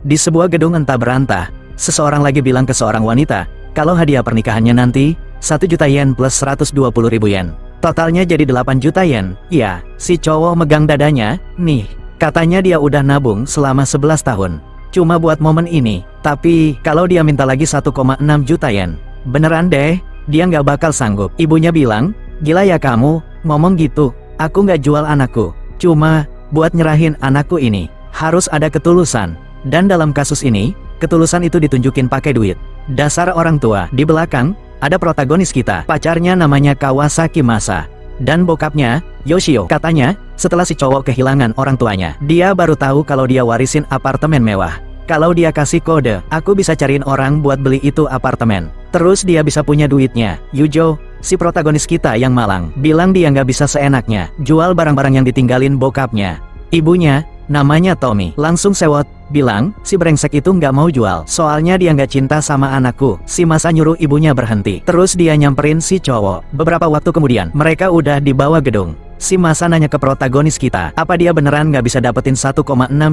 Di sebuah gedung entah berantah, seseorang lagi bilang ke seorang wanita, kalau hadiah pernikahannya nanti, 1 juta yen plus 120.000 yen. Totalnya jadi 8 juta yen. Ya, si cowok megang dadanya, nih. Katanya dia udah nabung selama 11 tahun. Cuma buat momen ini, tapi kalau dia minta lagi 1,6 juta yen. Beneran deh, dia nggak bakal sanggup. Ibunya bilang, gila ya kamu, ngomong gitu. Aku nggak jual anakku. Cuma, buat nyerahin anakku ini, harus ada ketulusan. Dan dalam kasus ini, ketulusan itu ditunjukin pakai duit. Dasar orang tua. Di belakang, ada protagonis kita. Pacarnya namanya Kawasaki Masa. Dan bokapnya, Yoshio. Katanya, setelah si cowok kehilangan orang tuanya, dia baru tahu kalau dia warisin apartemen mewah. Kalau dia kasih kode, aku bisa cariin orang buat beli itu apartemen. Terus dia bisa punya duitnya. Yujo, si protagonis kita yang malang, bilang dia nggak bisa seenaknya jual barang-barang yang ditinggalin bokapnya. Ibunya, namanya Tommy, langsung sewot, bilang, si brengsek itu nggak mau jual, soalnya dia nggak cinta sama anakku. Si Masa nyuruh ibunya berhenti. Terus dia nyamperin si cowok. Beberapa waktu kemudian, mereka udah di bawah gedung. Si Masa nanya ke protagonis kita, apa dia beneran nggak bisa dapetin 1,6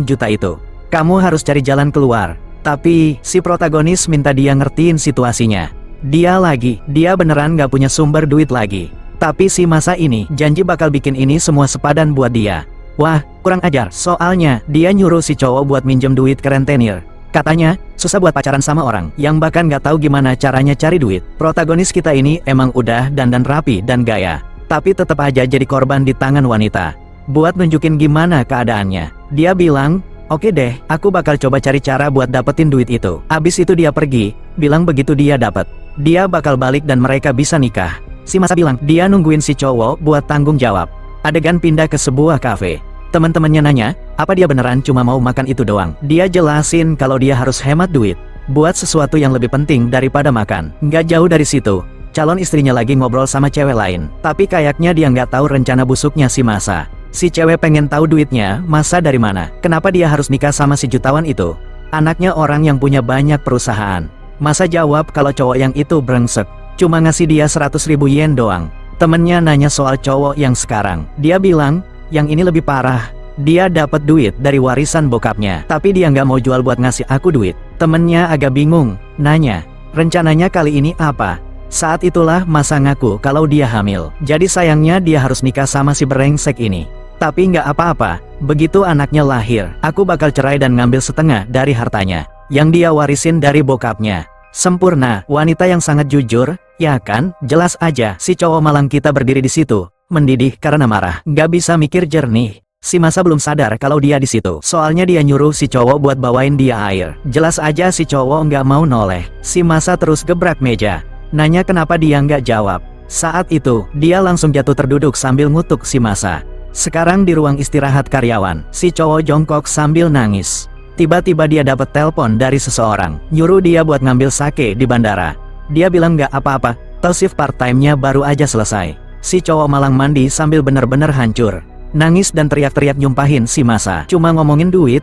juta itu? Kamu harus cari jalan keluar. Tapi, si protagonis minta dia ngertiin situasinya. Dia beneran nggak punya sumber duit lagi. Tapi si Masa ini, janji bakal bikin ini semua sepadan buat dia. Wah, kurang ajar, soalnya, dia nyuruh si cowok buat minjem duit ke rentenir. Katanya, susah buat pacaran sama orang, yang bahkan nggak tahu gimana caranya cari duit. Protagonis kita ini emang udah dandan rapi dan gaya. Tapi tetap aja jadi korban di tangan wanita. Buat nunjukin gimana keadaannya. Dia bilang, oke deh, aku bakal coba cari cara buat dapetin duit itu. Abis itu dia pergi, bilang begitu dia dapet, dia bakal balik dan mereka bisa nikah. Si Masa bilang, dia nungguin si cowok buat tanggung jawab. Adegan pindah ke sebuah kafe. Teman-temannya nanya, apa dia beneran cuma mau makan itu doang? Dia jelasin kalau dia harus hemat duit, buat sesuatu yang lebih penting daripada makan. Nggak jauh dari situ, calon istrinya lagi ngobrol sama cewek lain. Tapi kayaknya dia nggak tahu rencana busuknya si Masa. Si cewek pengen tahu duitnya, Masa dari mana? Kenapa dia harus nikah sama si jutawan itu? Anaknya orang yang punya banyak perusahaan. Masa jawab kalau cowok yang itu brengsek, cuma ngasih dia 100.000 yen doang. Temennya nanya soal cowok yang sekarang. Dia bilang, yang ini lebih parah. Dia dapat duit dari warisan bokapnya, tapi dia nggak mau jual buat ngasih aku duit. Temennya agak bingung, nanya, rencananya kali ini apa? Saat itulah Masa ngaku kalau dia hamil. Jadi sayangnya dia harus nikah sama si brengsek ini. Tapi nggak apa-apa, begitu anaknya lahir, aku bakal cerai dan ngambil setengah dari hartanya yang dia warisin dari bokapnya. Sempurna, wanita yang sangat jujur, ya kan? Jelas aja, si cowok malang kita berdiri di situ, mendidih karena marah, nggak bisa mikir jernih. Si Masa belum sadar kalau dia di situ, soalnya dia nyuruh si cowok buat bawain dia air. Jelas aja si cowok nggak mau noleh. Si Masa terus gebrak meja, nanya kenapa dia nggak jawab. Saat itu, dia langsung jatuh terduduk sambil ngutuk si Masa. Sekarang di ruang istirahat karyawan, si cowok jongkok sambil nangis. Tiba-tiba dia dapat telepon dari seseorang, nyuruh dia buat ngambil sake di bandara. Dia bilang nggak apa-apa, toh shift part-time-nya baru aja selesai. Si cowok malang mandi sambil bener-bener hancur. Nangis dan teriak-teriak nyumpahin si Masa. Cuma ngomongin duit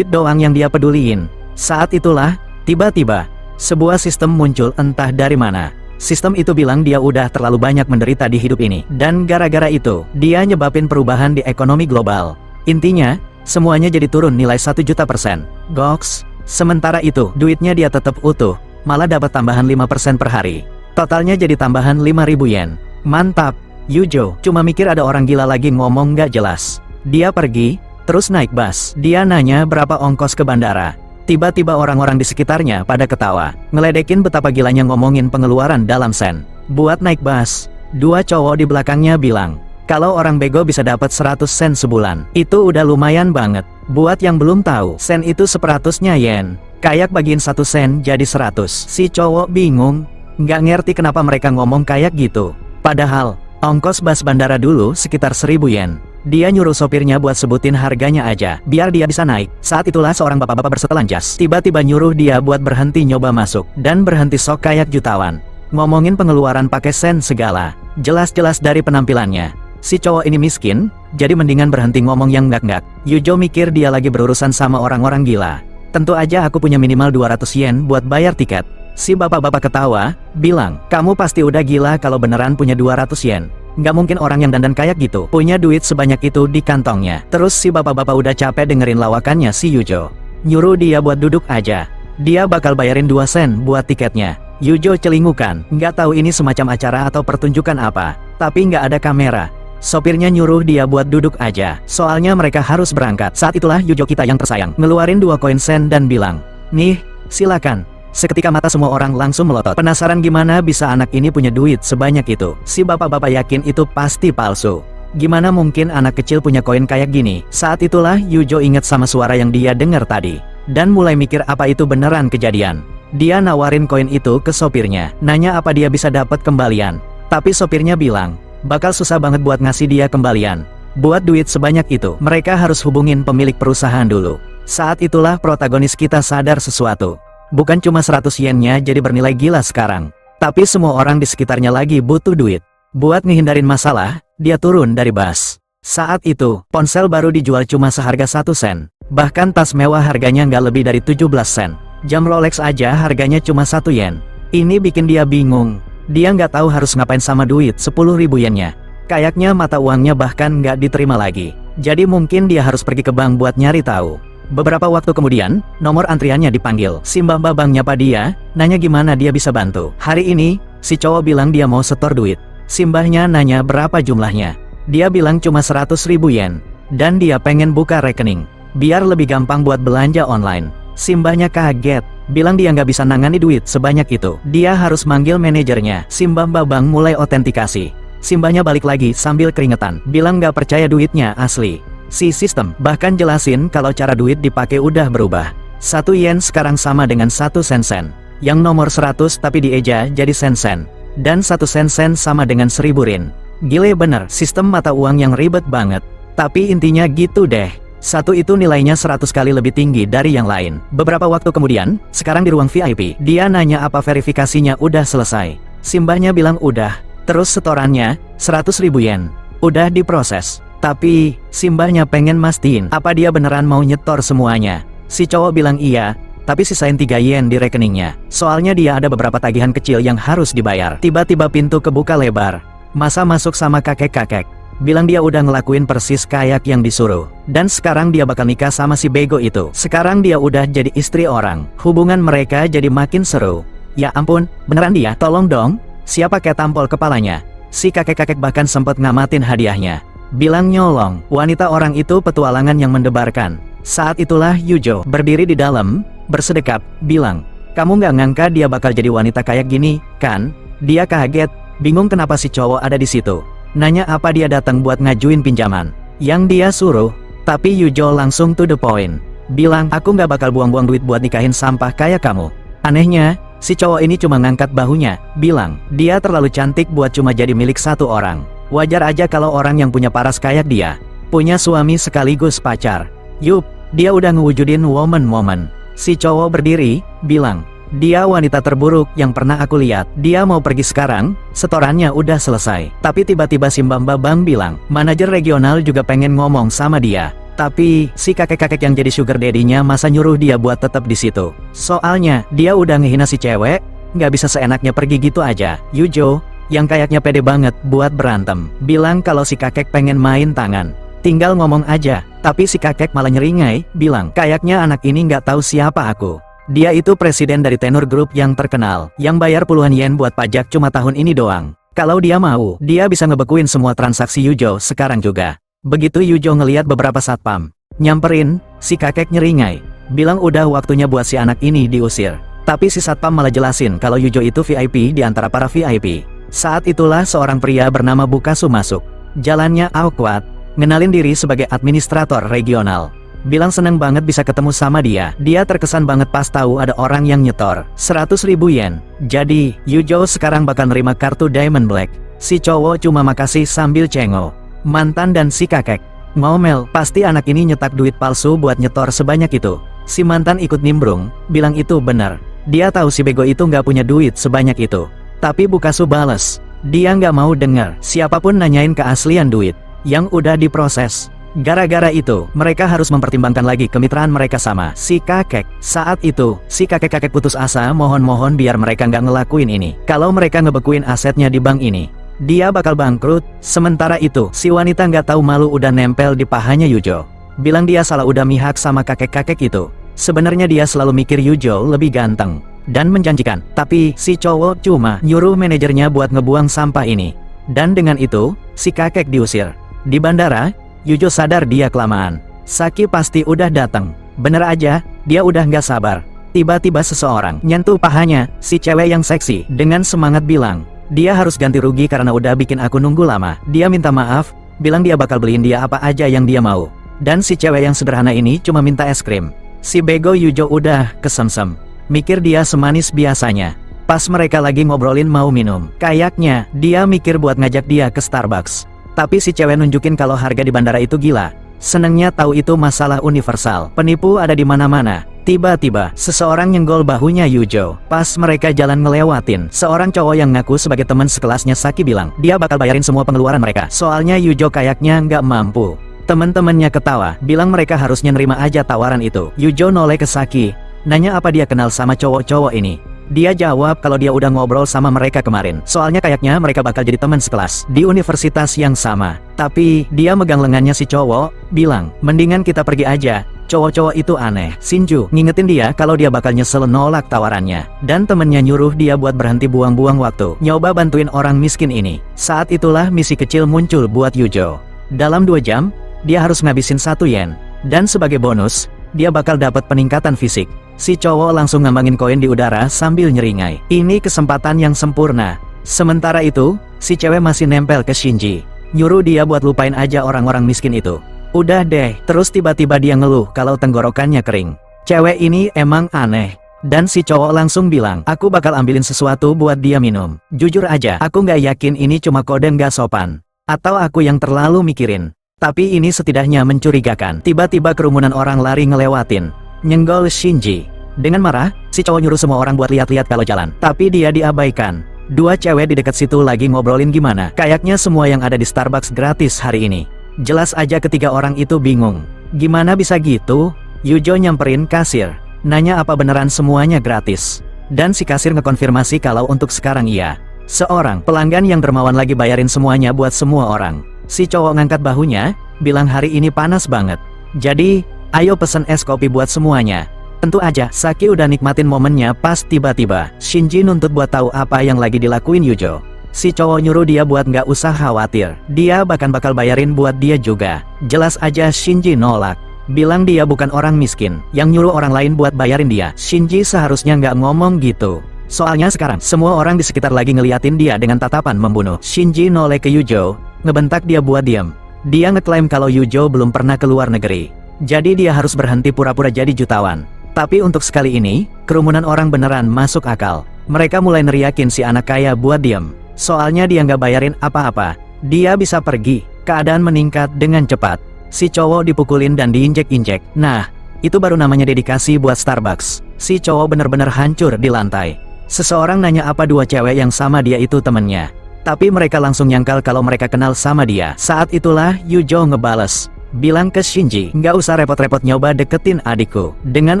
doang yang dia peduliin. Saat itulah, tiba-tiba, sebuah sistem muncul entah dari mana. Sistem itu bilang dia udah terlalu banyak menderita di hidup ini. Dan gara-gara itu, dia nyebabin perubahan di ekonomi global. Intinya, semuanya jadi turun nilai 1 juta%. Goks. Sementara itu, duitnya dia tetap utuh, malah dapat tambahan 5% per hari. Totalnya jadi tambahan 5.000 yen. Mantap. Yujo cuma mikir ada orang gila lagi ngomong nggak jelas. Dia pergi, terus naik bus. Dia nanya berapa ongkos ke bandara. Tiba-tiba orang-orang di sekitarnya pada ketawa, ngeledekin betapa gilanya ngomongin pengeluaran dalam sen. Buat naik bus, dua cowok di belakangnya bilang, kalau orang bego bisa dapat 100 sen sebulan, itu udah lumayan banget. Buat yang belum tahu, sen itu 100-nya yen. Kayak bagiin 1 sen jadi 100. Si cowok bingung, nggak ngerti kenapa mereka ngomong kayak gitu. Padahal, ongkos bus bandara dulu sekitar 1.000 yen. Dia nyuruh sopirnya buat sebutin harganya aja, biar dia bisa naik. Saat itulah seorang bapak-bapak bersetelan jas, tiba-tiba nyuruh dia buat berhenti nyoba masuk, dan berhenti sok kayak jutawan. Ngomongin pengeluaran pakai sen segala, jelas-jelas dari penampilannya. Si cowok ini miskin, jadi mendingan berhenti ngomong yang enggak-enggak. Yujo mikir dia lagi berurusan sama orang-orang gila. Tentu aja aku punya minimal 200 yen buat bayar tiket. Si bapak-bapak ketawa, bilang, kamu pasti udah gila kalau beneran punya 200 yen. Nggak mungkin orang yang dandan kayak gitu punya duit sebanyak itu di kantongnya. Terus si bapak-bapak udah capek dengerin lawakannya si Yujo. nyuruh dia buat duduk aja. Dia bakal bayarin 2 sen buat tiketnya. Yujo celingukan, nggak tahu ini semacam acara atau pertunjukan apa, tapi nggak ada kamera. Sopirnya nyuruh dia buat duduk aja, soalnya mereka harus berangkat. Saat itulah Yujo kita yang tersayang, ngeluarin 2 koin sen dan bilang, "Nih, silakan." Seketika mata semua orang langsung melotot. Penasaran gimana bisa anak ini punya duit sebanyak itu. Si bapak-bapak yakin itu pasti palsu. Gimana mungkin anak kecil punya koin kayak gini? Saat itulah Yujo ingat sama suara yang dia dengar tadi, dan mulai mikir apa itu beneran kejadian. Dia nawarin koin itu ke sopirnya, nanya apa dia bisa dapat kembalian. Tapi sopirnya bilang, bakal susah banget buat ngasih dia kembalian. Buat duit sebanyak itu, mereka harus hubungin pemilik perusahaan dulu. Saat itulah protagonis kita sadar sesuatu. Bukan cuma 100 yennya jadi bernilai gila sekarang, tapi semua orang di sekitarnya lagi butuh duit. Buat ngehindarin masalah, dia turun dari bus. Saat itu, ponsel baru dijual cuma seharga 1 sen. Bahkan tas mewah harganya nggak lebih dari 17 sen. Jam Rolex aja harganya cuma 1 yen. Ini bikin dia bingung. Dia nggak tahu harus ngapain sama duit 10.000 yennya. Kayaknya mata uangnya bahkan nggak diterima lagi. Jadi mungkin dia harus pergi ke bank buat nyari tahu. Beberapa waktu kemudian, nomor antriannya dipanggil. Si mbak bang nyapa dia, nanya gimana dia bisa bantu. Hari ini, si cowok bilang dia mau setor duit. Si mbahnya nanya berapa jumlahnya. Dia bilang cuma 100.000 yen. Dan dia pengen buka rekening, biar lebih gampang buat belanja online. Si mbahnya kaget, bilang dia nggak bisa nangani duit sebanyak itu. Dia harus manggil manajernya. Si mbah babang mulai otentikasi. Si mbahnya balik lagi sambil keringetan, bilang nggak percaya duitnya asli. Si sistem bahkan jelasin kalau cara duit dipakai udah berubah. 1 yen sekarang sama dengan 1 sen-sen. Yang nomor 100 tapi dieja jadi sen-sen. Dan 1 sen-sen sama dengan 1000 rin. Gile bener, sistem mata uang yang ribet banget. Tapi intinya gitu deh. 1 itu nilainya 100 kali lebih tinggi dari yang lain. Beberapa waktu kemudian, sekarang di ruang VIP, dia nanya apa verifikasinya udah selesai. Simbahnya bilang udah. Terus setorannya, 100.000 yen. Udah diproses. Tapi, simbahnya pengen mastiin apa dia beneran mau nyetor semuanya. Si cowok bilang iya, tapi sisain 3 yen di rekeningnya. Soalnya dia ada beberapa tagihan kecil yang harus dibayar. Tiba-tiba pintu kebuka lebar. Masa masuk sama kakek-kakek. Bilang dia udah ngelakuin persis kayak yang disuruh. Dan sekarang dia bakal nikah sama si bego itu. Sekarang dia udah jadi istri orang. Hubungan mereka jadi makin seru. Ya ampun, beneran dia? Tolong dong. Siapa kayak tampol kepalanya? Si kakek-kakek bahkan sempat ngamatin hadiahnya. Bilang nyolong. Wanita orang itu petualangan yang mendebarkan. Saat itulah Yujo berdiri di dalam, bersedekap, bilang, "Kamu nggak ngangka dia bakal jadi wanita kayak gini, kan?" Dia kaget, bingung kenapa si cowok ada di situ. Nanya apa dia datang buat ngajuin pinjaman yang dia suruh. Tapi Yujo langsung to the point. Bilang, "Aku nggak bakal buang-buang duit buat nikahin sampah kayak kamu." Anehnya, si cowok ini cuma ngangkat bahunya. Bilang, dia terlalu cantik buat cuma jadi milik 1 orang. Wajar aja kalau orang yang punya paras kayak dia punya suami sekaligus pacar. Yup, dia udah ngewujudin woman. Si cowok berdiri, bilang, "Dia wanita terburuk yang pernah aku lihat. Dia mau pergi sekarang, setorannya udah selesai." Tapi tiba-tiba si Mbak Babang bilang, manajer regional juga pengen ngomong sama dia. Tapi, si kakek-kakek yang jadi sugar daddy-nya masa nyuruh dia buat tetap di situ. Soalnya, dia udah ngehina si cewek, nggak bisa seenaknya pergi gitu aja. Yujo, yang kayaknya pede banget buat berantem, bilang kalau si kakek pengen main tangan. Tinggal ngomong aja, tapi si kakek malah nyeringai, bilang, "Kayaknya anak ini nggak tahu siapa aku. Dia itu presiden dari Tenor Group yang terkenal, yang bayar puluhan yen buat pajak cuma tahun ini doang. Kalau dia mau, dia bisa ngebekuin semua transaksi Yujo sekarang juga." Begitu Yujo ngeliat beberapa satpam nyamperin, si kakek nyeringai, bilang udah waktunya buat si anak ini diusir. Tapi si satpam malah jelasin kalau Yujo itu VIP di antara para VIP. Saat itulah seorang pria bernama Bukasu masuk. Jalannya awkward, ngenalin diri sebagai administrator regional. Bilang seneng banget bisa ketemu sama dia. Dia terkesan banget pas tahu ada orang yang nyetor 100.000 yen. Jadi, Yujo sekarang bakal nerima kartu Diamond Black. Si cowok cuma makasih sambil cengok. Mantan dan si kakek ngomel, pasti anak ini nyetak duit palsu buat nyetor sebanyak itu. Si mantan ikut nimbrung, bilang itu benar. Dia tahu si bego itu nggak punya duit sebanyak itu. Tapi Bukasu bales, dia nggak mau dengar siapapun nanyain keaslian duit yang udah diproses. Gara-gara itu, mereka harus mempertimbangkan lagi kemitraan mereka sama si kakek. Saat itu, si kakek-kakek putus asa mohon-mohon biar mereka nggak ngelakuin ini. Kalau mereka ngebekuin asetnya di bank ini, dia bakal bangkrut. Sementara itu, si wanita nggak tahu malu udah nempel di pahanya Yujo. Bilang dia salah udah mihak sama kakek-kakek itu. Sebenarnya dia selalu mikir Yujo lebih ganteng dan menjanjikan, tapi si cowok cuma nyuruh manajernya buat ngebuang sampah ini. Dan dengan itu, si kakek diusir. Di bandara, Yujo sadar dia kelamaan. Saki pasti udah datang. Bener aja, dia udah nggak sabar. Tiba-tiba seseorang nyentuh pahanya, si cewek yang seksi, dengan semangat bilang, dia harus ganti rugi karena udah bikin aku nunggu lama. Dia minta maaf, bilang dia bakal beliin dia apa aja yang dia mau. Dan si cewek yang sederhana ini cuma minta es krim. Si bego Yujo udah kesemsem. Mikir dia semanis biasanya. Pas mereka lagi ngobrolin mau minum, kayaknya dia mikir buat ngajak dia ke Starbucks. Tapi si cewek nunjukin kalau harga di bandara itu gila. Senengnya tahu itu masalah universal. Penipu ada di mana-mana. Tiba-tiba, seseorang nyenggol bahunya Yujo. Pas mereka jalan ngelewatin, seorang cowok yang ngaku sebagai teman sekelasnya Saki bilang, dia bakal bayarin semua pengeluaran mereka. Soalnya Yujo kayaknya nggak mampu. Teman-temannya ketawa, bilang mereka harusnya nerima aja tawaran itu. Yujo noleh ke Saki, nanya apa dia kenal sama cowok-cowok ini. Dia jawab kalau dia udah ngobrol sama mereka kemarin. Soalnya kayaknya mereka bakal jadi teman sekelas di universitas yang sama. Tapi, dia megang lengannya si cowok, bilang, mendingan kita pergi aja. Cowok-cowok itu aneh. Shinju ngingetin dia kalau dia bakal nyesel nolak tawarannya. Dan temennya nyuruh dia buat berhenti buang-buang waktu, nyoba bantuin orang miskin ini. Saat itulah misi kecil muncul buat Yujo. Dalam 2 jam, dia harus ngabisin 1 yen. Dan sebagai bonus, dia bakal dapat peningkatan fisik. Si cowok langsung ngambangin koin di udara sambil nyeringai. Ini kesempatan yang sempurna. Sementara itu, si cewek masih nempel ke Shinji. Nyuruh dia buat lupain aja orang-orang miskin itu. Udah deh, terus tiba-tiba dia ngeluh kalau tenggorokannya kering. Cewek ini emang aneh. Dan si cowok langsung bilang, aku bakal ambilin sesuatu buat dia minum. Jujur aja, aku nggak yakin ini cuma kode nggak sopan. Atau aku yang terlalu mikirin. Tapi ini setidaknya mencurigakan. Tiba-tiba kerumunan orang lari ngelewatin, nyenggol Shinji. Dengan marah, si cowok nyuruh semua orang buat lihat-lihat kalau jalan. Tapi dia diabaikan. 2 cewek di dekat situ lagi ngobrolin gimana. Kayaknya semua yang ada di Starbucks gratis hari ini. Jelas aja ketiga orang itu bingung. Gimana bisa gitu? Yujo nyamperin kasir, nanya apa beneran semuanya gratis. Dan si kasir ngekonfirmasi kalau untuk sekarang iya. Seorang pelanggan yang dermawan lagi bayarin semuanya buat semua orang. Si cowok ngangkat bahunya, bilang hari ini panas banget. Jadi, ayo pesen es kopi buat semuanya. Tentu aja, Saki udah nikmatin momennya pas tiba-tiba Shinji nuntut buat tahu apa yang lagi dilakuin Yujo. Si cowok nyuruh dia buat nggak usah khawatir. Dia bakal bayarin buat dia juga. Jelas aja Shinji nolak. Bilang dia bukan orang miskin, yang nyuruh orang lain buat bayarin dia. Shinji seharusnya nggak ngomong gitu. Soalnya sekarang, semua orang di sekitar lagi ngeliatin dia dengan tatapan membunuh. Shinji noleh ke Yujo, ngebentak dia buat diam. Dia ngeklaim kalau Yujo belum pernah keluar negeri. Jadi dia harus berhenti pura-pura jadi jutawan. Tapi untuk sekali ini, kerumunan orang beneran masuk akal. Mereka mulai neriakin si anak kaya buat diam. Soalnya dia nggak bayarin apa-apa. Dia bisa pergi. Keadaan meningkat dengan cepat. Si cowok dipukulin dan diinjek-injek. Nah, itu baru namanya dedikasi buat Starbucks. Si cowok bener-bener hancur di lantai. Seseorang nanya apa 2 cewek yang sama dia itu temennya. Tapi mereka langsung nyangkal kalau mereka kenal sama dia. Saat itulah Yujo ngebales, bilang ke Shinji, nggak usah repot-repot nyoba deketin adikku dengan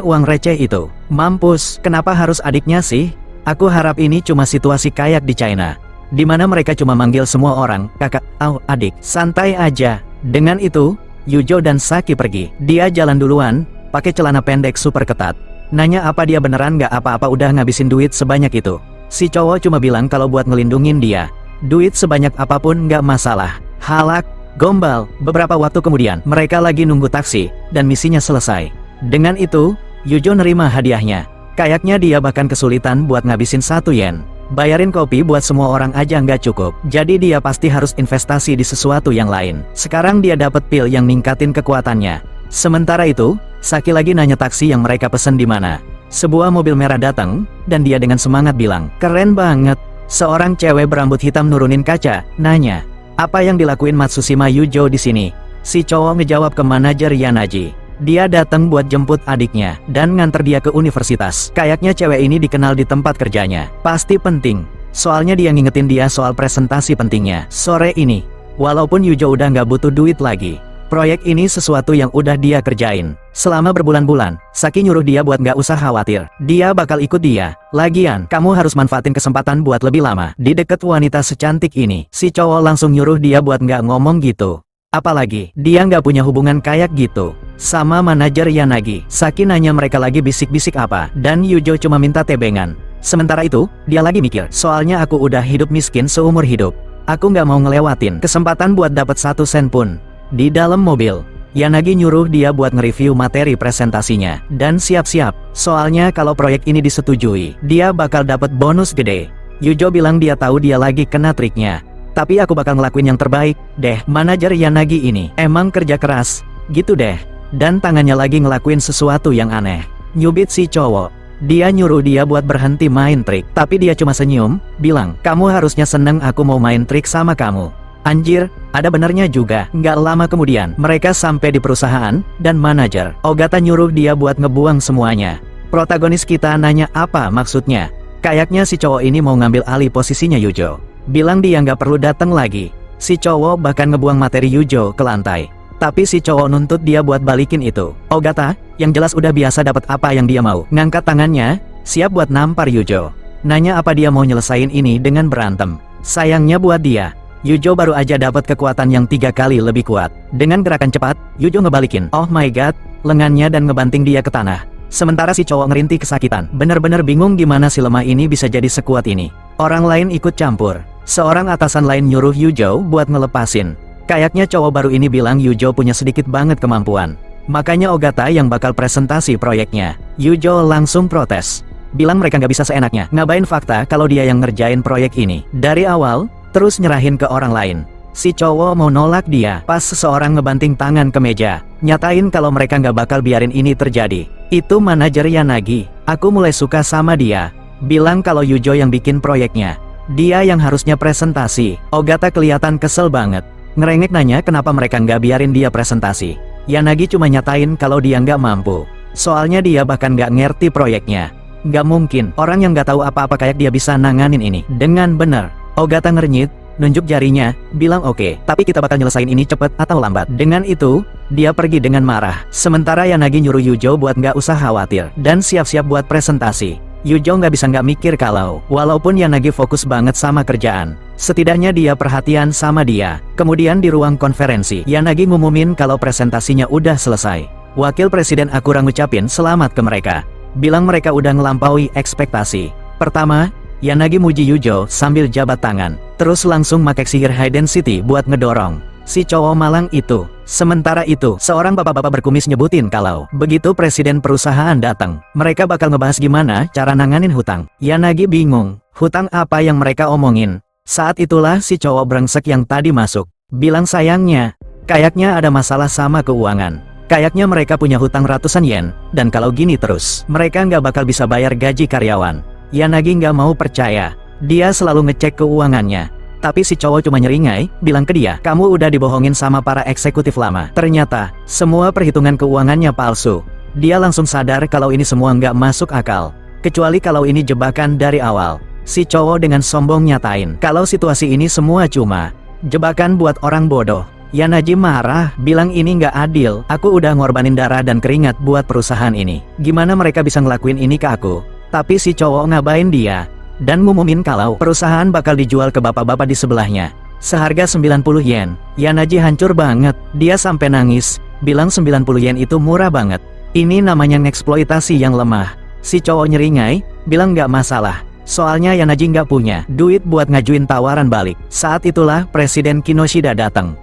uang receh itu. Mampus, kenapa harus adiknya sih? Aku harap ini cuma situasi kayak di China, dimana mereka cuma manggil semua orang kakak, adik. Santai aja. Dengan itu, Yujo dan Saki pergi. Dia jalan duluan, pakai celana pendek super ketat. Nanya apa dia beneran nggak apa-apa udah ngabisin duit sebanyak itu. Si cowok cuma bilang kalau buat ngelindungin dia. Duit sebanyak apapun nggak masalah. Halak, gombal. Beberapa waktu kemudian, mereka lagi nunggu taksi, dan misinya selesai. Dengan itu, Yujo nerima hadiahnya. Kayaknya dia bahkan kesulitan buat ngabisin 1 yen. Bayarin kopi buat semua orang aja nggak cukup. Jadi dia pasti harus investasi di sesuatu yang lain. Sekarang dia dapat pil yang ningkatin kekuatannya. Sementara itu, Saki lagi nanya taksi yang mereka pesen di mana. Sebuah mobil merah datang, dan dia dengan semangat bilang, keren banget. Seorang cewek berambut hitam nurunin kaca, nanya, apa yang dilakuin Matsushima Yujo di sini? Si cowok ngejawab ke manajer Yanaji. Dia datang buat jemput adiknya, dan nganter dia ke universitas. Kayaknya cewek ini dikenal di tempat kerjanya. Pasti penting. Soalnya dia ngingetin dia soal presentasi pentingnya. Sore ini, walaupun Yujo udah nggak butuh duit lagi, proyek ini sesuatu yang udah dia kerjain selama berbulan-bulan. Saki nyuruh dia buat nggak usah khawatir. Dia bakal ikut dia. Lagian, kamu harus manfaatin kesempatan buat lebih lama di deket wanita secantik ini. Si cowok langsung nyuruh dia buat nggak ngomong gitu. Apalagi, dia nggak punya hubungan kayak gitu sama manajer Yanagi. Saki nanya mereka lagi bisik-bisik apa, dan Yujo cuma minta tebengan. Sementara itu, dia lagi mikir, soalnya aku udah hidup miskin seumur hidup. Aku nggak mau ngelewatin kesempatan buat dapat 1 sen pun. Di dalam mobil, Yanagi nyuruh dia buat nge-review materi presentasinya, dan siap-siap, soalnya kalau proyek ini disetujui, dia bakal dapat bonus gede. Yujo bilang dia tahu dia lagi kena triknya. Tapi aku bakal ngelakuin yang terbaik, deh. Manajer Yanagi ini emang kerja keras, gitu deh. Dan tangannya lagi ngelakuin sesuatu yang aneh. Nyubit si cowok. Dia nyuruh dia buat berhenti main trik, tapi dia cuma senyum, bilang, kamu harusnya seneng aku mau main trik sama kamu. Anjir, ada benernya juga. Nggak lama kemudian, mereka sampai di perusahaan, dan manajer Ogata nyuruh dia buat ngebuang semuanya. Protagonis kita nanya apa maksudnya. Kayaknya si cowok ini mau ngambil alih posisinya Yujo. Bilang dia nggak perlu datang lagi. Si cowok bahkan ngebuang materi Yujo ke lantai. Tapi si cowok nuntut dia buat balikin itu. Ogata, yang jelas udah biasa dapat apa yang dia mau. Ngangkat tangannya, siap buat nampar Yujo. Nanya apa dia mau nyelesain ini dengan berantem. Sayangnya buat dia, Yujo baru aja dapat kekuatan yang 3 kali lebih kuat. Dengan gerakan cepat, Yujo ngebalikin, oh my god, lengannya dan ngebanting dia ke tanah. Sementara si cowok ngerintih kesakitan. Bener-bener bingung gimana si lemah ini bisa jadi sekuat ini. Orang lain ikut campur. Seorang atasan lain nyuruh Yujo buat ngelepasin. Kayaknya cowok baru ini bilang Yujo punya sedikit banget kemampuan. Makanya Ogata yang bakal presentasi proyeknya. Yujo langsung protes. Bilang mereka nggak bisa seenaknya ngabain fakta kalau dia yang ngerjain proyek ini dari awal, terus nyerahin ke orang lain. Si cowok mau nolak dia, pas seseorang ngebanting tangan ke meja. Nyatain kalau mereka nggak bakal biarin ini terjadi. Itu manajer Yanagi. Aku mulai suka sama dia. Bilang kalau Yujo yang bikin proyeknya. Dia yang harusnya presentasi. Ogata kelihatan kesel banget. Ngerengek nanya kenapa mereka nggak biarin dia presentasi. Yanagi cuma nyatain kalau dia nggak mampu. Soalnya dia bahkan nggak ngerti proyeknya. Nggak mungkin, orang yang nggak tahu apa-apa kayak dia bisa nanganin ini dengan bener. Ogata ngernyit, nunjuk jarinya, bilang oke, tapi kita bakal nyelesain ini cepet atau lambat. Dengan itu, dia pergi dengan marah. Sementara Yanagi nyuruh Yujo buat nggak usah khawatir, dan siap-siap buat presentasi. Yujo nggak bisa nggak mikir kalau, walaupun Yanagi fokus banget sama kerjaan, setidaknya dia perhatian sama dia. Kemudian di ruang konferensi, Yanagi ngumumin kalau presentasinya udah selesai. Wakil Presiden Akura ngucapin selamat ke mereka. Bilang mereka udah ngelampaui ekspektasi. Pertama, Yanagi muji Yujo sambil jabat tangan. Terus langsung make sihir high density buat ngedorong si cowok malang itu. Sementara itu, seorang bapak-bapak berkumis nyebutin kalau begitu presiden perusahaan datang, mereka bakal ngebahas gimana cara nanganin hutang. Yanagi bingung, hutang apa yang mereka omongin. Saat itulah si cowok brengsek yang tadi masuk. Bilang sayangnya, kayaknya ada masalah sama keuangan. Kayaknya mereka punya hutang ratusan yen, dan kalau gini terus, mereka nggak bakal bisa bayar gaji karyawan. Yanagi nggak mau percaya. Dia selalu ngecek keuangannya. Tapi si cowok cuma nyeringai, bilang ke dia, kamu udah dibohongin sama para eksekutif lama. Ternyata, semua perhitungan keuangannya palsu. Dia langsung sadar kalau ini semua nggak masuk akal. Kecuali kalau ini jebakan dari awal. Si cowok dengan sombong nyatain, kalau situasi ini semua cuma jebakan buat orang bodoh. Yanagi marah, bilang ini nggak adil. Aku udah ngorbanin darah dan keringat buat perusahaan ini. Gimana mereka bisa ngelakuin ini ke aku? Tapi si cowok ngabain dia. Dan ngumumin kalau perusahaan bakal dijual ke bapak-bapak di sebelahnya. Seharga 90 yen. Yanagi hancur banget. Dia sampai nangis. Bilang 90 yen itu murah banget. Ini namanya ngeksploitasi yang lemah. Si cowok nyeringai, bilang nggak masalah. Soalnya Yanagi nggak punya duit buat ngajuin tawaran balik. Saat itulah Presiden Kinoshida datang.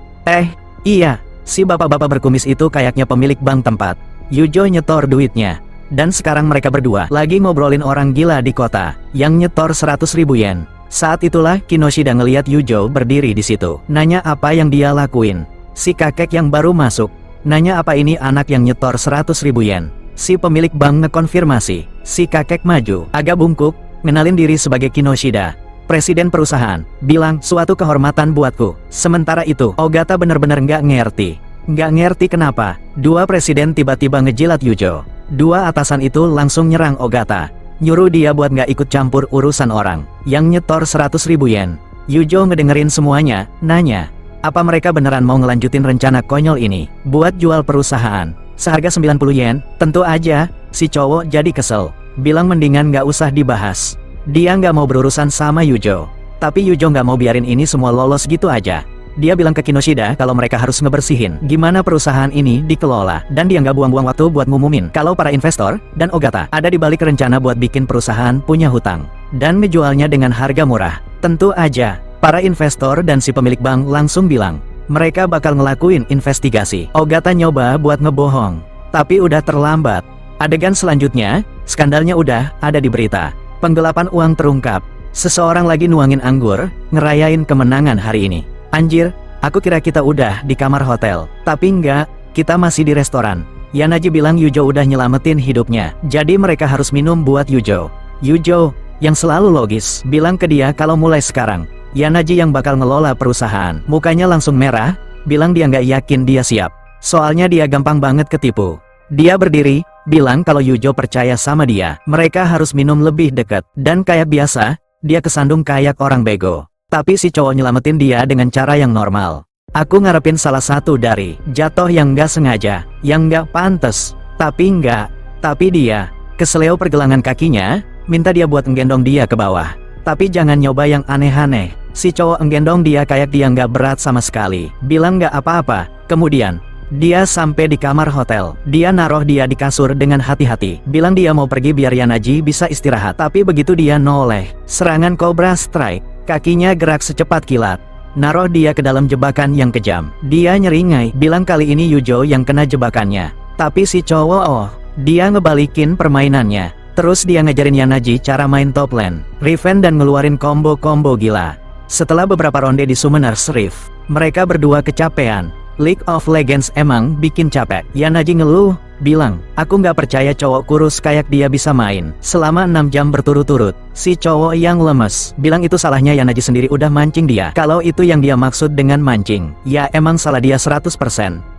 Iya. Si bapak-bapak berkumis itu kayaknya pemilik bank tempat. Yujo nyetor duitnya. Dan sekarang mereka berdua lagi ngobrolin orang gila di kota yang nyetor 100.000 yen. Saat itulah Kinoshida ngeliat Yujo berdiri di situ. Nanya apa yang dia lakuin. Si kakek yang baru masuk nanya apa ini anak yang nyetor 100.000 yen. Si pemilik bank ngekonfirmasi. Si kakek maju, agak bungkuk, ngenalin diri sebagai Kinoshida, presiden perusahaan. Bilang suatu kehormatan buatku. Sementara itu Ogata bener-bener nggak ngerti. Nggak ngerti kenapa dua presiden tiba-tiba ngejilat Yujo. Dua atasan itu langsung nyerang Ogata. Nyuruh dia buat nggak ikut campur urusan orang yang nyetor 100.000 yen. Yujo ngedengerin semuanya, nanya, apa mereka beneran mau ngelanjutin rencana konyol ini buat jual perusahaan seharga 90 yen? Tentu aja, si cowok jadi kesel. Bilang mendingan nggak usah dibahas. Dia nggak mau berurusan sama Yujo. Tapi Yujo nggak mau biarin ini semua lolos gitu aja. Dia bilang ke Kinoshida kalau mereka harus ngebersihin gimana perusahaan ini dikelola, dan dia nggak buang-buang waktu buat ngumumin kalau para investor dan Ogata ada di balik rencana buat bikin perusahaan punya hutang dan ngejualnya dengan harga murah. Tentu aja, para investor dan si pemilik bank langsung bilang mereka bakal ngelakuin investigasi. Ogata nyoba buat ngebohong, tapi udah terlambat. Adegan selanjutnya, skandalnya udah ada di berita. Penggelapan uang terungkap. Seseorang lagi nuangin anggur, ngerayain kemenangan hari ini. Anjir, aku kira kita udah di kamar hotel. Tapi enggak, kita masih di restoran. Yanaji bilang Yujo udah nyelamatin hidupnya. Jadi mereka harus minum buat Yujo. Yujo, yang selalu logis, bilang ke dia kalau mulai sekarang, Yanaji yang bakal ngelola perusahaan. Mukanya langsung merah, bilang dia nggak yakin dia siap. Soalnya dia gampang banget ketipu. Dia berdiri, bilang kalau Yujo percaya sama dia. Mereka harus minum lebih dekat. Dan kayak biasa, dia kesandung kayak orang bego. Tapi si cowok nyelamatin dia dengan cara yang normal. Aku ngarepin salah satu dari jatuh yang nggak sengaja, yang nggak pantas. Tapi nggak. Tapi dia keseleo pergelangan kakinya, minta dia buat nggendong dia ke bawah. Tapi jangan nyoba yang aneh-aneh. Si cowok nggendong dia kayak dia nggak berat sama sekali. Bilang nggak apa-apa. Kemudian dia sampai di kamar hotel. Dia naruh dia di kasur dengan hati-hati. Bilang dia mau pergi biar Yanaji bisa istirahat. Tapi begitu dia noleh, serangan Cobra Strike. Kakinya gerak secepat kilat. Naruh dia ke dalam jebakan yang kejam. Dia nyeringai, bilang kali ini Yujo yang kena jebakannya. Tapi si cowok dia ngebalikin permainannya. Terus dia ngajarin Yanaji cara main top lane, revenge dan ngeluarin combo-combo gila. Setelah beberapa ronde di Summoner's Rift, mereka berdua kecapean. League of Legends emang bikin capek. Yanaji ngeluh, bilang, aku nggak percaya cowok kurus kayak dia bisa main selama 6 jam berturut-turut. Si cowok yang lemes, bilang itu salahnya Yanaji sendiri udah mancing dia. Kalau itu yang dia maksud dengan mancing, ya emang salah dia 100%.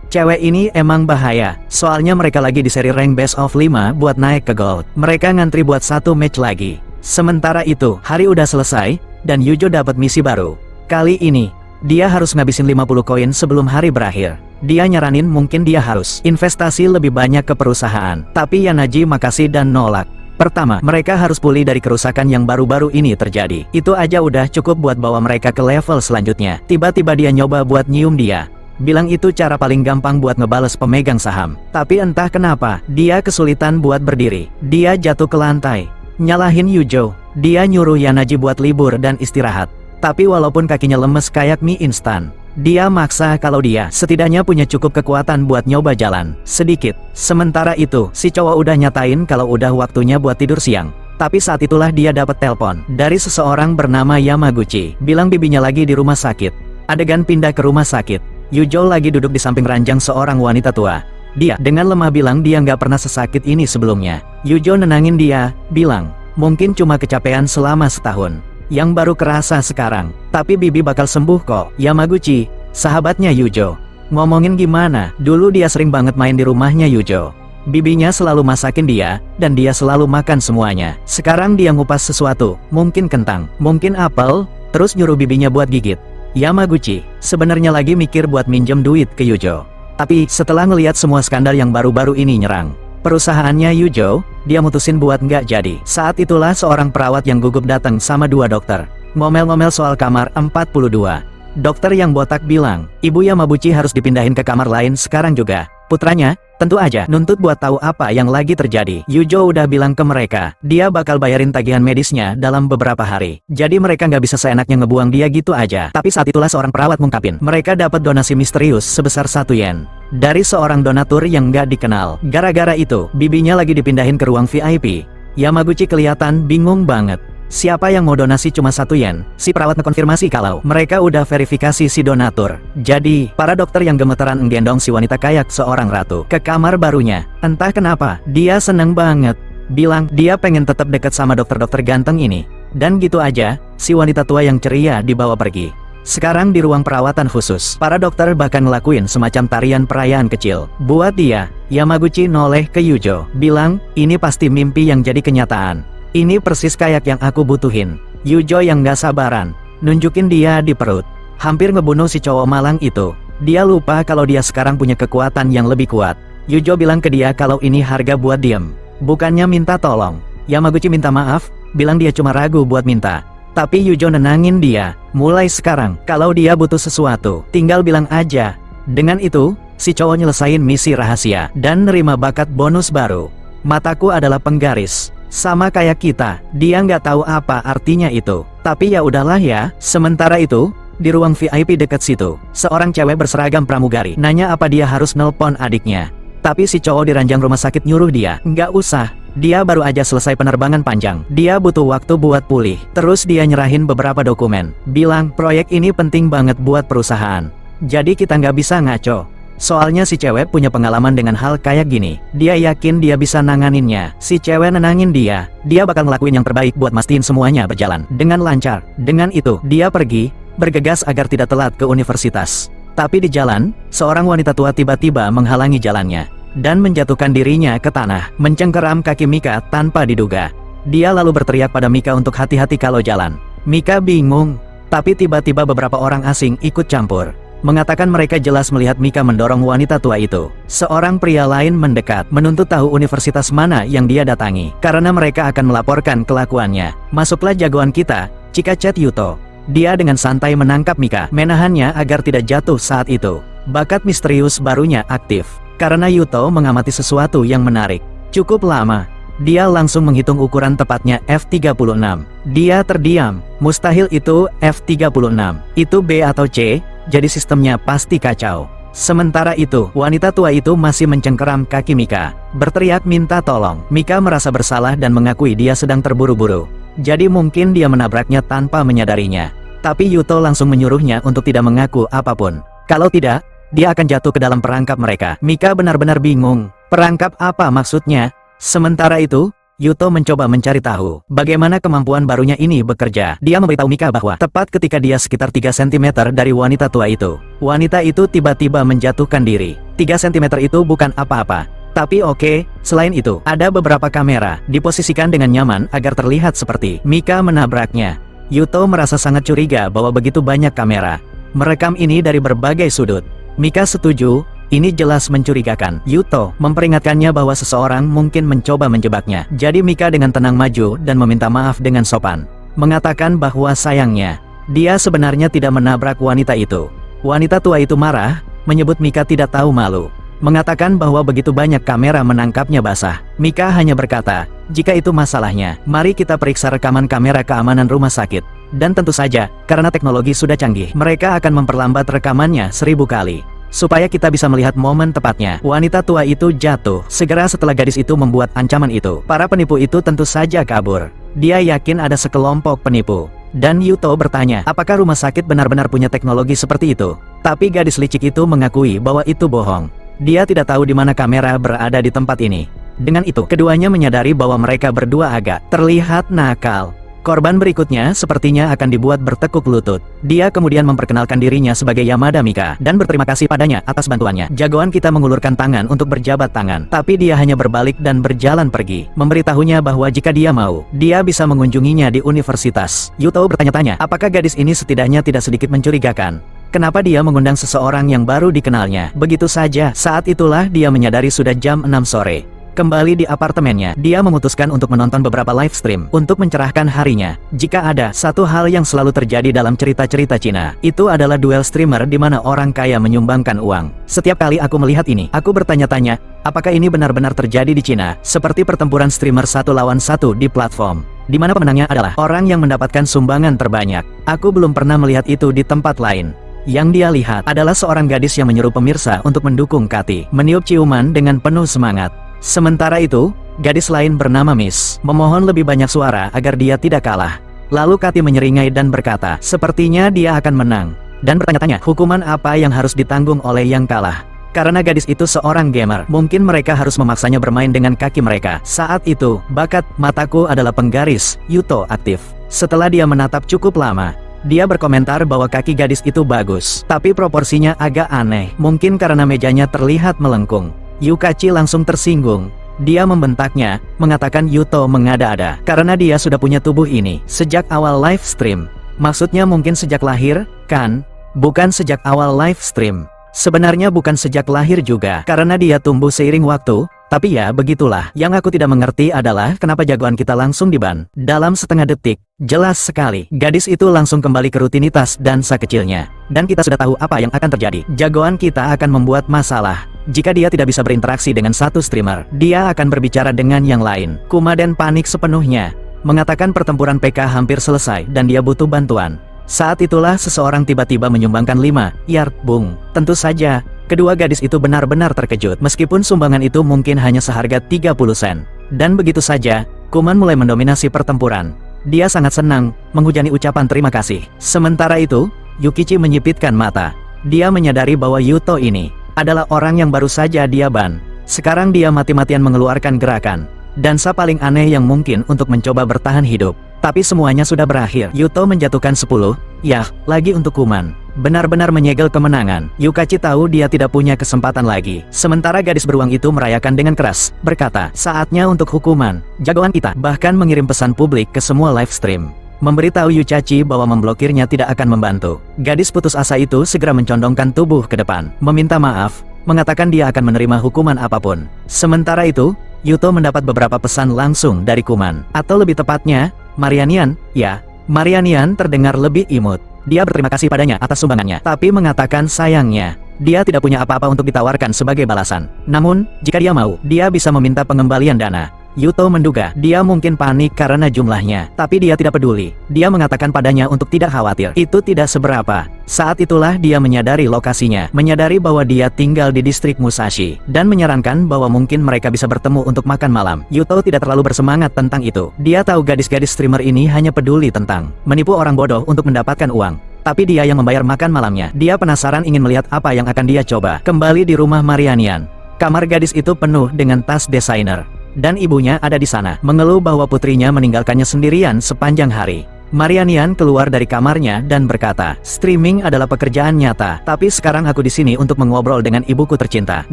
Cewek ini emang bahaya, soalnya mereka lagi di seri rank best of 5 buat naik ke gold. Mereka ngantri buat satu match lagi. Sementara itu, hari udah selesai, dan Yujo dapat misi baru. Kali ini, dia harus ngabisin 50 koin sebelum hari berakhir. Dia nyaranin mungkin dia harus investasi lebih banyak ke perusahaan. Tapi Yanaji makasih dan nolak. Pertama, mereka harus pulih dari kerusakan yang baru-baru ini terjadi. Itu aja udah cukup buat bawa mereka ke level selanjutnya. Tiba-tiba dia nyoba buat nyium dia. Bilang itu cara paling gampang buat ngebales pemegang saham. Tapi entah kenapa, dia kesulitan buat berdiri. Dia jatuh ke lantai. Nyalahin Yujo. Dia nyuruh Yanaji buat libur dan istirahat. Tapi walaupun kakinya lemes kayak mie instan, dia maksa kalau dia setidaknya punya cukup kekuatan buat nyoba jalan sedikit. Sementara itu, si cowok udah nyatain kalau udah waktunya buat tidur siang. Tapi saat itulah dia dapat telepon dari seseorang bernama Yamaguchi. Bilang bibinya lagi di rumah sakit. Adegan pindah ke rumah sakit. Yujo lagi duduk di samping ranjang seorang wanita tua. Dia dengan lemah bilang dia nggak pernah sesakit ini sebelumnya. Yujo nenangin dia, bilang, mungkin cuma kecapean selama setahun. Yang baru kerasa sekarang, tapi bibi bakal sembuh kok. Yamaguchi, sahabatnya Yujo, ngomongin gimana, dulu dia sering banget main di rumahnya Yujo. Bibinya selalu masakin dia, dan dia selalu makan semuanya. Sekarang dia ngupas sesuatu, mungkin kentang, mungkin apel, terus nyuruh bibinya buat gigit. Yamaguchi, sebenarnya lagi mikir buat minjem duit ke Yujo. Tapi setelah ngelihat semua skandal yang baru-baru ini nyerang perusahaannya Yujo, dia mutusin buat nggak jadi. Saat itulah seorang perawat yang gugup datang sama 2 dokter. Ngomel-ngomel soal kamar 42. Dokter yang botak bilang, Ibu Yamaguchi harus dipindahin ke kamar lain sekarang juga. Putranya, tentu aja, nuntut buat tahu apa yang lagi terjadi. Yujo udah bilang ke mereka, dia bakal bayarin tagihan medisnya dalam beberapa hari. Jadi mereka nggak bisa seenaknya ngebuang dia gitu aja. Tapi saat itulah seorang perawat ngungkapin, mereka dapat donasi misterius sebesar 1 yen. Dari seorang donatur yang nggak dikenal. Gara-gara itu, bibinya lagi dipindahin ke ruang VIP. Yamaguchi kelihatan bingung banget. Siapa yang mau donasi cuma 1 yen? Si perawat ngekonfirmasi kalau mereka udah verifikasi si donatur. Jadi, para dokter yang gemeteran nggendong si wanita kayak seorang ratu ke kamar barunya. Entah kenapa, dia seneng banget. Bilang, dia pengen tetap dekat sama dokter-dokter ganteng ini. Dan gitu aja, si wanita tua yang ceria dibawa pergi. Sekarang di ruang perawatan khusus, para dokter bahkan ngelakuin semacam tarian perayaan kecil. Buat dia, Yamaguchi noleh ke Yujo, bilang, ini pasti mimpi yang jadi kenyataan. Ini persis kayak yang aku butuhin. Yujo yang gak sabaran, nunjukin dia di perut. Hampir ngebunuh si cowok malang itu. Dia lupa kalau dia sekarang punya kekuatan yang lebih kuat. Yujo bilang ke dia kalau ini harga buat diem, bukannya minta tolong. Yamaguchi minta maaf, bilang dia cuma ragu buat minta. Tapi Yujo nenangin dia, mulai sekarang, kalau dia butuh sesuatu, tinggal bilang aja. Dengan itu, si cowok nyelesain misi rahasia, dan nerima bakat bonus baru. Mataku adalah penggaris. Sama kayak kita, dia nggak tahu apa artinya itu. Tapi ya udahlah ya. Sementara itu, di ruang VIP dekat situ, seorang cewek berseragam pramugari nanya apa dia harus nelpon adiknya. Tapi si cowok di ranjang rumah sakit nyuruh dia, nggak usah. Dia baru aja selesai penerbangan panjang. Dia butuh waktu buat pulih. Terus dia nyerahin beberapa dokumen. Bilang, proyek ini penting banget buat perusahaan. Jadi kita nggak bisa ngaco. Soalnya si cewek punya pengalaman dengan hal kayak gini. Dia yakin dia bisa nanganinnya. Si cewek nenangin dia. Dia bakal ngelakuin yang terbaik buat mastiin semuanya berjalan dengan lancar. Dengan itu, dia pergi, bergegas agar tidak telat ke universitas. Tapi di jalan, seorang wanita tua tiba-tiba menghalangi jalannya dan menjatuhkan dirinya ke tanah, mencengkeram kaki Mika tanpa diduga. Dia lalu berteriak pada Mika untuk hati-hati kalau jalan. Mika bingung, tapi tiba-tiba beberapa orang asing ikut campur. Mengatakan mereka jelas melihat Mika mendorong wanita tua itu. Seorang pria lain mendekat, menuntut tahu universitas mana yang dia datangi, karena mereka akan melaporkan kelakuannya. Masuklah jagoan kita, Chika Chat Yuto. Dia dengan santai menangkap Mika, menahannya agar tidak jatuh saat itu. Bakat misterius barunya aktif. Karena Yuto mengamati sesuatu yang menarik. Cukup lama. Dia langsung menghitung ukuran tepatnya F36. Dia terdiam. Mustahil itu F36. Itu B atau C, jadi sistemnya pasti kacau. Sementara itu, wanita tua itu masih mencengkeram kaki Mika, berteriak minta tolong. Mika merasa bersalah dan mengakui dia sedang terburu-buru. Jadi mungkin dia menabraknya tanpa menyadarinya. Tapi Yuto langsung menyuruhnya untuk tidak mengaku apapun. Kalau tidak, dia akan jatuh ke dalam perangkap mereka. Mika benar-benar bingung. Perangkap apa maksudnya? Sementara itu, Yuto mencoba mencari tahu bagaimana kemampuan barunya ini bekerja. Dia memberitahu Mika bahwa tepat ketika dia sekitar 3 cm dari wanita tua itu, wanita itu tiba-tiba menjatuhkan diri. 3 cm itu bukan apa-apa. Tapi oke, selain itu, ada beberapa kamera diposisikan dengan nyaman agar terlihat seperti Mika menabraknya. Yuto merasa sangat curiga bahwa begitu banyak kamera merekam ini dari berbagai sudut. Mika setuju, ini jelas mencurigakan. Yuto memperingatkannya bahwa seseorang mungkin mencoba menjebaknya. Jadi Mika dengan tenang maju dan meminta maaf dengan sopan. Mengatakan bahwa sayangnya, dia sebenarnya tidak menabrak wanita itu. Wanita tua itu marah, menyebut Mika tidak tahu malu. Mengatakan bahwa begitu banyak kamera menangkapnya basah. Mika hanya berkata, jika itu masalahnya, mari kita periksa rekaman kamera keamanan rumah sakit. Dan tentu saja, karena teknologi sudah canggih, mereka akan memperlambat rekamannya 1000 kali. Supaya kita bisa melihat momen tepatnya. Wanita tua itu jatuh segera setelah gadis itu membuat ancaman itu. Para penipu itu tentu saja kabur. Dia yakin ada sekelompok penipu. Dan Yuto bertanya, apakah rumah sakit benar-benar punya teknologi seperti itu? Tapi gadis licik itu mengakui bahwa itu bohong. Dia tidak tahu di mana kamera berada di tempat ini. Dengan itu, keduanya menyadari bahwa mereka berdua agak terlihat nakal. Korban berikutnya sepertinya akan dibuat bertekuk lutut. Dia kemudian memperkenalkan dirinya sebagai Yamada Mika dan berterima kasih padanya atas bantuannya. Jagoan kita mengulurkan tangan untuk berjabat tangan, tapi dia hanya berbalik dan berjalan pergi, memberitahunya bahwa jika dia mau, dia bisa mengunjunginya di universitas. Yuto bertanya-tanya, apakah gadis ini setidaknya tidak sedikit mencurigakan? Kenapa dia mengundang seseorang yang baru dikenalnya? Begitu saja, saat itulah dia menyadari sudah jam 6 sore. Kembali di apartemennya, dia memutuskan untuk menonton beberapa live stream untuk mencerahkan harinya. Jika ada satu hal yang selalu terjadi dalam cerita-cerita Cina, itu adalah duel streamer di mana orang kaya menyumbangkan uang. Setiap kali aku melihat ini, aku bertanya-tanya, apakah ini benar-benar terjadi di Cina, seperti pertempuran streamer 1 lawan 1 di platform, di mana pemenangnya adalah orang yang mendapatkan sumbangan terbanyak. Aku belum pernah melihat itu di tempat lain. Yang dia lihat adalah seorang gadis yang menyuruh pemirsa untuk mendukung Kati, meniup ciuman dengan penuh semangat. Sementara itu, gadis lain bernama Miss memohon lebih banyak suara agar dia tidak kalah. Lalu Kati menyeringai dan berkata, sepertinya dia akan menang. Dan bertanya-tanya, hukuman apa yang harus ditanggung oleh yang kalah? Karena gadis itu seorang gamer, mungkin mereka harus memaksanya bermain dengan kaki mereka. Saat itu, bakat mataku adalah penggaris, Yuto aktif. Setelah dia menatap cukup lama, dia berkomentar bahwa kaki gadis itu bagus, tapi proporsinya agak aneh, mungkin karena mejanya terlihat melengkung. Yukachi langsung tersinggung. Dia membentaknya, mengatakan Yuto mengada-ada, karena dia sudah punya tubuh ini sejak awal live stream. Maksudnya mungkin sejak lahir, kan? Bukan sejak awal live stream. Sebenarnya bukan sejak lahir juga, karena dia tumbuh seiring waktu, Tapi ya begitulah, yang aku tidak mengerti adalah kenapa jagoan kita langsung diban. Dalam setengah detik, jelas sekali, gadis itu langsung kembali ke rutinitas dansa kecilnya. Dan kita sudah tahu apa yang akan terjadi. Jagoan kita akan membuat masalah. Jika dia tidak bisa berinteraksi dengan satu streamer, dia akan berbicara dengan yang lain. Kumaden panik sepenuhnya, mengatakan pertempuran PK hampir selesai dan dia butuh bantuan. Saat itulah seseorang tiba-tiba menyumbangkan 5 yard bung. Tentu saja, kedua gadis itu benar-benar terkejut meskipun sumbangan itu mungkin hanya seharga 30 sen. Dan begitu saja, Kuman mulai mendominasi pertempuran. Dia sangat senang, menghujani ucapan terima kasih. Sementara itu, Yukichi menyipitkan mata. Dia menyadari bahwa Yuto ini adalah orang yang baru saja dia ban. Sekarang dia mati-matian mengeluarkan gerakan dansa paling aneh yang mungkin untuk mencoba bertahan hidup. Tapi semuanya sudah berakhir. Yuto menjatuhkan 10 yah lagi untuk Kuman. Benar-benar menyegel kemenangan. Yukichi tahu dia tidak punya kesempatan lagi. Sementara gadis beruang itu merayakan dengan keras, berkata, saatnya untuk hukuman. Jagoan kita bahkan mengirim pesan publik ke semua live stream, memberitahu Yukichi bahwa memblokirnya tidak akan membantu. Gadis putus asa itu segera mencondongkan tubuh ke depan, meminta maaf, mengatakan dia akan menerima hukuman apapun. Sementara itu, Yuto mendapat beberapa pesan langsung dari Kuman. Atau lebih tepatnya, Marianian. Ya, Marianian terdengar lebih imut. Dia berterima kasih padanya atas sumbangannya, tapi mengatakan sayangnya, dia tidak punya apa-apa untuk ditawarkan sebagai balasan. Namun, jika dia mau, dia bisa meminta pengembalian dana. Yuto menduga dia mungkin panik karena jumlahnya, tapi dia tidak peduli. Dia mengatakan padanya untuk tidak khawatir. Itu tidak seberapa. Saat itulah dia menyadari lokasinya, menyadari bahwa dia tinggal di distrik Musashi, dan menyarankan bahwa mungkin mereka bisa bertemu untuk makan malam. Yuto tidak terlalu bersemangat tentang itu. Dia tahu gadis-gadis streamer ini hanya peduli tentang menipu orang bodoh untuk mendapatkan uang. Tapi dia yang membayar makan malamnya. Dia penasaran ingin melihat apa yang akan dia coba. Kembali di rumah Marianian, kamar gadis itu penuh dengan tas desainer. Dan ibunya ada di sana, mengeluh bahwa putrinya meninggalkannya sendirian sepanjang hari. Marianian keluar dari kamarnya dan berkata, streaming adalah pekerjaan nyata, tapi sekarang aku di sini untuk mengobrol dengan ibuku tercinta.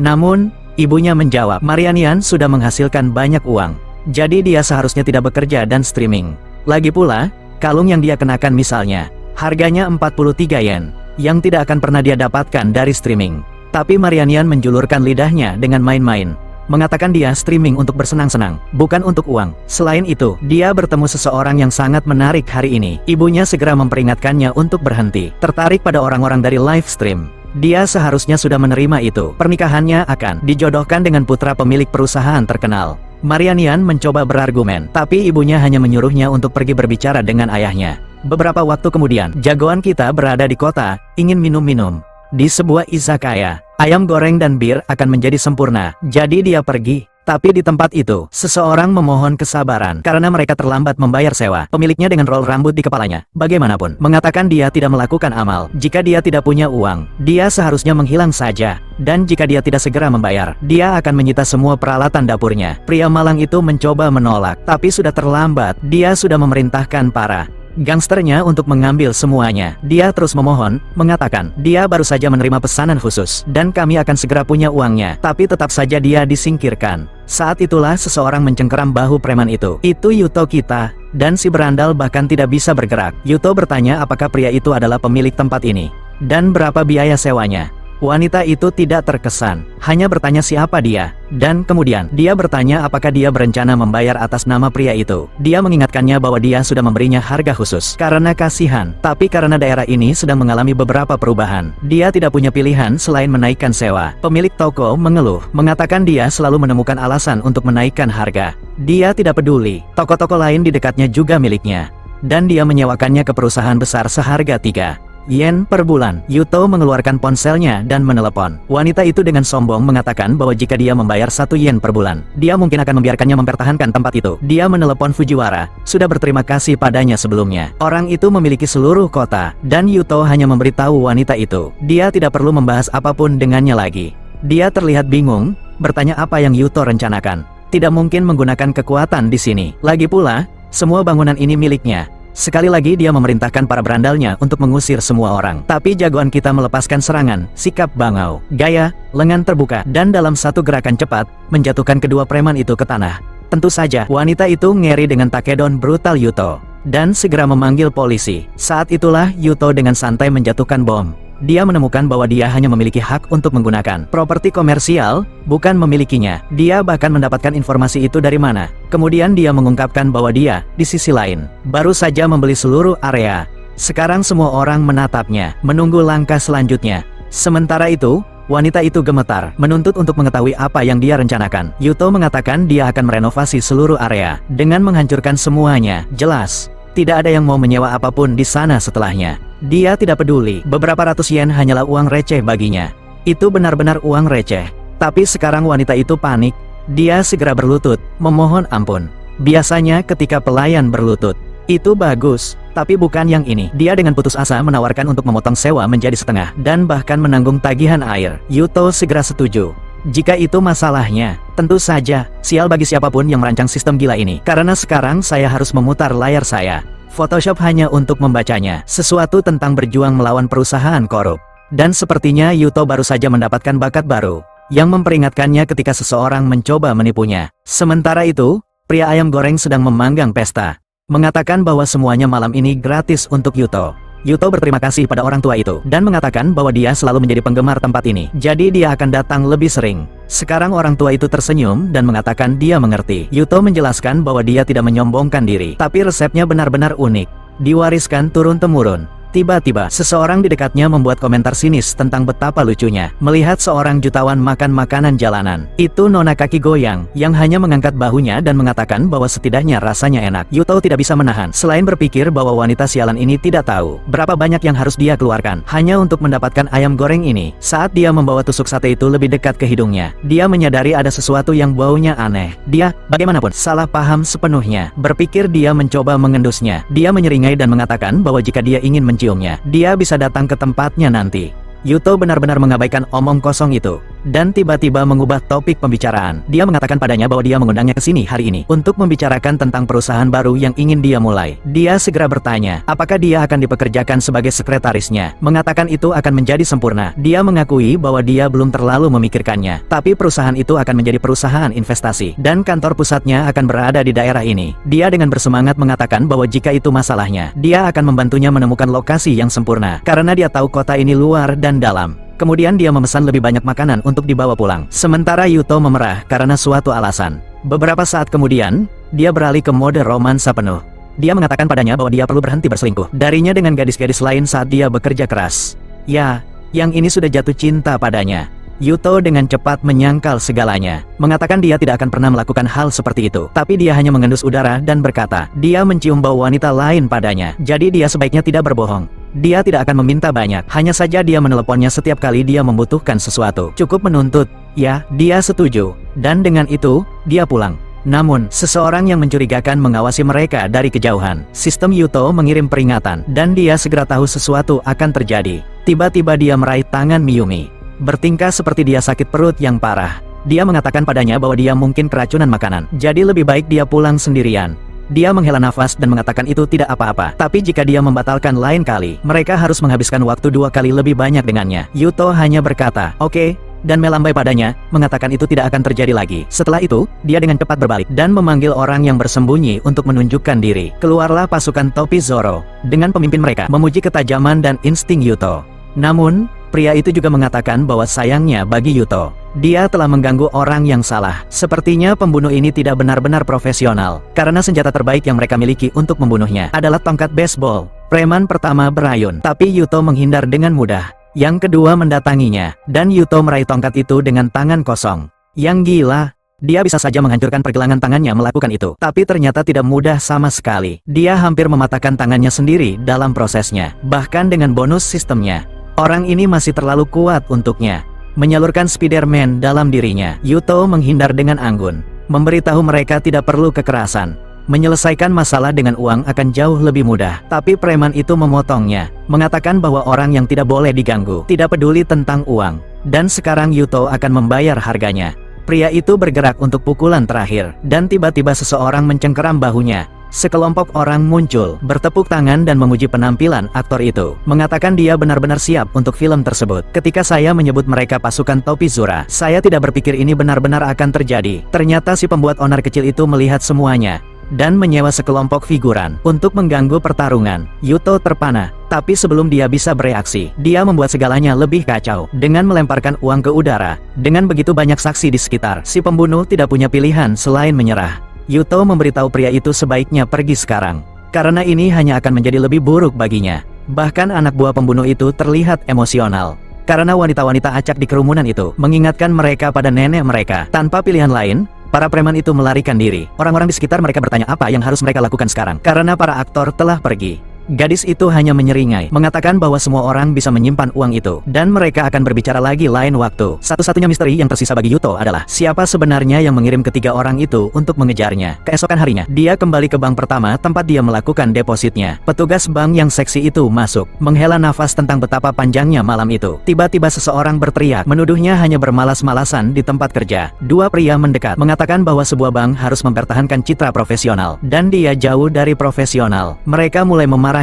Namun, ibunya menjawab, Marianian sudah menghasilkan banyak uang, jadi dia seharusnya tidak bekerja dan streaming. Lagi pula, kalung yang dia kenakan misalnya, harganya 43 yen, yang tidak akan pernah dia dapatkan dari streaming. Tapi Marianian menjulurkan lidahnya dengan main-main, mengatakan dia streaming untuk bersenang-senang, bukan untuk uang. Selain itu, dia bertemu seseorang yang sangat menarik hari ini. Ibunya segera memperingatkannya untuk berhenti tertarik pada orang-orang dari live stream. Dia seharusnya sudah menerima itu. Pernikahannya akan dijodohkan dengan putra pemilik perusahaan terkenal. Marianian mencoba berargumen, tapi ibunya hanya menyuruhnya untuk pergi berbicara dengan ayahnya. Beberapa waktu kemudian, jagoan kita berada di kota, ingin minum-minum di sebuah izakaya. Ayam goreng dan bir akan menjadi sempurna, jadi dia pergi. Tapi di tempat itu, seseorang memohon kesabaran karena mereka terlambat membayar sewa. Pemiliknya dengan roll rambut di kepalanya, bagaimanapun, mengatakan dia tidak melakukan amal. Jika dia tidak punya uang, dia seharusnya menghilang saja. Dan jika dia tidak segera membayar, dia akan menyita semua peralatan dapurnya. Pria malang itu mencoba menolak, tapi sudah terlambat. Dia sudah memerintahkan para gangsternya untuk mengambil semuanya. Dia terus memohon, mengatakan, dia baru saja menerima pesanan khusus, dan kami akan segera punya uangnya. Tapi tetap saja dia disingkirkan. Saat itulah seseorang mencengkeram bahu preman itu. Itu Yuto kita, dan si berandal bahkan tidak bisa bergerak. Yuto bertanya apakah pria itu adalah pemilik tempat ini, dan berapa biaya sewanya. Wanita itu tidak terkesan, hanya bertanya siapa dia, dan kemudian dia bertanya apakah dia berencana membayar atas nama pria itu. Dia mengingatkannya bahwa dia sudah memberinya harga khusus karena kasihan, tapi karena daerah ini sedang mengalami beberapa perubahan, dia tidak punya pilihan selain menaikkan sewa. Pemilik toko mengeluh, mengatakan dia selalu menemukan alasan untuk menaikkan harga. Dia tidak peduli, toko-toko lain di dekatnya juga miliknya, dan dia menyewakannya ke perusahaan besar seharga 3 yen per bulan. Yuto mengeluarkan ponselnya dan menelepon. Wanita itu dengan sombong mengatakan bahwa jika dia membayar 1 yen per bulan, dia mungkin akan membiarkannya mempertahankan tempat itu. Dia menelepon Fujiwara, sudah berterima kasih padanya sebelumnya. Orang itu memiliki seluruh kota, dan Yuto hanya memberitahu wanita itu. Dia tidak perlu membahas apapun dengannya lagi. Dia terlihat bingung, bertanya apa yang Yuto rencanakan. Tidak mungkin menggunakan kekuatan di sini. Lagi pula, semua bangunan ini miliknya. Sekali lagi dia memerintahkan para berandalnya untuk mengusir semua orang. Tapi jagoan kita melepaskan serangan, sikap bangau, gaya, lengan terbuka, dan dalam satu gerakan cepat, menjatuhkan kedua preman itu ke tanah. Tentu saja, wanita itu ngeri dengan takedon brutal Yuto, dan segera memanggil polisi. Saat itulah Yuto dengan santai menjatuhkan bom. dia menemukan bahwa dia hanya memiliki hak untuk menggunakan properti komersial, bukan memilikinya. Dia bahkan mendapatkan informasi itu dari mana. Kemudian dia mengungkapkan bahwa dia, di sisi lain, baru saja membeli seluruh area. Sekarang semua orang menatapnya, menunggu langkah selanjutnya. Sementara itu, wanita itu gemetar, menuntut untuk mengetahui apa yang dia rencanakan. Yuto mengatakan dia akan merenovasi seluruh area, dengan menghancurkan semuanya. Jelas, tidak ada yang mau menyewa apapun di sana setelahnya. Dia tidak peduli, beberapa ratus yen hanyalah uang receh baginya. Itu benar-benar uang receh. Tapi sekarang wanita itu panik. Dia segera berlutut, memohon ampun. Biasanya ketika pelayan berlutut, itu bagus, tapi bukan yang ini. Dia dengan putus asa menawarkan untuk memotong sewa menjadi setengah, dan bahkan menanggung tagihan air. Yuto segera setuju. Jika itu masalahnya, tentu saja, sial bagi siapapun yang merancang sistem gila ini. Karena sekarang saya harus memutar layar saya. Photoshop hanya untuk membacanya. Sesuatu tentang berjuang melawan perusahaan korup. Dan sepertinya Yuto baru saja mendapatkan bakat baru, yang memperingatkannya ketika seseorang mencoba menipunya. Sementara itu, pria ayam goreng sedang memanggang pesta. Mengatakan bahwa semuanya malam ini gratis untuk Yuto. Yuto berterima kasih pada orang tua itu, dan mengatakan bahwa dia selalu menjadi penggemar tempat ini. Jadi dia akan datang lebih sering. Sekarang orang tua itu tersenyum, dan mengatakan dia mengerti. Yuto menjelaskan bahwa dia tidak menyombongkan diri, tapi resepnya benar-benar unik. Diwariskan turun-temurun. Tiba-tiba, seseorang di dekatnya membuat komentar sinis tentang betapa lucunya melihat seorang jutawan makan makanan jalanan. Itu nona kaki goyang, yang hanya mengangkat bahunya dan mengatakan bahwa setidaknya rasanya enak. Yuto tidak bisa menahan, selain berpikir bahwa wanita sialan ini tidak tahu berapa banyak yang harus dia keluarkan, hanya untuk mendapatkan ayam goreng ini. Saat dia membawa tusuk sate itu lebih dekat ke hidungnya, dia menyadari ada sesuatu yang baunya aneh. Dia, bagaimanapun, salah paham sepenuhnya. Berpikir dia mencoba mengendusnya. Dia menyeringai dan mengatakan bahwa jika dia ingin menciumnya, dia bisa datang ke tempatnya nanti. Yuto benar-benar mengabaikan omong kosong itu, dan tiba-tiba mengubah topik pembicaraan. Dia mengatakan padanya bahwa dia mengundangnya ke sini hari ini untuk membicarakan tentang perusahaan baru yang ingin dia mulai. Dia segera bertanya, apakah dia akan dipekerjakan sebagai sekretarisnya. Mengatakan itu akan menjadi sempurna. Dia mengakui bahwa dia belum terlalu memikirkannya, tapi perusahaan itu akan menjadi perusahaan investasi, dan kantor pusatnya akan berada di daerah ini. Dia dengan bersemangat mengatakan bahwa jika itu masalahnya, dia akan membantunya menemukan lokasi yang sempurna, karena dia tahu kota ini luar dan dalam. Kemudian dia memesan lebih banyak makanan untuk dibawa pulang. Sementara Yuto memerah karena suatu alasan. Beberapa saat kemudian, dia beralih ke mode romansa penuh. Dia mengatakan padanya bahwa dia perlu berhenti berselingkuh darinya dengan gadis-gadis lain saat dia bekerja keras. Ya, yang ini sudah jatuh cinta padanya. Yuto dengan cepat menyangkal segalanya, mengatakan dia tidak akan pernah melakukan hal seperti itu. Tapi dia hanya mengendus udara dan berkata, dia mencium bau wanita lain padanya. Jadi dia sebaiknya tidak berbohong. Dia tidak akan meminta banyak, hanya saja dia meneleponnya setiap kali dia membutuhkan sesuatu. Cukup menuntut. Ya, dia setuju. Dan dengan itu, dia pulang. Namun, seseorang yang mencurigakan mengawasi mereka dari kejauhan. Sistem Yuto mengirim peringatan, dan dia segera tahu sesuatu akan terjadi. Tiba-tiba dia meraih tangan Miyumi. Bertingkah seperti dia sakit perut yang parah. Dia mengatakan padanya bahwa dia mungkin keracunan makanan, jadi lebih baik dia pulang sendirian. Dia menghela nafas dan mengatakan itu tidak apa-apa. Tapi jika dia membatalkan lain kali, mereka harus menghabiskan waktu 2 kali lebih banyak dengannya. Yuto hanya berkata, oke, dan melambai padanya, mengatakan itu tidak akan terjadi lagi. Setelah itu, dia dengan cepat berbalik dan memanggil orang yang bersembunyi untuk menunjukkan diri. Keluarlah pasukan topi Zoro, dengan pemimpin mereka memuji ketajaman dan insting Yuto. Namun, pria itu juga mengatakan bahwa sayangnya bagi Yuto, dia telah mengganggu orang yang salah. Sepertinya pembunuh ini tidak benar-benar profesional, karena senjata terbaik yang mereka miliki untuk membunuhnya adalah tongkat baseball. Preman pertama berayun, tapi Yuto menghindar dengan mudah. Yang kedua mendatanginya, dan Yuto meraih tongkat itu dengan tangan kosong. Yang gila, dia bisa saja menghancurkan pergelangan tangannya melakukan itu. Tapi ternyata tidak mudah sama sekali. Dia hampir mematahkan tangannya sendiri dalam prosesnya, bahkan dengan bonus sistemnya. Orang ini masih terlalu kuat untuknya. Menyalurkan Spider-Man dalam dirinya, Yuto menghindar dengan anggun, memberitahu mereka tidak perlu kekerasan. Menyelesaikan masalah dengan uang akan jauh lebih mudah. Tapi preman itu memotongnya, mengatakan bahwa orang yang tidak boleh diganggu tidak peduli tentang uang. Dan sekarang Yuto akan membayar harganya. Pria itu bergerak untuk pukulan terakhir, dan tiba-tiba seseorang mencengkeram bahunya. Sekelompok orang muncul, bertepuk tangan dan memuji penampilan aktor itu, mengatakan dia benar-benar siap untuk film tersebut. Ketika saya menyebut mereka pasukan topi Zura, saya tidak berpikir ini benar-benar akan terjadi. Ternyata si pembuat onar kecil itu melihat semuanya. dan menyewa sekelompok figuran untuk mengganggu pertarungan. Yuto terpana, tapi sebelum dia bisa bereaksi, dia membuat segalanya lebih kacau dengan melemparkan uang ke udara. Dengan begitu banyak saksi di sekitar, si pembunuh tidak punya pilihan selain menyerah. Yuto memberitahu pria itu sebaiknya pergi sekarang, karena ini hanya akan menjadi lebih buruk baginya. Bahkan anak buah pembunuh itu terlihat emosional, karena wanita-wanita acak di kerumunan itu mengingatkan mereka pada nenek mereka. Tanpa pilihan lain, para preman itu melarikan diri. Orang-orang di sekitar mereka bertanya apa yang harus mereka lakukan sekarang, karena para aktor telah pergi. Gadis itu hanya menyeringai, mengatakan bahwa semua orang bisa menyimpan uang itu, dan mereka akan berbicara lagi lain waktu. Satu-satunya misteri yang tersisa bagi Yuto adalah siapa sebenarnya yang mengirim ketiga orang itu untuk mengejarnya. Keesokan harinya, dia kembali ke bank pertama tempat dia melakukan depositnya. Petugas bank yang seksi itu masuk, menghela nafas tentang betapa panjangnya malam itu. Tiba-tiba seseorang berteriak, menuduhnya hanya bermalas-malasan di tempat kerja. Dua pria mendekat, mengatakan bahwa sebuah bank harus mempertahankan citra profesional, dan dia jauh dari profesional. Mereka mulai memarahinya,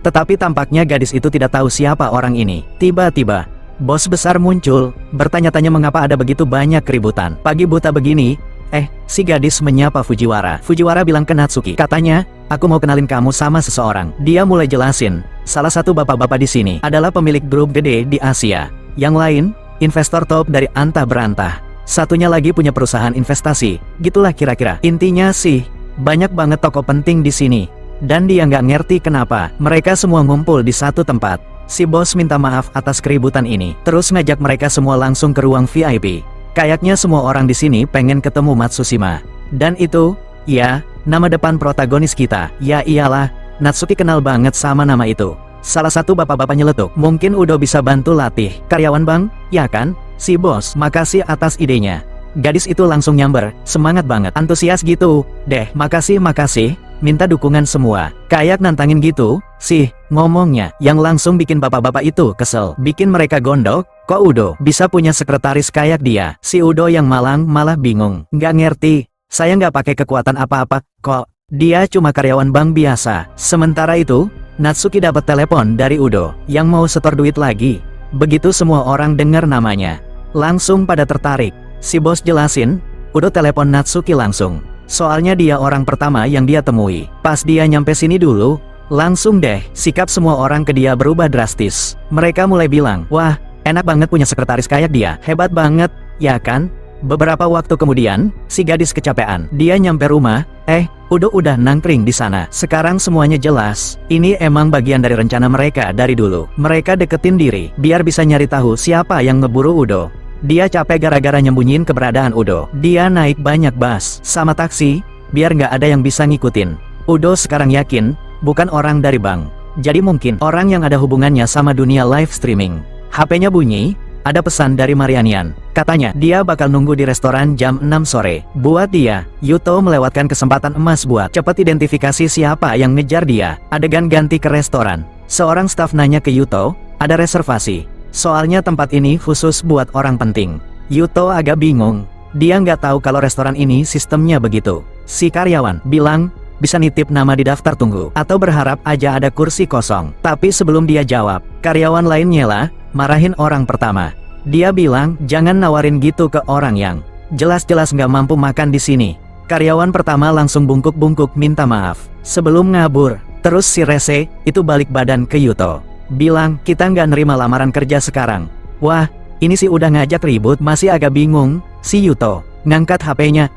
tetapi tampaknya gadis itu tidak tahu siapa orang ini. Tiba-tiba, bos besar muncul, bertanya-tanya mengapa ada begitu banyak keributan. Pagi buta begini, si gadis menyapa Fujiwara. Fujiwara bilang ke Natsuki, katanya, aku mau kenalin kamu sama seseorang. Dia mulai jelasin, salah satu bapak-bapak di sini adalah pemilik grup gede di Asia. Yang lain, investor top dari antah berantah. Satunya lagi punya perusahaan investasi. Gitulah kira-kira. Intinya sih, banyak banget toko penting di sini. Dan dia nggak ngerti kenapa mereka semua ngumpul di satu tempat. Si bos minta maaf atas keributan ini, terus ngajak mereka semua langsung ke ruang VIP. Kayaknya semua orang di sini pengen ketemu Matsushima. Dan itu, ya, nama depan protagonis kita. Ya iyalah, Natsuki kenal banget sama nama itu. Salah satu bapak-bapak nyeletuk, mungkin Udo bisa bantu latih karyawan bang, ya kan? Si bos, makasih atas idenya. Gadis itu langsung nyamber, semangat banget, antusias gitu. Deh, makasih. Minta dukungan semua. Kayak nantangin gitu, sih, ngomongnya, yang langsung bikin bapak-bapak itu kesel. Bikin mereka gondok, kok Udo bisa punya sekretaris kayak dia? Si Udo yang malang malah bingung. Nggak ngerti, saya nggak pakai kekuatan apa-apa, kok. Dia cuma karyawan bank biasa. Sementara itu, Natsuki dapat telepon dari Udo, yang mau setor duit lagi. Begitu semua orang dengar namanya, langsung pada tertarik. Si bos jelasin, Udo telepon Natsuki langsung. Soalnya dia orang pertama yang dia temui. Pas dia nyampe sini dulu, langsung deh, sikap semua orang ke dia berubah drastis. Mereka mulai bilang, wah, enak banget punya sekretaris kayak dia, hebat banget, ya kan? Beberapa waktu kemudian, si gadis kecapean. Dia nyampe rumah, Udo udah nangkring di sana. Sekarang semuanya jelas, ini emang bagian dari rencana mereka dari dulu. Mereka deketin diri, biar bisa nyari tahu siapa yang ngeburu Udo. Dia capek gara-gara nyembunyiin keberadaan Udo. Dia naik banyak bus sama taksi, biar nggak ada yang bisa ngikutin. Udo sekarang yakin, bukan orang dari bank. Jadi mungkin orang yang ada hubungannya sama dunia live streaming. HP-nya bunyi, ada pesan dari Marianian. Katanya, dia bakal nunggu di restoran jam 6 sore. Buat dia, Yuto melewatkan kesempatan emas buat cepet identifikasi siapa yang ngejar dia. Adegan ganti ke restoran. Seorang staf nanya ke Yuto, ada reservasi. Soalnya tempat ini khusus buat orang penting. Yuto agak bingung. Dia nggak tahu kalau restoran ini sistemnya begitu. Si karyawan bilang, bisa nitip nama di daftar tunggu, atau berharap aja ada kursi kosong. Tapi sebelum dia jawab, karyawan lain nyela, marahin orang pertama. Dia bilang, jangan nawarin gitu ke orang yang jelas-jelas nggak mampu makan di sini. Karyawan pertama langsung bungkuk-bungkuk minta maaf. Sebelum ngabur, terus si rese itu balik badan ke Yuto. Bilang, kita nggak nerima lamaran kerja sekarang. Wah, ini sih udah ngajak ribut, masih agak bingung. Si Yuto ngangkat HP-nya.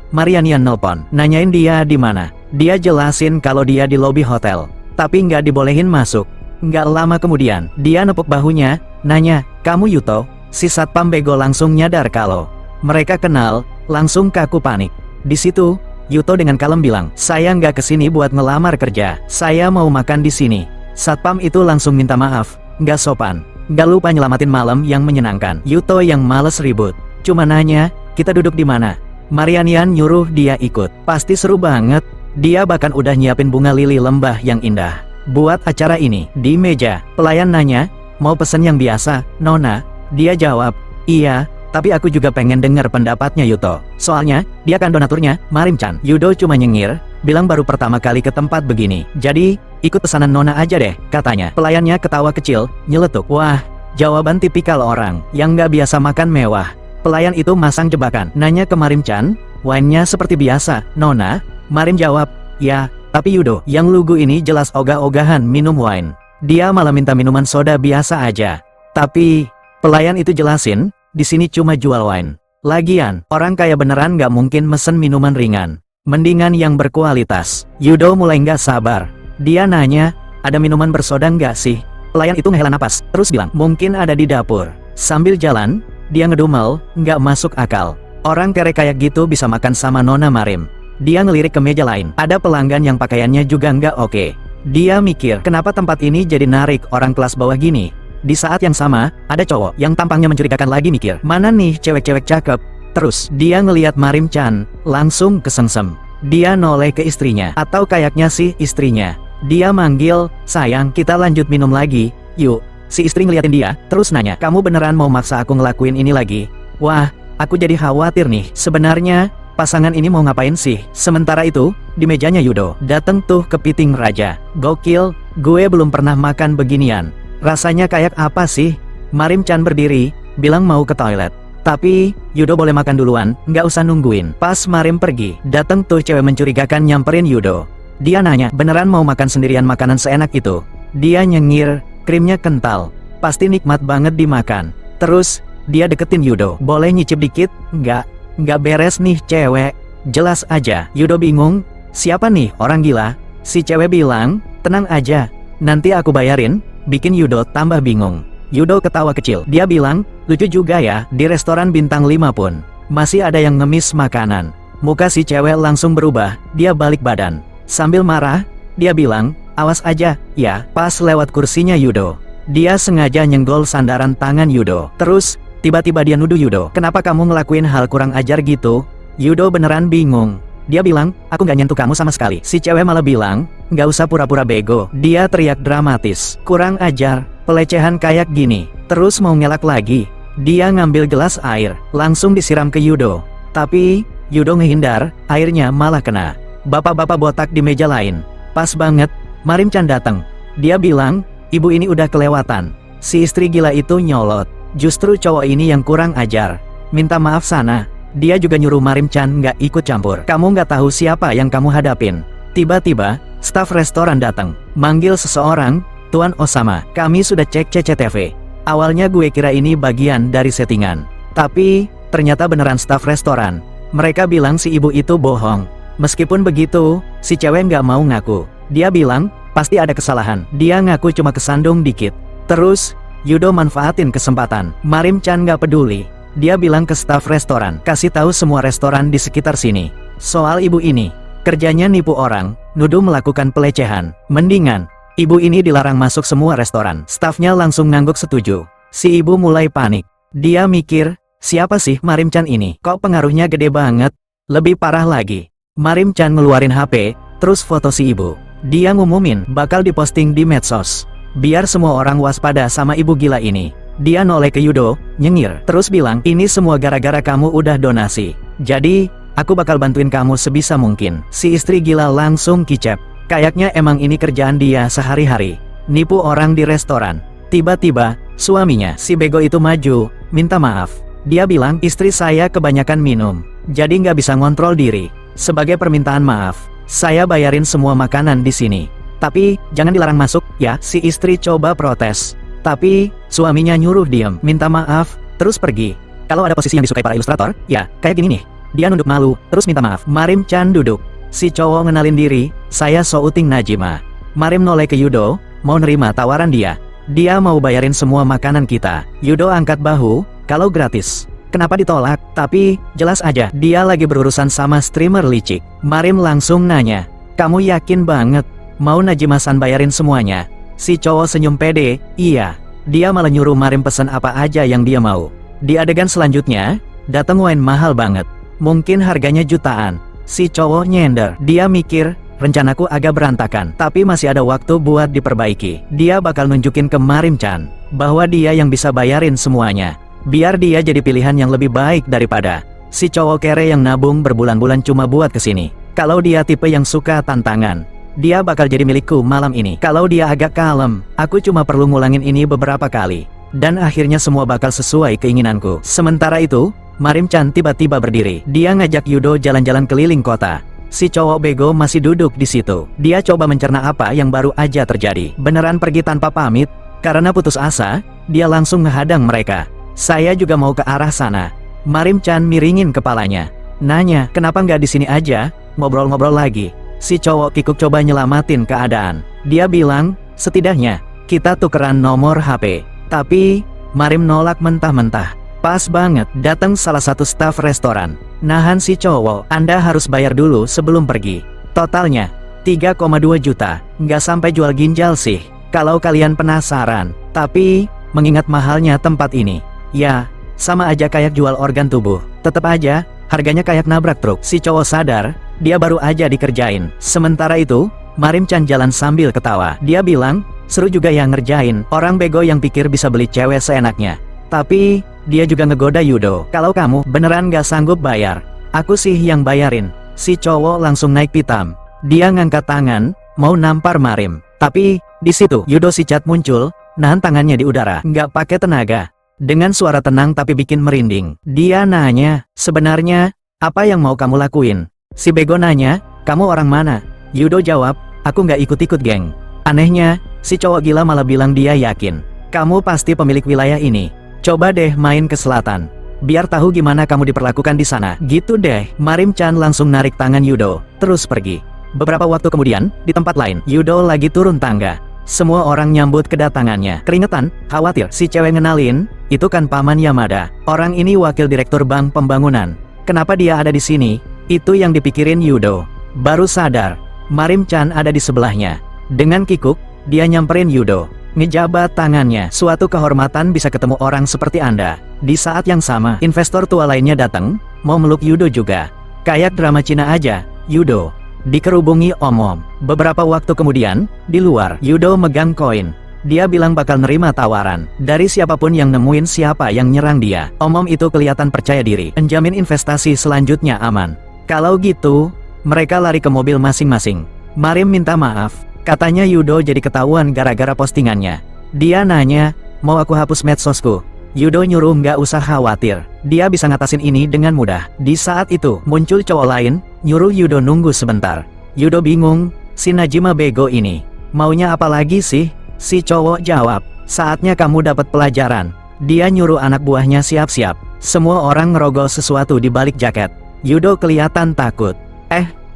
Marianian nelpon, nanyain dia di mana. Dia jelasin kalau dia di lobi hotel, tapi nggak dibolehin masuk. Nggak lama kemudian, dia nepuk bahunya, nanya, kamu Yuto? Si satpam bego langsung nyadar kalau mereka kenal, langsung kaku panik. Di situ, Yuto dengan kalem bilang, saya nggak kesini buat ngelamar kerja, saya mau makan di sini. Satpam itu langsung minta maaf, nggak sopan, nggak lupa nyelamatin malam yang menyenangkan. Yuto yang males ribut, cuma nanya, kita duduk di mana? Marianian nyuruh dia ikut, pasti seru banget. Dia bahkan udah nyiapin bunga lili lembah yang indah buat acara ini. Di meja, pelayan nanya, mau pesen yang biasa, Nona? Dia jawab, iya, tapi aku juga pengen dengar pendapatnya Yuto. Soalnya, dia kan donaturnya, Marim-chan. Yudo cuma nyengir, bilang baru pertama kali ke tempat begini. Jadi, ikut pesanan Nona aja deh, katanya. Pelayannya ketawa kecil, nyeletuk. Wah, jawaban tipikal orang yang nggak biasa makan mewah. Pelayan itu masang jebakan, nanya ke Marim-chan, wine-nya seperti biasa, Nona? Marim jawab, ya, tapi Yudo, yang lugu ini jelas ogah-ogahan minum wine. Dia malah minta minuman soda biasa aja. Tapi, pelayan itu jelasin, di sini cuma jual wine. Lagian, orang kaya beneran nggak mungkin mesen minuman ringan. Mendingan yang berkualitas. Yudo mulai nggak sabar. Dia nanya, ada minuman bersoda nggak sih? Pelayan itu ngehela napas, terus bilang, mungkin ada di dapur. Sambil jalan, dia ngedumel, nggak masuk akal. Orang kere kayak gitu bisa makan sama Nona Marim. Dia ngelirik ke meja lain. Ada pelanggan yang pakaiannya juga nggak oke. Dia mikir, kenapa tempat ini jadi narik orang kelas bawah gini? Di saat yang sama, ada cowok yang tampangnya mencurigakan lagi mikir, mana nih cewek-cewek cakep? Terus, dia ngeliat Marim Chan, langsung kesengsem. Dia noleh ke istrinya, atau kayaknya sih istrinya. Dia manggil, sayang, kita lanjut minum lagi, yuk. Si istri ngeliatin dia, terus nanya, kamu beneran mau maksa aku ngelakuin ini lagi? Wah, aku jadi khawatir nih. Sebenarnya, pasangan ini mau ngapain sih? Sementara itu, di mejanya Yudo, dateng tuh kepiting raja. Gokil, gue belum pernah makan beginian. Rasanya kayak apa sih? Marim Chan berdiri, bilang mau ke toilet. Tapi, Yudo boleh makan duluan, nggak usah nungguin. Pas Marim pergi, dateng tuh cewek mencurigakan nyamperin Yudo. Dia nanya, beneran mau makan sendirian makanan seenak itu? Dia nyengir, krimnya kental. Pasti nikmat banget dimakan. Terus, dia deketin Yudo. Boleh nyicip dikit? Nggak beres nih cewek. Jelas aja. Yudo bingung. Siapa nih orang gila? Si cewek bilang, tenang aja. Nanti aku bayarin. Bikin Yudo tambah bingung. Yudo ketawa kecil. Dia bilang, lucu juga ya, di restoran bintang 5 pun masih ada yang ngemis makanan. Muka si cewek langsung berubah. Dia balik badan. Sambil marah, dia bilang, awas aja, ya. Pas lewat kursinya Yudo, dia sengaja nyenggol sandaran tangan Yudo. Terus, tiba-tiba dia nuduh Yudo, kenapa kamu ngelakuin hal kurang ajar gitu? Yudo beneran bingung. Dia bilang, aku gak nyentuh kamu sama sekali. Si cewek malah bilang, gak usah pura-pura bego. Dia teriak dramatis, kurang ajar, pelecehan kayak gini. Terus mau ngelak lagi. Dia ngambil gelas air, langsung disiram ke Yudo. Tapi, Yudo ngehindar, airnya malah kena bapak-bapak botak di meja lain. Pas banget, Marim Chan datang. Dia bilang, ibu ini udah kelewatan. Si istri gila itu nyolot. Justru cowok ini yang kurang ajar. Minta maaf sana. Dia juga nyuruh Marim Chan nggak ikut campur. Kamu nggak tahu siapa yang kamu hadapin. Tiba-tiba, staf restoran datang. Manggil seseorang, Tuan Osama. Kami sudah cek CCTV. Awalnya gue kira ini bagian dari settingan. Tapi, ternyata beneran staf restoran. Mereka bilang si ibu itu bohong. Meskipun begitu, si cewek nggak mau ngaku. Dia bilang, pasti ada kesalahan. Dia ngaku cuma kesandung dikit. Terus, Yudo manfaatin kesempatan. Marim Chan nggak peduli. Dia bilang ke staf restoran, kasih tahu semua restoran di sekitar sini soal ibu ini. Kerjanya nipu orang, nuduh melakukan pelecehan. Mendingan, ibu ini dilarang masuk semua restoran. Stafnya langsung ngangguk setuju. Si ibu mulai panik. Dia mikir, siapa sih Marim Chan ini? Kok pengaruhnya gede banget? Lebih parah lagi, Marim Chan ngeluarin HP, terus foto si ibu. Dia ngumumin, bakal diposting di medsos. Biar semua orang waspada sama ibu gila ini. Dia noleh ke Yudo, nyengir, terus bilang, ini semua gara-gara kamu udah donasi. Jadi, aku bakal bantuin kamu sebisa mungkin. Si istri gila langsung kicep. Kayaknya emang ini kerjaan dia sehari-hari. Nipu orang di restoran. Tiba-tiba, suaminya, si bego itu maju, minta maaf. Dia bilang, istri saya kebanyakan minum, jadi nggak bisa ngontrol diri. Sebagai permintaan maaf, saya bayarin semua makanan di sini. Tapi, jangan dilarang masuk, ya. Si istri coba protes. Tapi, suaminya nyuruh diem, minta maaf, terus pergi. Kalau ada posisi yang disukai para ilustrator, ya, kayak gini nih. Dia nunduk malu, terus minta maaf. Marim Chan duduk. Si cowok ngenalin diri, saya Souting Najima. Marim noleh ke Yudo, mau nerima tawaran dia. Dia mau bayarin semua makanan kita. Yudo angkat bahu, kalau gratis. Kenapa ditolak? Tapi, jelas aja, dia lagi berurusan sama streamer licik. Marim langsung nanya, kamu yakin banget, mau Najima-san bayarin semuanya? Si cowok senyum pede, iya. Dia malah nyuruh Marim pesen apa aja yang dia mau. Di adegan selanjutnya, datang wine mahal banget. Mungkin harganya jutaan. Si cowok nyender. Dia mikir, rencanaku agak berantakan, tapi masih ada waktu buat diperbaiki. Dia bakal nunjukin ke Marim Chan bahwa dia yang bisa bayarin semuanya. Biar dia jadi pilihan yang lebih baik daripada si cowok kere yang nabung berbulan-bulan cuma buat kesini. Kalau dia tipe yang suka tantangan, dia bakal jadi milikku malam ini. Kalau dia agak kalem, aku cuma perlu ngulangin ini beberapa kali. Dan akhirnya semua bakal sesuai keinginanku. Sementara itu, Marim Chan tiba-tiba berdiri. Dia ngajak Yudo jalan-jalan keliling kota. Si cowok bego masih duduk di situ. Dia coba mencerna apa yang baru aja terjadi. Beneran pergi tanpa pamit? Karena putus asa, dia langsung ngehadang mereka. Saya juga mau ke arah sana. Marim-chan miringin kepalanya. Nanya, kenapa nggak di sini aja, ngobrol-ngobrol lagi. Si cowok kikuk coba nyelamatin keadaan. Dia bilang, setidaknya, kita tukeran nomor HP. Tapi, Marim nolak mentah-mentah. Pas banget, datang salah satu staf restoran. Nahan si cowok, Anda harus bayar dulu sebelum pergi. Totalnya, 3,2 juta. Nggak sampai jual ginjal sih, kalau kalian penasaran. Tapi, mengingat mahalnya tempat ini, ya, sama aja kayak jual organ tubuh. Tetep aja, harganya kayak nabrak truk. Si cowok sadar, dia baru aja dikerjain. Sementara itu, Marim-chan jalan sambil ketawa. Dia bilang, seru juga yang ngerjain orang bego yang pikir bisa beli cewek seenaknya. Tapi, dia juga ngegoda Yudo. Kalau kamu beneran gak sanggup bayar, aku sih yang bayarin. Si cowok langsung naik pitam. Dia ngangkat tangan, mau nampar Marim. Tapi, di situ Yudo si cat muncul, nahan tangannya di udara. Nggak pakai tenaga. Dengan suara tenang tapi bikin merinding. Dia nanya, sebenarnya, apa yang mau kamu lakuin? Si bego nanya, kamu orang mana? Yudo jawab, aku nggak ikut-ikut geng. Anehnya, si cowok gila malah bilang dia yakin. Kamu pasti pemilik wilayah ini. Coba deh main ke selatan. Biar tahu gimana kamu diperlakukan di sana. Gitu deh. Marim-chan langsung narik tangan Yudo, terus pergi. Beberapa waktu kemudian, di tempat lain, Yudo lagi turun tangga. Semua orang nyambut kedatangannya. Keringetan, khawatir. Si cewek ngenalin, itu kan Paman Yamada. Orang ini wakil direktur bank pembangunan. Kenapa dia ada di sini? Itu yang dipikirin Yudo. Baru sadar, Marim-chan ada di sebelahnya. Dengan kikuk, dia nyamperin Yudo. Ngejabat tangannya. Suatu kehormatan bisa ketemu orang seperti Anda. Di saat yang sama, investor tua lainnya datang, mau meluk Yudo juga. Kayak drama Cina aja, Yudo dikerubungi om-om. Beberapa waktu kemudian, di luar, Yudo megang koin. Dia bilang bakal nerima tawaran dari siapapun yang nemuin siapa yang nyerang dia. Om-om itu kelihatan percaya diri, menjamin investasi selanjutnya aman. Kalau gitu, mereka lari ke mobil masing-masing. Marim minta maaf. Katanya Yudo jadi ketahuan gara-gara postingannya. Dia nanya, mau aku hapus medsosku? Yudo nyuruh nggak usah khawatir. Dia bisa ngatasin ini dengan mudah. Di saat itu, muncul cowok lain, nyuruh Yudo nunggu sebentar. Yudo bingung, si Najima bego ini maunya apa lagi sih? Si cowok jawab, saatnya kamu dapat pelajaran. Dia nyuruh anak buahnya siap-siap. Semua orang ngerogol sesuatu di balik jaket. Yudo kelihatan takut.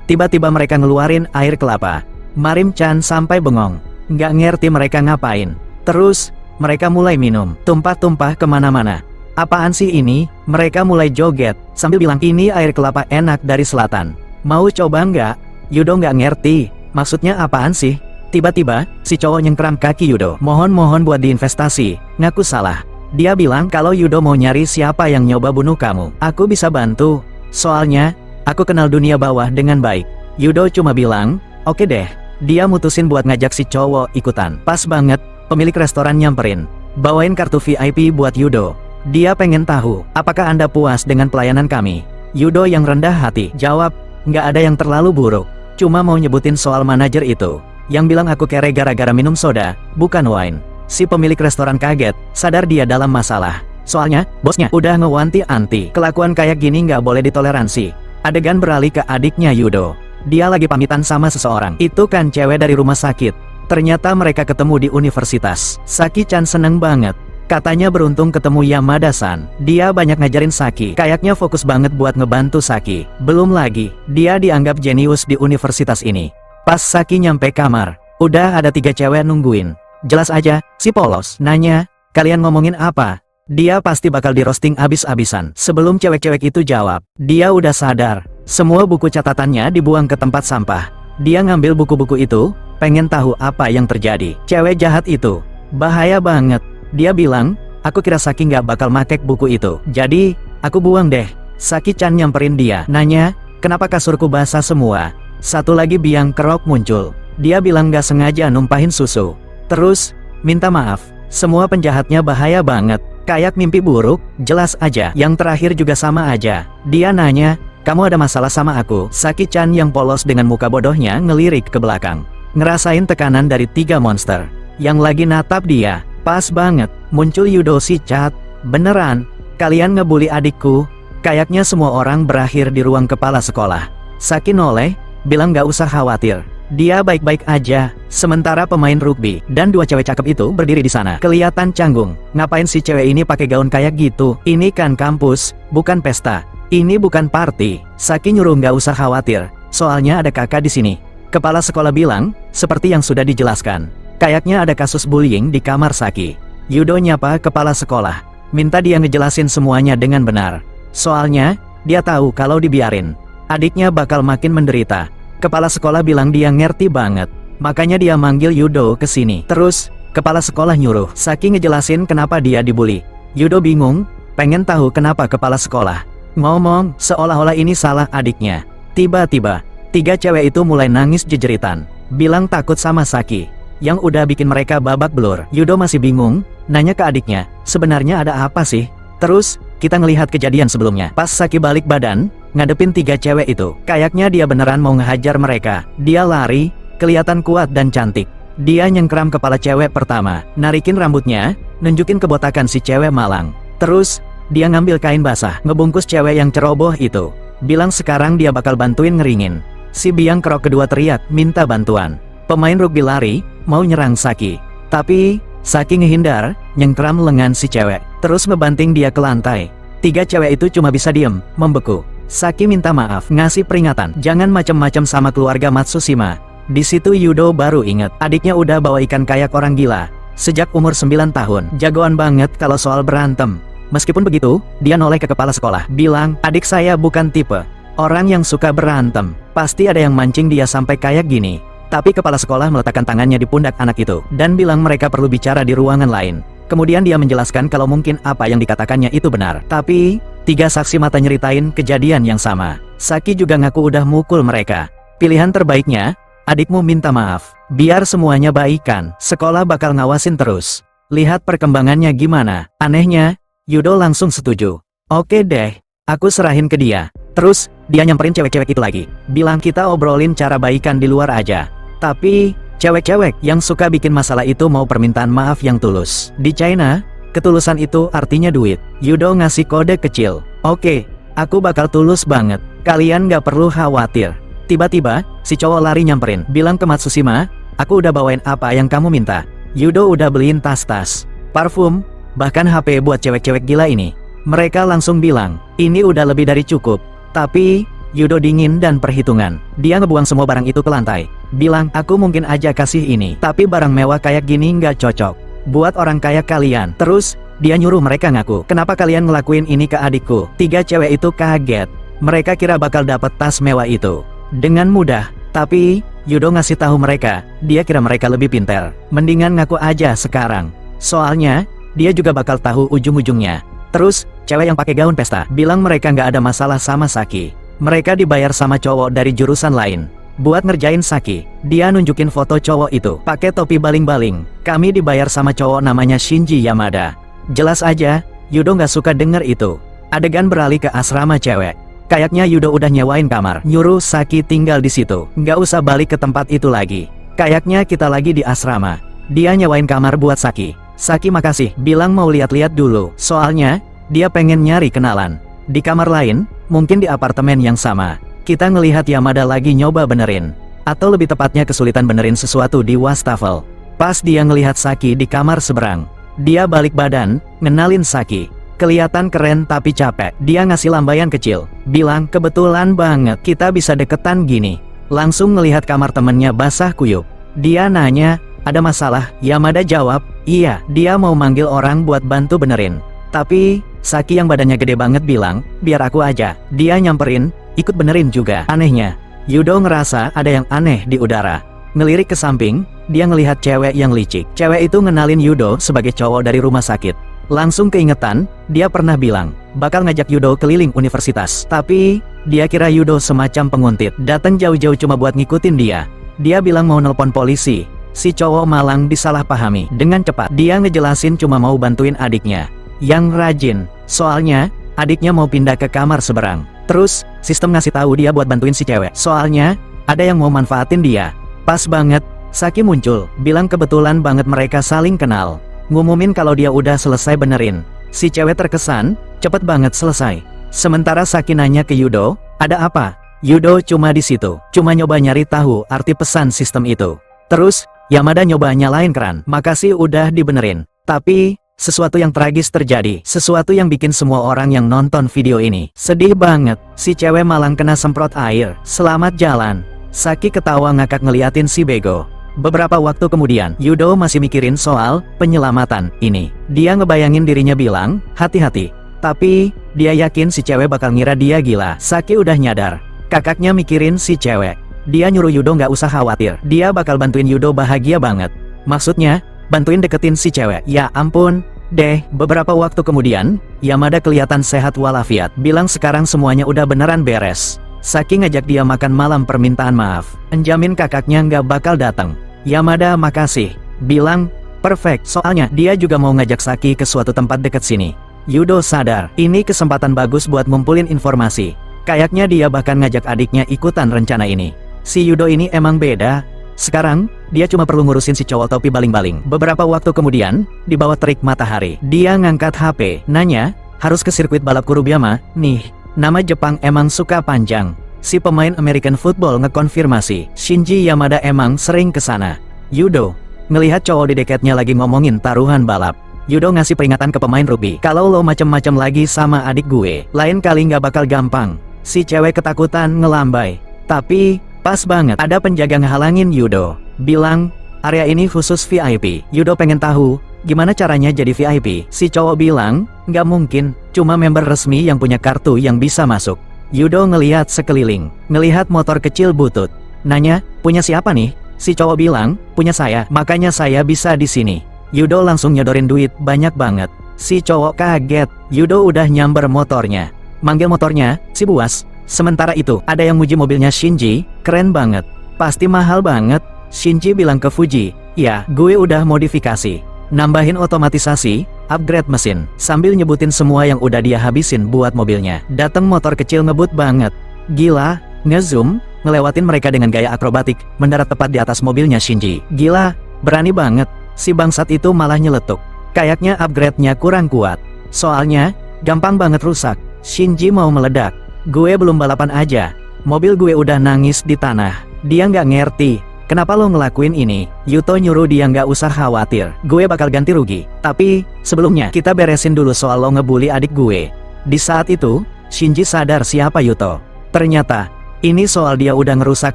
Tiba-tiba mereka ngeluarin air kelapa. Marim-chan sampai bengong, nggak ngerti mereka ngapain. Terus, mereka mulai minum, tumpah-tumpah kemana-mana. Apaan sih ini? Mereka mulai joget, sambil bilang ini air kelapa enak dari selatan. Mau coba nggak? Yudo nggak ngerti, maksudnya apaan sih? Tiba-tiba, si cowok nyengkram kaki Yudo. Mohon buat diinvestasi, ngaku salah. Dia bilang kalau Yudo mau nyari siapa yang nyoba bunuh kamu, aku bisa bantu. Soalnya, aku kenal dunia bawah dengan baik. Yudo cuma bilang, oke deh. Dia mutusin buat ngajak si cowok ikutan. Pas banget, pemilik restoran nyamperin. Bawain kartu VIP buat Yudo. Dia pengen tahu, apakah Anda puas dengan pelayanan kami? Yudo yang rendah hati, jawab, nggak ada yang terlalu buruk. Cuma mau nyebutin soal manajer itu. Yang bilang aku kere gara-gara minum soda, bukan wine. Si pemilik restoran kaget, sadar dia dalam masalah. Soalnya, bosnya udah ngewanti-anti. Kelakuan kayak gini nggak boleh ditoleransi. Adegan beralih ke adiknya Yudo. Dia lagi pamitan sama seseorang. Itu kan cewek dari rumah sakit. Ternyata mereka ketemu di universitas. Saki-chan seneng banget. Katanya beruntung ketemu Yamada-san. Dia banyak ngajarin Saki. Kayaknya fokus banget buat ngebantu Saki. Belum lagi, dia dianggap jenius di universitas ini. Pas Saki nyampe kamar, udah ada 3 cewek nungguin. Jelas aja, si polos nanya, kalian ngomongin apa? Dia pasti bakal di roasting abis-abisan. Sebelum cewek-cewek itu jawab, dia udah sadar. Semua buku catatannya dibuang ke tempat sampah. Dia ngambil buku-buku itu, pengen tahu apa yang terjadi. Cewek jahat itu, bahaya banget. Dia bilang, aku kira Saki nggak bakal makek buku itu. Jadi, aku buang deh. Saki-chan nyamperin dia, nanya, kenapa kasurku basah semua? Satu lagi biang kerok muncul. Dia bilang nggak sengaja numpahin susu. Terus, minta maaf. Semua penjahatnya bahaya banget. Kayak mimpi buruk, jelas aja. Yang terakhir juga sama aja. Dia nanya, kamu ada masalah sama aku? Saki-chan yang polos dengan muka bodohnya ngelirik ke belakang. Ngerasain tekanan dari 3 monster yang lagi natap dia. Pas banget, muncul Yudo si cat. Beneran, kalian ngebully adikku? Kayaknya semua orang berakhir di ruang kepala sekolah. Saki noleh, bilang gak usah khawatir. Dia baik-baik aja. Sementara pemain rugby dan dua cewek cakep itu berdiri di sana. Kelihatan canggung. Ngapain si cewek ini pakai gaun kayak gitu? Ini kan kampus, bukan pesta. Ini bukan party. Saki nyuruh gak usah khawatir. Soalnya ada kakak di sini. Kepala sekolah bilang, seperti yang sudah dijelaskan. Kayaknya ada kasus bullying di kamar Saki. Yudo nyapa kepala sekolah. Minta dia ngejelasin semuanya dengan benar. Soalnya, dia tahu kalau dibiarin, adiknya bakal makin menderita. Kepala sekolah bilang dia ngerti banget. Makanya dia manggil Yudo ke sini. Terus, kepala sekolah nyuruh Saki ngejelasin kenapa dia dibully. Yudo bingung, pengen tahu kenapa kepala sekolah ngomong seolah-olah ini salah adiknya. Tiba-tiba, tiga cewek itu mulai nangis jejeritan. Bilang takut sama Saki, yang udah bikin mereka babak belur. Yudo masih bingung, nanya ke adiknya, sebenarnya ada apa sih? Terus, kita ngelihat kejadian sebelumnya. Pas Saki balik badan, ngadepin tiga cewek itu. Kayaknya dia beneran mau ngehajar mereka. Dia lari, kelihatan kuat dan cantik. Dia nyengkram kepala cewek pertama, narikin rambutnya, nunjukin kebotakan si cewek malang. Terus, dia ngambil kain basah, ngebungkus cewek yang ceroboh itu. Bilang sekarang dia bakal bantuin ngeringin. Si biang kerok kedua teriak, minta bantuan. Pemain rugby lari, mau nyerang Saki. Tapi, Saki ngehindar, nyengkram lengan si cewek, terus ngebanting dia ke lantai. Tiga cewek itu cuma bisa diem, membeku. Saki minta maaf, ngasih peringatan, jangan macem-macem sama keluarga Matsushima. Di situ Yudo baru inget, adiknya udah bawa ikan kayak orang gila. Sejak umur 9 tahun, jagoan banget kalau soal berantem. Meskipun begitu, dia noleh ke kepala sekolah, bilang, adik saya bukan tipe orang yang suka berantem. Pasti ada yang mancing dia sampai kayak gini. Tapi kepala sekolah meletakkan tangannya di pundak anak itu, dan bilang mereka perlu bicara di ruangan lain. Kemudian dia menjelaskan kalau mungkin apa yang dikatakannya itu benar. Tapi, tiga saksi mata nyeritain kejadian yang sama. Saki juga ngaku udah mukul mereka. Pilihan terbaiknya, adikmu minta maaf. Biar semuanya baikan, sekolah bakal ngawasin terus. Lihat perkembangannya gimana. Anehnya, Yudo langsung setuju. Oke deh, aku serahin ke dia. Terus, dia nyamperin cewek-cewek itu lagi. Bilang kita obrolin cara baikan di luar aja. Tapi, cewek-cewek yang suka bikin masalah itu mau permintaan maaf yang tulus. Di China, ketulusan itu artinya duit. Yudo ngasih kode kecil. Oke, aku bakal tulus banget. Kalian gak perlu khawatir. Tiba-tiba, si cowok lari nyamperin. Bilang ke Matsushima, aku udah bawain apa yang kamu minta. Yudo udah beliin tas-tas, parfum, bahkan HP buat cewek-cewek gila ini. Mereka langsung bilang, ini udah lebih dari cukup. Tapi, Yudo dingin dan perhitungan. Dia ngebuang semua barang itu ke lantai. Bilang, aku mungkin aja kasih ini, tapi barang mewah kayak gini nggak cocok buat orang kaya kalian. Terus, dia nyuruh mereka ngaku, kenapa kalian ngelakuin ini ke adikku? Tiga cewek itu kaget. Mereka kira bakal dapat tas mewah itu dengan mudah. Tapi, Yudo ngasih tahu mereka, dia kira mereka lebih pintar. Mendingan ngaku aja sekarang. Soalnya, dia juga bakal tahu ujung-ujungnya. Terus, cewek yang pakai gaun pesta, bilang mereka nggak ada masalah sama Saki. Mereka dibayar sama cowok dari jurusan lain buat ngerjain Saki. Dia nunjukin foto cowok itu, pakai topi baling-baling. Kami dibayar sama cowok namanya Shinji Yamada. Jelas aja, Yudo nggak suka denger itu. Adegan beralih ke asrama cewek. Kayaknya Yudo udah nyewain kamar, nyuruh Saki tinggal di situ. Nggak usah balik ke tempat itu lagi. Kayaknya kita lagi di asrama. Dia nyewain kamar buat Saki. Saki makasih, bilang mau lihat-lihat dulu. Soalnya, dia pengen nyari kenalan. Di kamar lain, mungkin di apartemen yang sama, kita ngelihat Yamada lagi nyoba benerin. Atau lebih tepatnya kesulitan benerin sesuatu di wastafel. Pas dia ngelihat Saki di kamar seberang, dia balik badan, ngenalin Saki. Kelihatan keren tapi capek. Dia ngasih lambaian kecil, bilang kebetulan banget kita bisa deketan gini. Langsung ngelihat kamar temennya basah kuyup. Dia nanya, ada masalah? Yamada jawab, iya, dia mau manggil orang buat bantu benerin. Tapi, Saki yang badannya gede banget bilang, biar aku aja. Dia nyamperin, ikut benerin juga. Anehnya, Yudo ngerasa ada yang aneh di udara. Ngelirik ke samping, dia ngelihat cewek yang licik. Cewek itu ngenalin Yudo sebagai cowok dari rumah sakit. Langsung keingetan, dia pernah bilang, bakal ngajak Yudo keliling universitas. Tapi, dia kira Yudo semacam penguntit, datang jauh-jauh cuma buat ngikutin dia. Dia bilang mau nelpon polisi. Si cowok malang disalahpahami. Dengan cepat, dia ngejelasin cuma mau bantuin adiknya yang rajin. Soalnya, adiknya mau pindah ke kamar seberang. Terus, sistem ngasih tahu dia buat bantuin si cewek. Soalnya, ada yang mau manfaatin dia. Pas banget, Saki muncul, bilang kebetulan banget mereka saling kenal. Ngumumin kalau dia udah selesai benerin. Si cewek terkesan, cepet banget selesai. Sementara Saki nanya ke Yudo, ada apa? Yudo cuma di situ, cuma nyoba nyari tahu arti pesan sistem itu. Terus, Yamada nyoba nyalain keran. Makasih udah dibenerin. Tapi, sesuatu yang tragis terjadi. Sesuatu yang bikin semua orang yang nonton video ini sedih banget. Si cewek malang kena semprot air. Selamat jalan. Saki ketawa ngakak ngeliatin si bego. Beberapa waktu kemudian, Yudo masih mikirin soal penyelamatan ini. Dia ngebayangin dirinya bilang, hati-hati. Tapi, dia yakin si cewek bakal ngira dia gila. Saki udah nyadar. Kakaknya mikirin si cewek. Dia nyuruh Yudo nggak usah khawatir. Dia bakal bantuin Yudo bahagia banget. Maksudnya, bantuin deketin si cewek. Ya ampun deh. Beberapa waktu kemudian, Yamada kelihatan sehat walafiat. Bilang sekarang semuanya udah beneran beres. Saki ngajak dia makan malam permintaan maaf. Enjamin kakaknya nggak bakal datang. Yamada makasih. Bilang, perfect. Soalnya, dia juga mau ngajak Saki ke suatu tempat deket sini. Yudo sadar, ini kesempatan bagus buat ngumpulin informasi. Kayaknya dia bahkan ngajak adiknya ikutan rencana ini. Si Yudo ini emang beda. Sekarang, dia cuma perlu ngurusin si cowok topi baling-baling. Beberapa waktu kemudian, di bawah terik matahari, dia ngangkat HP, nanya, harus ke sirkuit balap Kurubyama, nih. Nama Jepang emang suka panjang. Si pemain American Football ngekonfirmasi, Shinji Yamada emang sering kesana. Yudo, ngelihat cowok di deketnya lagi ngomongin taruhan balap. Yudo ngasih peringatan ke pemain rugby, kalau lo macem-macem lagi sama adik gue, lain kali nggak bakal gampang. Si cewek ketakutan ngelambai. Tapi, pas banget, ada penjaga ngehalangin Yudo. Bilang, area ini khusus VIP. Yudo pengen tahu, gimana caranya jadi VIP? Si cowok bilang, nggak mungkin, cuma member resmi yang punya kartu yang bisa masuk. Yudo ngelihat sekeliling, ngelihat motor kecil butut. Nanya, punya siapa nih? Si cowok bilang, punya saya, makanya saya bisa di sini. Yudo langsung nyodorin duit banyak banget. Si cowok kaget, Yudo udah nyamber motornya. Manggil motornya, si buas. Sementara itu, ada yang muji mobilnya Shinji, keren banget. Pasti mahal banget. Shinji bilang ke Fuji, ya, gue udah modifikasi. Nambahin otomatisasi, upgrade mesin, sambil nyebutin semua yang udah dia habisin buat mobilnya. Dateng motor kecil ngebut banget. Gila, ngezoom, ngelewatin mereka dengan gaya akrobatik, mendarat tepat di atas mobilnya Shinji. Gila, berani banget. Si bangsat itu malah nyeletuk. Kayaknya upgrade-nya kurang kuat. Soalnya, gampang banget rusak. Shinji mau meledak. Gue belum balapan aja. Mobil gue udah nangis di tanah. Dia nggak ngerti. Kenapa lo ngelakuin ini? Yuto nyuruh dia nggak usah khawatir. Gue bakal ganti rugi. Tapi, sebelumnya, kita beresin dulu soal lo ngebully adik gue. Di saat itu, Shinji sadar siapa Yuto. Ternyata, ini soal dia udah ngerusak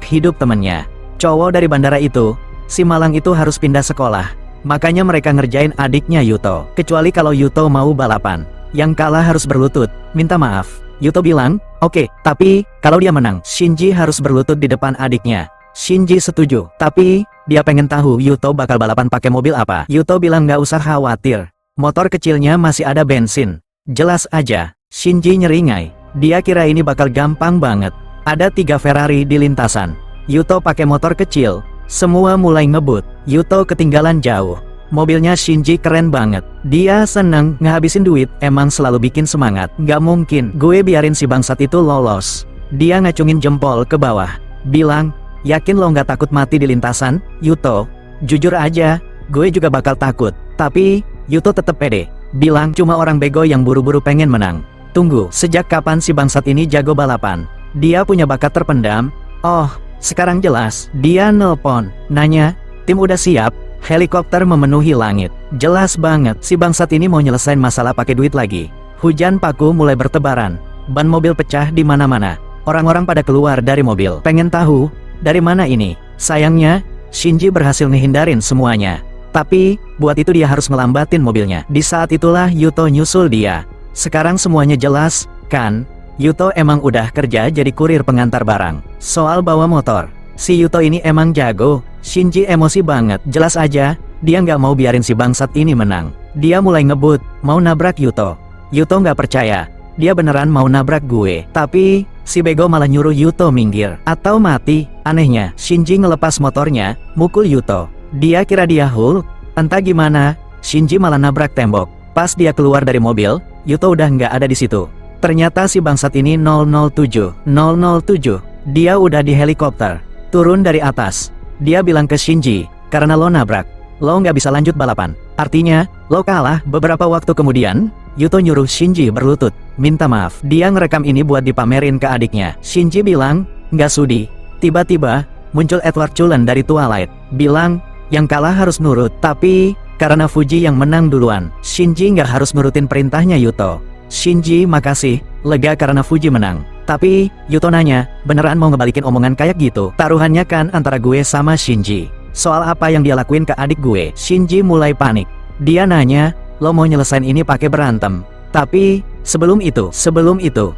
hidup temennya. Cowok dari bandara itu, si malang itu harus pindah sekolah. Makanya mereka ngerjain adiknya Yuto. Kecuali kalau Yuto mau balapan. Yang kalah harus berlutut, minta maaf. Yuto bilang, oke, tapi, kalau dia menang, Shinji harus berlutut di depan adiknya. Shinji setuju, tapi, dia pengen tahu Yuto bakal balapan pakai mobil apa. Yuto bilang nggak usah khawatir. Motor kecilnya masih ada bensin. Jelas aja, Shinji nyeringai. Dia kira ini bakal gampang banget. Ada 3 Ferrari di lintasan. Yuto pakai motor kecil. Semua mulai ngebut. Yuto ketinggalan jauh. Mobilnya Shinji keren banget. Dia seneng, ngehabisin duit, emang selalu bikin semangat. Nggak mungkin, gue biarin si bangsat itu lolos. Dia ngacungin jempol ke bawah. Bilang, yakin lo nggak takut mati di lintasan, Yuto? Jujur aja, gue juga bakal takut. Tapi, Yuto tetep pede. Bilang cuma orang bego yang buru-buru pengen menang. Tunggu, sejak kapan si bangsat ini jago balapan? Dia punya bakat terpendam? Oh, sekarang jelas. Dia nelpon, nanya, tim udah siap? Helikopter memenuhi langit. Jelas banget, si bangsat ini mau nyelesain masalah pakai duit lagi. Hujan paku mulai bertebaran. Ban mobil pecah di mana-mana. Orang-orang pada keluar dari mobil. Pengen tahu, dari mana ini? Sayangnya, Shinji berhasil ngehindarin semuanya. Tapi, buat itu dia harus ngelambatin mobilnya. Di saat itulah Yuto nyusul dia. Sekarang semuanya jelas, kan? Yuto emang udah kerja jadi kurir pengantar barang. Soal bawa motor, si Yuto ini emang jago. Shinji emosi banget. Jelas aja, dia nggak mau biarin si bangsat ini menang. Dia mulai ngebut, mau nabrak Yuto. Yuto nggak percaya. Dia beneran mau nabrak gue. Tapi, si bego malah nyuruh Yuto minggir. Atau mati. Anehnya, Shinji ngelepas motornya, mukul Yuto. Dia kira dia Hulk. Entah gimana, Shinji malah nabrak tembok. Pas dia keluar dari mobil, Yuto udah nggak ada di situ. Ternyata si bangsat ini 007. 007. Dia udah di helikopter. Turun dari atas. Dia bilang ke Shinji, karena lo nabrak, lo nggak bisa lanjut balapan. Artinya, lo kalah. Beberapa waktu kemudian, Yuto nyuruh Shinji berlutut, minta maaf. Dia ngerekam ini buat dipamerin ke adiknya. Shinji bilang, nggak sudi. Tiba-tiba, muncul Edward Cullen dari Twilight, bilang, yang kalah harus nurut, tapi, karena Fuji yang menang duluan, Shinji nggak harus nurutin perintahnya Yuto. Shinji makasih, lega karena Fuji menang. Tapi, Yuto nanya, beneran mau ngebalikin omongan kayak gitu? Taruhannya kan antara gue sama Shinji. Soal apa yang dia lakuin ke adik gue? Shinji mulai panik. Dia nanya, lo mau nyelesain ini pakai berantem? Tapi, sebelum itu,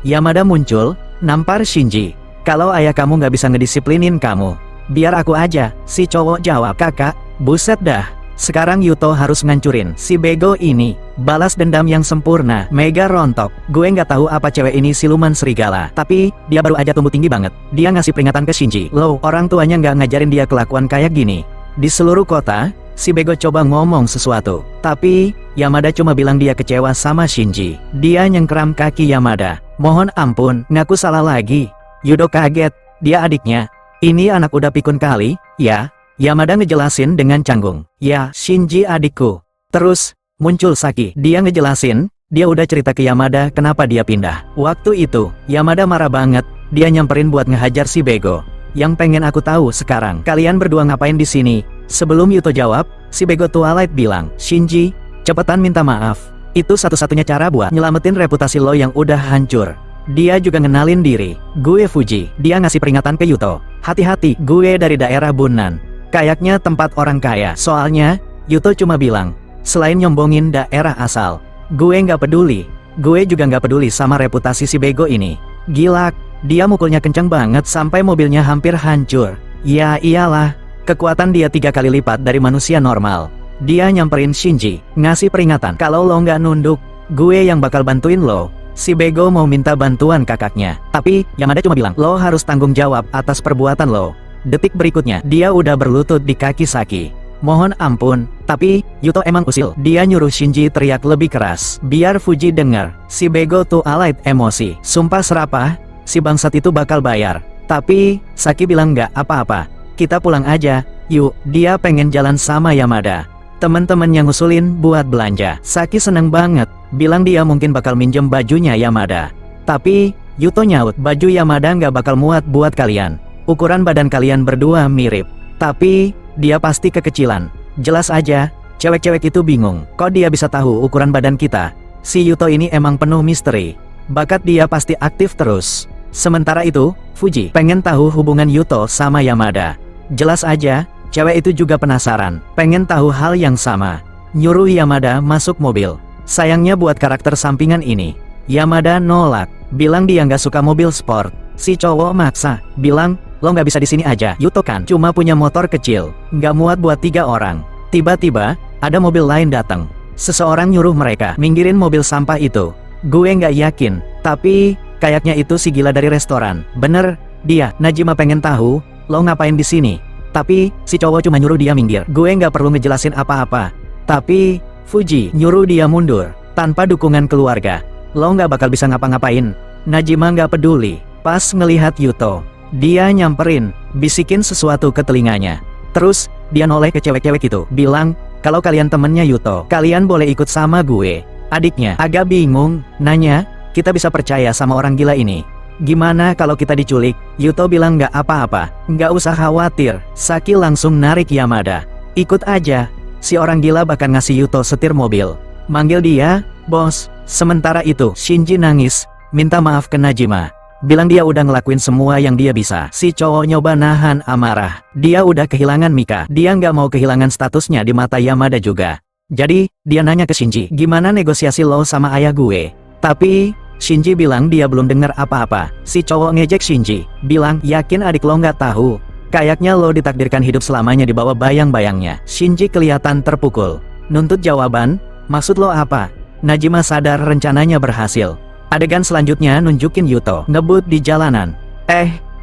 Yamada muncul, nampar Shinji. Kalau ayah kamu nggak bisa ngedisiplinin kamu, biar aku aja, si cowok jawab. Kakak, buset dah. Sekarang Yuto harus ngancurin si bego ini. Balas dendam yang sempurna. Mega rontok. Gue nggak tahu apa cewek ini siluman serigala. Tapi, dia baru aja tumbuh tinggi banget. Dia ngasih peringatan ke Shinji. Loh, orang tuanya nggak ngajarin dia kelakuan kayak gini. Di seluruh kota, si bego coba ngomong sesuatu. Tapi, Yamada cuma bilang dia kecewa sama Shinji. Dia nyengkeram kaki Yamada. Mohon ampun, ngaku salah lagi. Yudo kaget. Dia adiknya. Ini anak udah pikun kali, ya? Yamada ngejelasin dengan canggung. Ya, Shinji adikku. Terus, muncul Saki. Dia ngejelasin, dia udah cerita ke Yamada kenapa dia pindah. Waktu itu, Yamada marah banget. Dia nyamperin buat ngehajar si bego. Yang pengen aku tahu sekarang, kalian berdua ngapain di sini? Sebelum Yuto jawab, si bego Twilight bilang, Shinji, cepetan minta maaf. Itu satu-satunya cara buat nyelamatin reputasi lo yang udah hancur. Dia juga ngenalin diri. Gue Fuji. Dia ngasih peringatan ke Yuto. Hati-hati, gue dari daerah Bunnan. Kayaknya tempat orang kaya. Soalnya, Yuto cuma bilang, selain nyombongin daerah asal, gue nggak peduli. Gue juga nggak peduli sama reputasi si bego ini. Gila, dia mukulnya kenceng banget sampai mobilnya hampir hancur. Ya iyalah, kekuatan dia 3 kali lipat dari manusia normal. Dia nyamperin Shinji, ngasih peringatan, kalau lo nggak nunduk, gue yang bakal bantuin lo. Si bego mau minta bantuan kakaknya. Tapi, Yamada cuma bilang, lo harus tanggung jawab atas perbuatan lo. Detik berikutnya, dia udah berlutut di kaki Saki. Mohon ampun, tapi, Yuto emang usil. Dia nyuruh Shinji teriak lebih keras, biar Fuji denger. Si bego tuh alait emosi. Sumpah serapah, si bangsat itu bakal bayar. Tapi, Saki bilang nggak apa-apa. Kita pulang aja, yuk. Dia pengen jalan sama Yamada. Temen-temennya ngusulin buat belanja. Saki seneng banget, bilang dia mungkin bakal minjem bajunya Yamada. Tapi, Yuto nyaut, baju Yamada nggak bakal muat buat kalian. Ukuran badan kalian berdua mirip. Tapi, dia pasti kekecilan. Jelas aja, cewek-cewek itu bingung. Kok dia bisa tahu ukuran badan kita? Si Yuto ini emang penuh misteri. Bakat dia pasti aktif terus. Sementara itu, Fuji pengen tahu hubungan Yuto sama Yamada. Jelas aja, cewek itu juga penasaran. Pengen tahu hal yang sama. Nyuruh Yamada masuk mobil. Sayangnya buat karakter sampingan ini, Yamada nolak. Bilang dia nggak suka mobil sport. Si cowok maksa, bilang, lo nggak bisa di sini aja. Yuto kan cuma punya motor kecil, nggak muat buat 3 orang. Tiba-tiba, ada mobil lain datang. Seseorang nyuruh mereka minggirin mobil sampah itu. Gue nggak yakin, tapi kayaknya itu si gila dari restoran. Bener, dia. Najima pengen tahu, lo ngapain di sini? Tapi, si cowok cuma nyuruh dia minggir. Gue nggak perlu ngejelasin apa-apa. Tapi, Fuji nyuruh dia mundur, tanpa dukungan keluarga. Lo nggak bakal bisa ngapa-ngapain. Najima nggak peduli. Pas ngelihat Yuto, dia nyamperin, bisikin sesuatu ke telinganya. Terus, dia noleh ke cewek-cewek itu, bilang, kalau kalian temennya Yuto, kalian boleh ikut sama gue. Adiknya agak bingung, nanya, kita bisa percaya sama orang gila ini? Gimana kalau kita diculik? Yuto bilang nggak apa-apa, nggak usah khawatir. Saki langsung narik Yamada. Ikut aja, si orang gila bakal ngasih Yuto setir mobil. Manggil dia, bos. Sementara itu, Shinji nangis, minta maaf ke Najima. Bilang dia udah ngelakuin semua yang dia bisa. Si cowok nyoba nahan amarah. Dia udah kehilangan Mika. Dia nggak mau kehilangan statusnya di mata Yamada juga. Jadi, dia nanya ke Shinji, gimana negosiasi lo sama ayah gue? Tapi, Shinji bilang dia belum dengar apa-apa. Si cowok ngejek Shinji, bilang, yakin adik lo nggak tahu? Kayaknya lo ditakdirkan hidup selamanya di bawah bayang-bayangnya. Shinji kelihatan terpukul. Nuntut jawaban, maksud lo apa? Najima sadar rencananya berhasil. Adegan selanjutnya nunjukin Yuto ngebut di jalanan.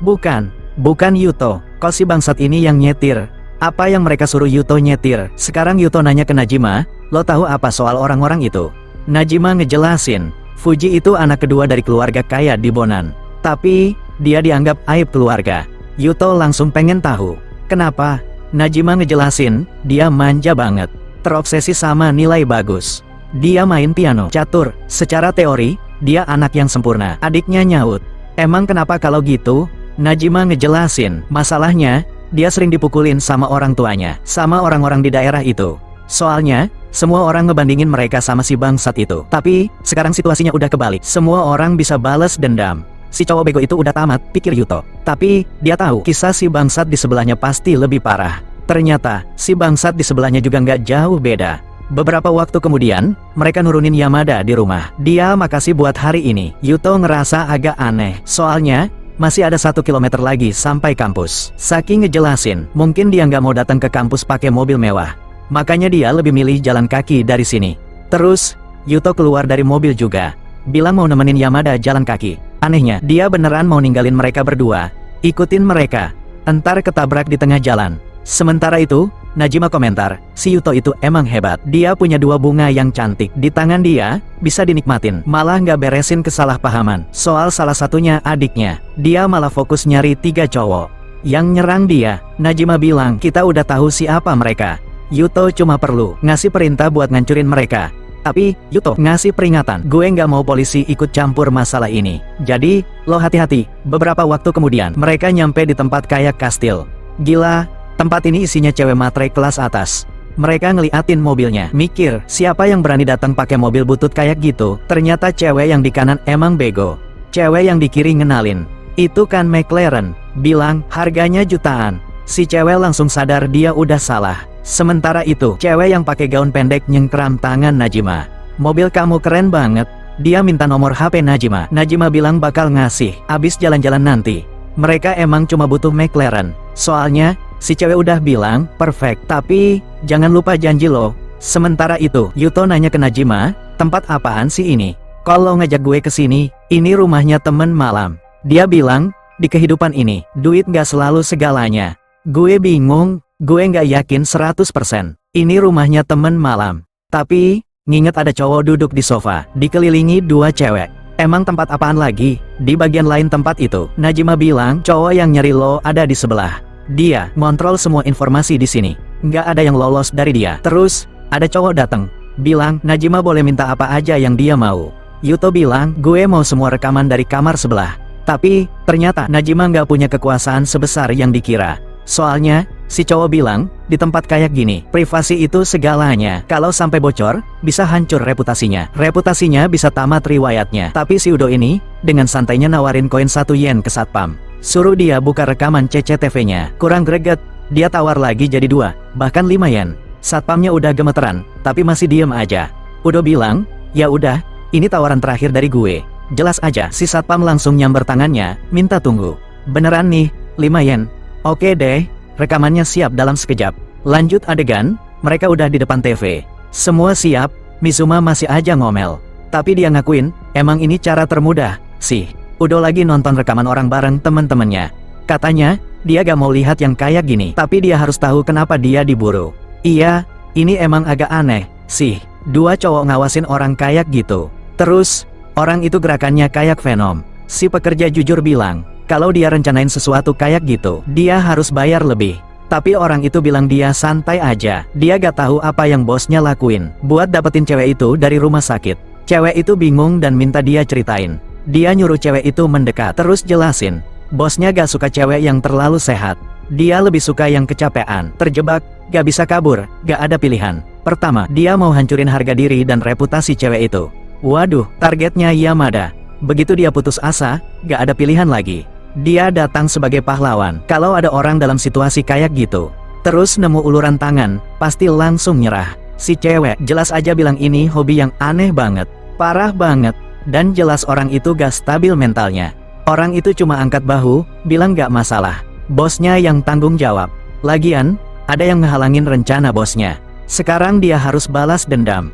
Bukan Yuto. Kok si bangsat ini yang nyetir? Apa yang mereka suruh Yuto nyetir? Sekarang Yuto nanya ke Najima, lo tahu apa soal orang-orang itu? Najima ngejelasin, Fuji itu anak kedua dari keluarga kaya di Bonan. Tapi, dia dianggap aib keluarga. Yuto langsung pengen tahu. Kenapa? Najima ngejelasin, dia manja banget. Terobsesi sama nilai bagus. Dia main piano catur. Secara teori, dia anak yang sempurna. Adiknya nyaut, emang kenapa kalau gitu? Najima ngejelasin, masalahnya, dia sering dipukulin sama orang tuanya, sama orang-orang di daerah itu. Soalnya, semua orang ngebandingin mereka sama si bangsat itu. Tapi, sekarang situasinya udah kebalik. Semua orang bisa balas dendam. Si cowok bego itu udah tamat, pikir Yuto. Tapi, dia tahu, kisah si bangsat di sebelahnya pasti lebih parah. Ternyata, si bangsat di sebelahnya juga nggak jauh beda. Beberapa waktu kemudian, mereka nurunin Yamada di rumah. Dia makasih buat hari ini. Yuto ngerasa agak aneh. Soalnya, masih ada 1 kilometer lagi sampai kampus. Saki ngejelasin, mungkin dia nggak mau datang ke kampus pakai mobil mewah. Makanya dia lebih milih jalan kaki dari sini. Terus, Yuto keluar dari mobil juga. Bilang mau nemenin Yamada jalan kaki. Anehnya, dia beneran mau ninggalin mereka berdua. Ikutin mereka. Entar ketabrak di tengah jalan. Sementara itu, Najima komentar, si Yuto itu emang hebat. Dia punya 2 bunga yang cantik. Di tangan dia, bisa dinikmatin. Malah nggak beresin kesalahpahaman. Soal salah satunya adiknya. Dia malah fokus nyari 3 cowok yang nyerang dia. Najima bilang, kita udah tahu siapa mereka. Yuto cuma perlu ngasih perintah buat ngancurin mereka. Tapi, Yuto ngasih peringatan, gue nggak mau polisi ikut campur masalah ini. Jadi, lo hati-hati. Beberapa waktu kemudian, mereka nyampe di tempat kayak kastil. Gila, tempat ini isinya cewek matre kelas atas. Mereka ngeliatin mobilnya, mikir, siapa yang berani datang pakai mobil butut kayak gitu? Ternyata cewek yang di kanan emang bego. Cewek yang di kiri ngenalin, itu kan McLaren. Bilang, harganya jutaan. Si cewek langsung sadar dia udah salah. Sementara itu, cewek yang pakai gaun pendek nyengkram tangan Najima. Mobil kamu keren banget. Dia minta nomor HP Najima. Najima bilang bakal ngasih, abis jalan-jalan nanti. Mereka emang cuma butuh McLaren. Soalnya, si cewek udah bilang, perfect, tapi jangan lupa janji lo. Sementara itu, Yuto nanya ke Najima, tempat apaan sih ini? Kalau ngajak gue ke sini, ini rumahnya temen malam. Dia bilang, di kehidupan ini, duit gak selalu segalanya. Gue bingung, gue gak yakin 100%. Ini rumahnya temen malam. Tapi, nginget ada cowok duduk di sofa, dikelilingi 2 cewek. Emang tempat apaan lagi? Di bagian lain tempat itu, Najima bilang, cowok yang nyari lo ada di sebelah. Dia ngontrol semua informasi di sini. Nggak ada yang lolos dari dia. Terus, ada cowok datang. Bilang, Najima boleh minta apa aja yang dia mau. Yuto bilang, gue mau semua rekaman dari kamar sebelah. Tapi, ternyata Najima nggak punya kekuasaan sebesar yang dikira. Soalnya, si cowok bilang, di tempat kayak gini, privasi itu segalanya. Kalau sampai bocor, bisa hancur reputasinya. Reputasinya bisa tamat riwayatnya. Tapi si Udo ini, dengan santainya nawarin koin 1 yen ke satpam. Suruh dia buka rekaman CCTV-nya. Kurang greget, dia tawar lagi jadi 2, bahkan 5 yen. Satpamnya udah gemeteran, tapi masih diem aja. Udo bilang, ya udah, ini tawaran terakhir dari gue. Jelas aja, si satpam langsung nyamber tangannya, minta tunggu. Beneran nih, 5 yen. Oke deh, rekamannya siap dalam sekejap. Lanjut adegan, mereka udah di depan TV. Semua siap, Mizuma masih aja ngomel. Tapi dia ngakuin, emang ini cara termudah, sih. Udo lagi nonton rekaman orang bareng temen-temennya. Katanya, dia gak mau lihat yang kayak gini. Tapi dia harus tahu kenapa dia diburu. Iya, ini emang agak aneh, sih. 2 cowok ngawasin orang kayak gitu. Terus, orang itu gerakannya kayak Venom. Si pekerja jujur bilang, kalau dia rencanain sesuatu kayak gitu, dia harus bayar lebih. Tapi orang itu bilang dia santai aja. Dia gak tahu apa yang bosnya lakuin buat dapetin cewek itu dari rumah sakit. Cewek itu bingung dan minta dia ceritain. Dia nyuruh cewek itu mendekat, terus jelasin. Bosnya gak suka cewek yang terlalu sehat. Dia lebih suka yang kecapean, terjebak, gak bisa kabur, gak ada pilihan. Pertama, dia mau hancurin harga diri dan reputasi cewek itu. Waduh, targetnya Yamada. Begitu dia putus asa, gak ada pilihan lagi. Dia datang sebagai pahlawan. Kalau ada orang dalam situasi kayak gitu, terus nemu uluran tangan, pasti langsung nyerah. Si cewek jelas aja bilang ini hobi yang aneh banget, parah banget, dan jelas orang itu gak stabil mentalnya. Orang itu cuma angkat bahu, bilang gak masalah. Bosnya yang tanggung jawab. Lagian, ada yang ngehalangin rencana bosnya. Sekarang dia harus balas dendam.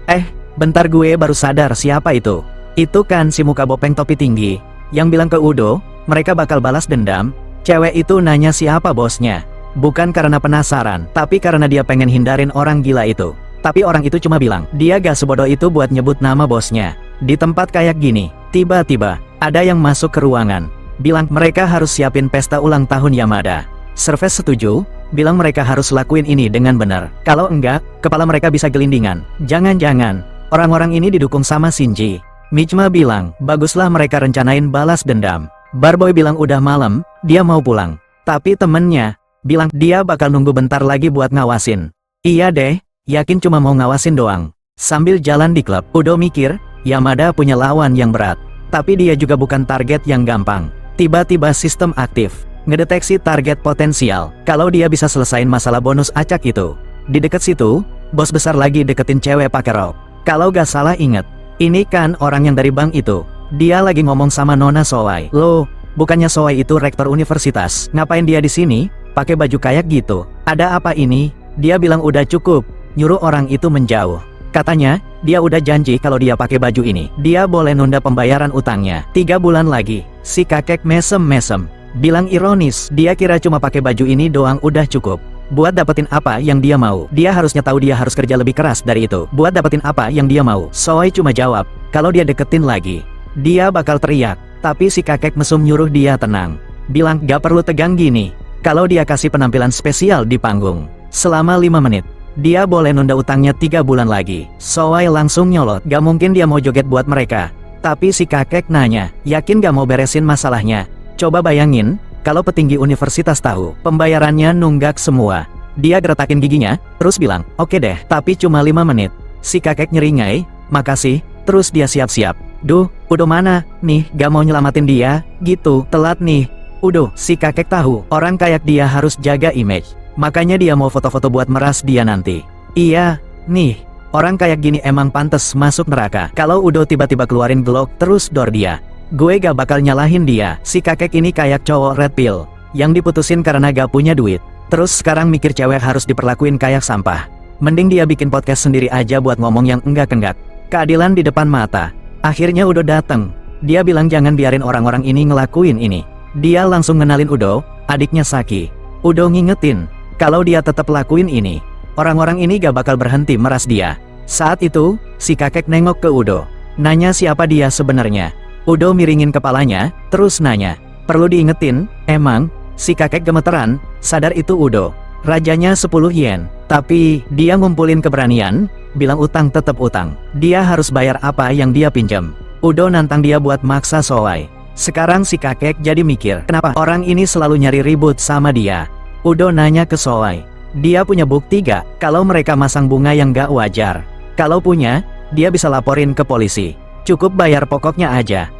Bentar, gue baru sadar siapa itu. Itu kan si muka bopeng topi tinggi, yang bilang ke Udo, mereka bakal balas dendam. Cewek itu nanya siapa bosnya. Bukan karena penasaran, tapi karena dia pengen hindarin orang gila itu. Tapi orang itu cuma bilang, dia gak sebodoh itu buat nyebut nama bosnya. Di tempat kayak gini, tiba-tiba, ada yang masuk ke ruangan. Bilang mereka harus siapin pesta ulang tahun Yamada. Serves setuju, bilang mereka harus lakuin ini dengan benar. Kalau enggak, kepala mereka bisa gelindingan. Jangan-jangan, orang-orang ini didukung sama Shinji. Mijima bilang, baguslah mereka rencanain balas dendam. Barboy bilang udah malam, dia mau pulang. Tapi temennya bilang dia bakal nunggu bentar lagi buat ngawasin. Iya deh, yakin cuma mau ngawasin doang. Sambil jalan di klub, Udo mikir, Yamada punya lawan yang berat. Tapi dia juga bukan target yang gampang. Tiba-tiba sistem aktif, ngedeteksi target potensial. Kalau dia bisa selesain masalah bonus acak itu. Di dekat situ, bos besar lagi deketin cewek pakai rok. Kalau gak salah inget, ini kan orang yang dari bank itu. Dia lagi ngomong sama Nona Sowai. Loh, bukannya Sowai itu rektor universitas? Ngapain dia di sini? Pakai baju kayak gitu. Ada apa ini? Dia bilang udah cukup. Nyuruh orang itu menjauh. Katanya, dia udah janji kalau dia pakai baju ini, dia boleh nunda pembayaran utangnya 3 bulan lagi. Si kakek mesem-mesem. Bilang ironis, dia kira cuma pakai baju ini doang udah cukup. Buat dapetin apa yang dia mau, dia harusnya tahu dia harus kerja lebih keras dari itu. Buat dapetin apa yang dia mau, Sowai cuma jawab, kalau dia deketin lagi, dia bakal teriak. Tapi si kakek mesum nyuruh dia tenang. Bilang gak perlu tegang gini. Kalau dia kasih penampilan spesial di panggung selama 5 menit, dia boleh nunda utangnya 3 bulan lagi. Sowai langsung nyolot, gak mungkin dia mau joget buat mereka. Tapi si kakek nanya, yakin gak mau beresin masalahnya? Coba bayangin, kalau petinggi universitas tahu, pembayarannya nunggak semua. Dia geretakin giginya, terus bilang, oke deh, tapi cuma 5 menit. Si kakek nyeringai, makasih, terus dia siap-siap. Duh, Udo mana? Nih, gak mau nyelamatin dia, gitu, telat nih. Udo, si kakek tahu, orang kayak dia harus jaga image. Makanya dia mau foto-foto buat meras dia nanti. Iya, nih, orang kayak gini emang pantes masuk neraka. Kalau Udo tiba-tiba keluarin Glock terus dor dia, gue gak bakal nyalahin dia. Si kakek ini kayak cowok red pill, yang diputusin karena gak punya duit. Terus sekarang mikir cewek harus diperlakuin kayak sampah. Mending dia bikin podcast sendiri aja buat ngomong yang enggak-enggak. Keadilan di depan mata. Akhirnya Udo dateng. Dia bilang jangan biarin orang-orang ini ngelakuin ini. Dia langsung ngenalin Udo, adiknya Saki. Udo ngingetin, kalau dia tetap lakuin ini, orang-orang ini gak bakal berhenti meras dia. Saat itu, si kakek nengok ke Udo, nanya siapa dia sebenarnya. Udo miringin kepalanya, terus nanya, perlu diingetin, emang? Si kakek gemeteran, sadar itu Udo. Rajanya 10 yen, tapi dia ngumpulin keberanian, bilang utang tetap utang. Dia harus bayar apa yang dia pinjam. Udo nantang dia buat maksa Sowai. Sekarang si kakek jadi mikir, kenapa orang ini selalu nyari ribut sama dia. Udo nanya ke Sowai, dia punya bukti gak kalau mereka masang bunga yang gak wajar? Kalau punya, dia bisa laporin ke polisi. Cukup bayar pokoknya aja.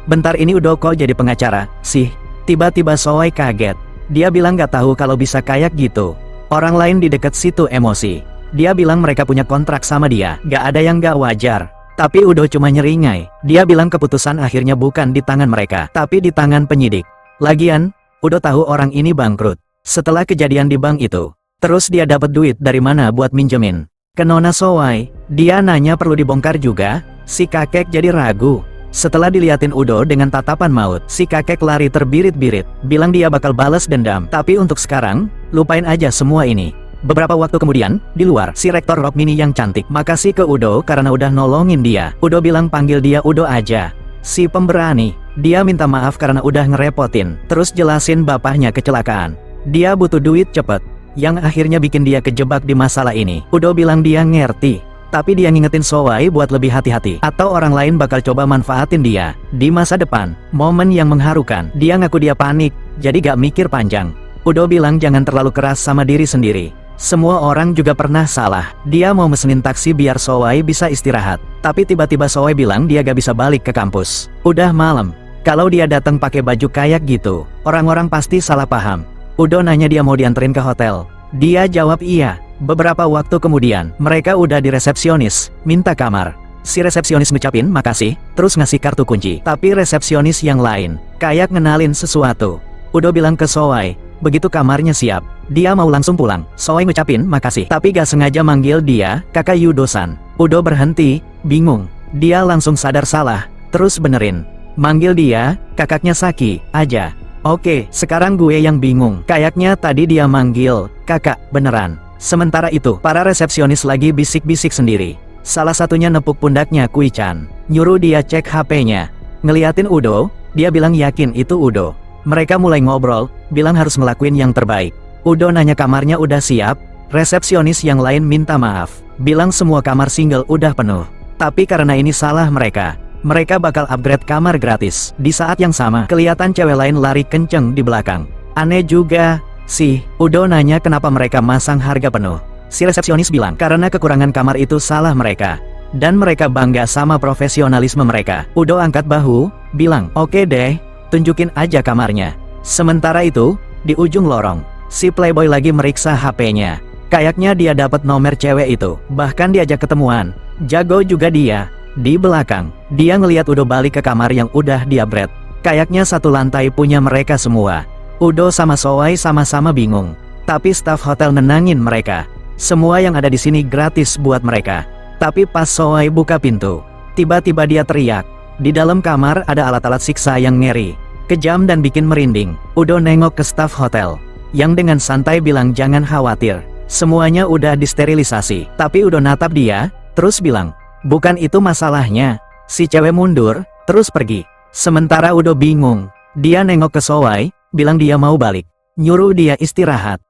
Bentar ini Udo kok jadi pengacara sih? Tiba-tiba Sowai kaget. Dia bilang gak tahu kalau bisa kayak gitu. Orang lain di dekat situ emosi. Dia bilang mereka punya kontrak sama dia, gak ada yang gak wajar. Tapi Udo cuma nyeringai. Dia bilang keputusan akhirnya bukan di tangan mereka, tapi di tangan penyidik. Lagian, Udo tahu orang ini bangkrut setelah kejadian di bank itu. Terus dia dapat duit dari mana buat minjemin ke Nona Sowai? Dia nanya perlu dibongkar juga. Si kakek jadi ragu. Setelah diliatin Udo dengan tatapan maut, si kakek lari terbirit-birit, bilang dia bakal balas dendam. Tapi untuk sekarang, lupain aja semua ini. Beberapa waktu kemudian, di luar, si rektor Rokmini yang cantik makasih ke Udo karena udah nolongin dia. Udo bilang panggil dia Udo aja. Si pemberani, dia minta maaf karena udah ngerepotin, terus jelasin bapaknya kecelakaan. Dia butuh duit cepet, yang akhirnya bikin dia kejebak di masalah ini. Udo bilang dia ngerti, tapi dia ngingetin Sowai buat lebih hati-hati, atau orang lain bakal coba manfaatin dia di masa depan. Momen yang mengharukan. Dia ngaku dia panik, jadi gak mikir panjang. Udo bilang jangan terlalu keras sama diri sendiri. Semua orang juga pernah salah. Dia mau mesenin taksi biar Sowai bisa istirahat, tapi tiba-tiba Sowai bilang dia gak bisa balik ke kampus. Udah malam. Kalau dia datang pakai baju kayak gitu, orang-orang pasti salah paham. Udo nanya dia mau dianterin ke hotel. Dia jawab iya. Beberapa waktu kemudian, mereka udah di resepsionis, minta kamar. Si resepsionis ngucapin makasih, terus ngasih kartu kunci. Tapi resepsionis yang lain, kayak ngenalin sesuatu. Udo bilang ke Sowai, begitu kamarnya siap, dia mau langsung pulang. Sowai ngucapin makasih, tapi gak sengaja manggil dia, kakak Yudo-san. Udo berhenti, bingung. Dia langsung sadar salah, terus benerin. Manggil dia, kakaknya Saki, aja. Oke, sekarang gue yang bingung. Kayaknya tadi dia manggil, kakak, beneran. Sementara itu, para resepsionis lagi bisik-bisik sendiri. Salah satunya nepuk pundaknya Kui-chan, nyuruh dia cek HP-nya. Ngeliatin Udo, dia bilang yakin itu Udo. Mereka mulai ngobrol, bilang harus ngelakuin yang terbaik. Udo nanya kamarnya udah siap, resepsionis yang lain minta maaf, bilang semua kamar single udah penuh. Tapi karena ini salah mereka, Mereka bakal upgrade kamar gratis. Di saat yang sama, kelihatan cewek lain lari kenceng di belakang. Aneh juga sih, Udo nanya kenapa mereka masang harga penuh. Si resepsionis bilang, karena kekurangan kamar itu salah mereka. Dan mereka bangga sama profesionalisme mereka. Udo angkat bahu, bilang, oke deh, tunjukin aja kamarnya. Sementara itu, di ujung lorong, si playboy lagi meriksa HP-nya. Kayaknya dia dapat nomor cewek itu, bahkan diajak ketemuan. Jago juga dia. Di belakang, dia ngeliat Udo balik ke kamar yang udah di-upgrade. Kayaknya satu lantai punya mereka semua. Udo sama Sowai sama-sama bingung. Tapi staf hotel nenangin mereka. Semua yang ada di sini gratis buat mereka. Tapi pas Sowai buka pintu, tiba-tiba dia teriak. Di dalam kamar ada alat-alat siksa yang ngeri, kejam dan bikin merinding. Udo nengok ke staf hotel, yang dengan santai bilang jangan khawatir. Semuanya udah disterilisasi. Tapi Udo natap dia, terus bilang, bukan itu masalahnya. Si cewek mundur, terus pergi. Sementara Udo bingung. Dia nengok ke Sowai, bilang dia mau balik. Nyuruh dia istirahat.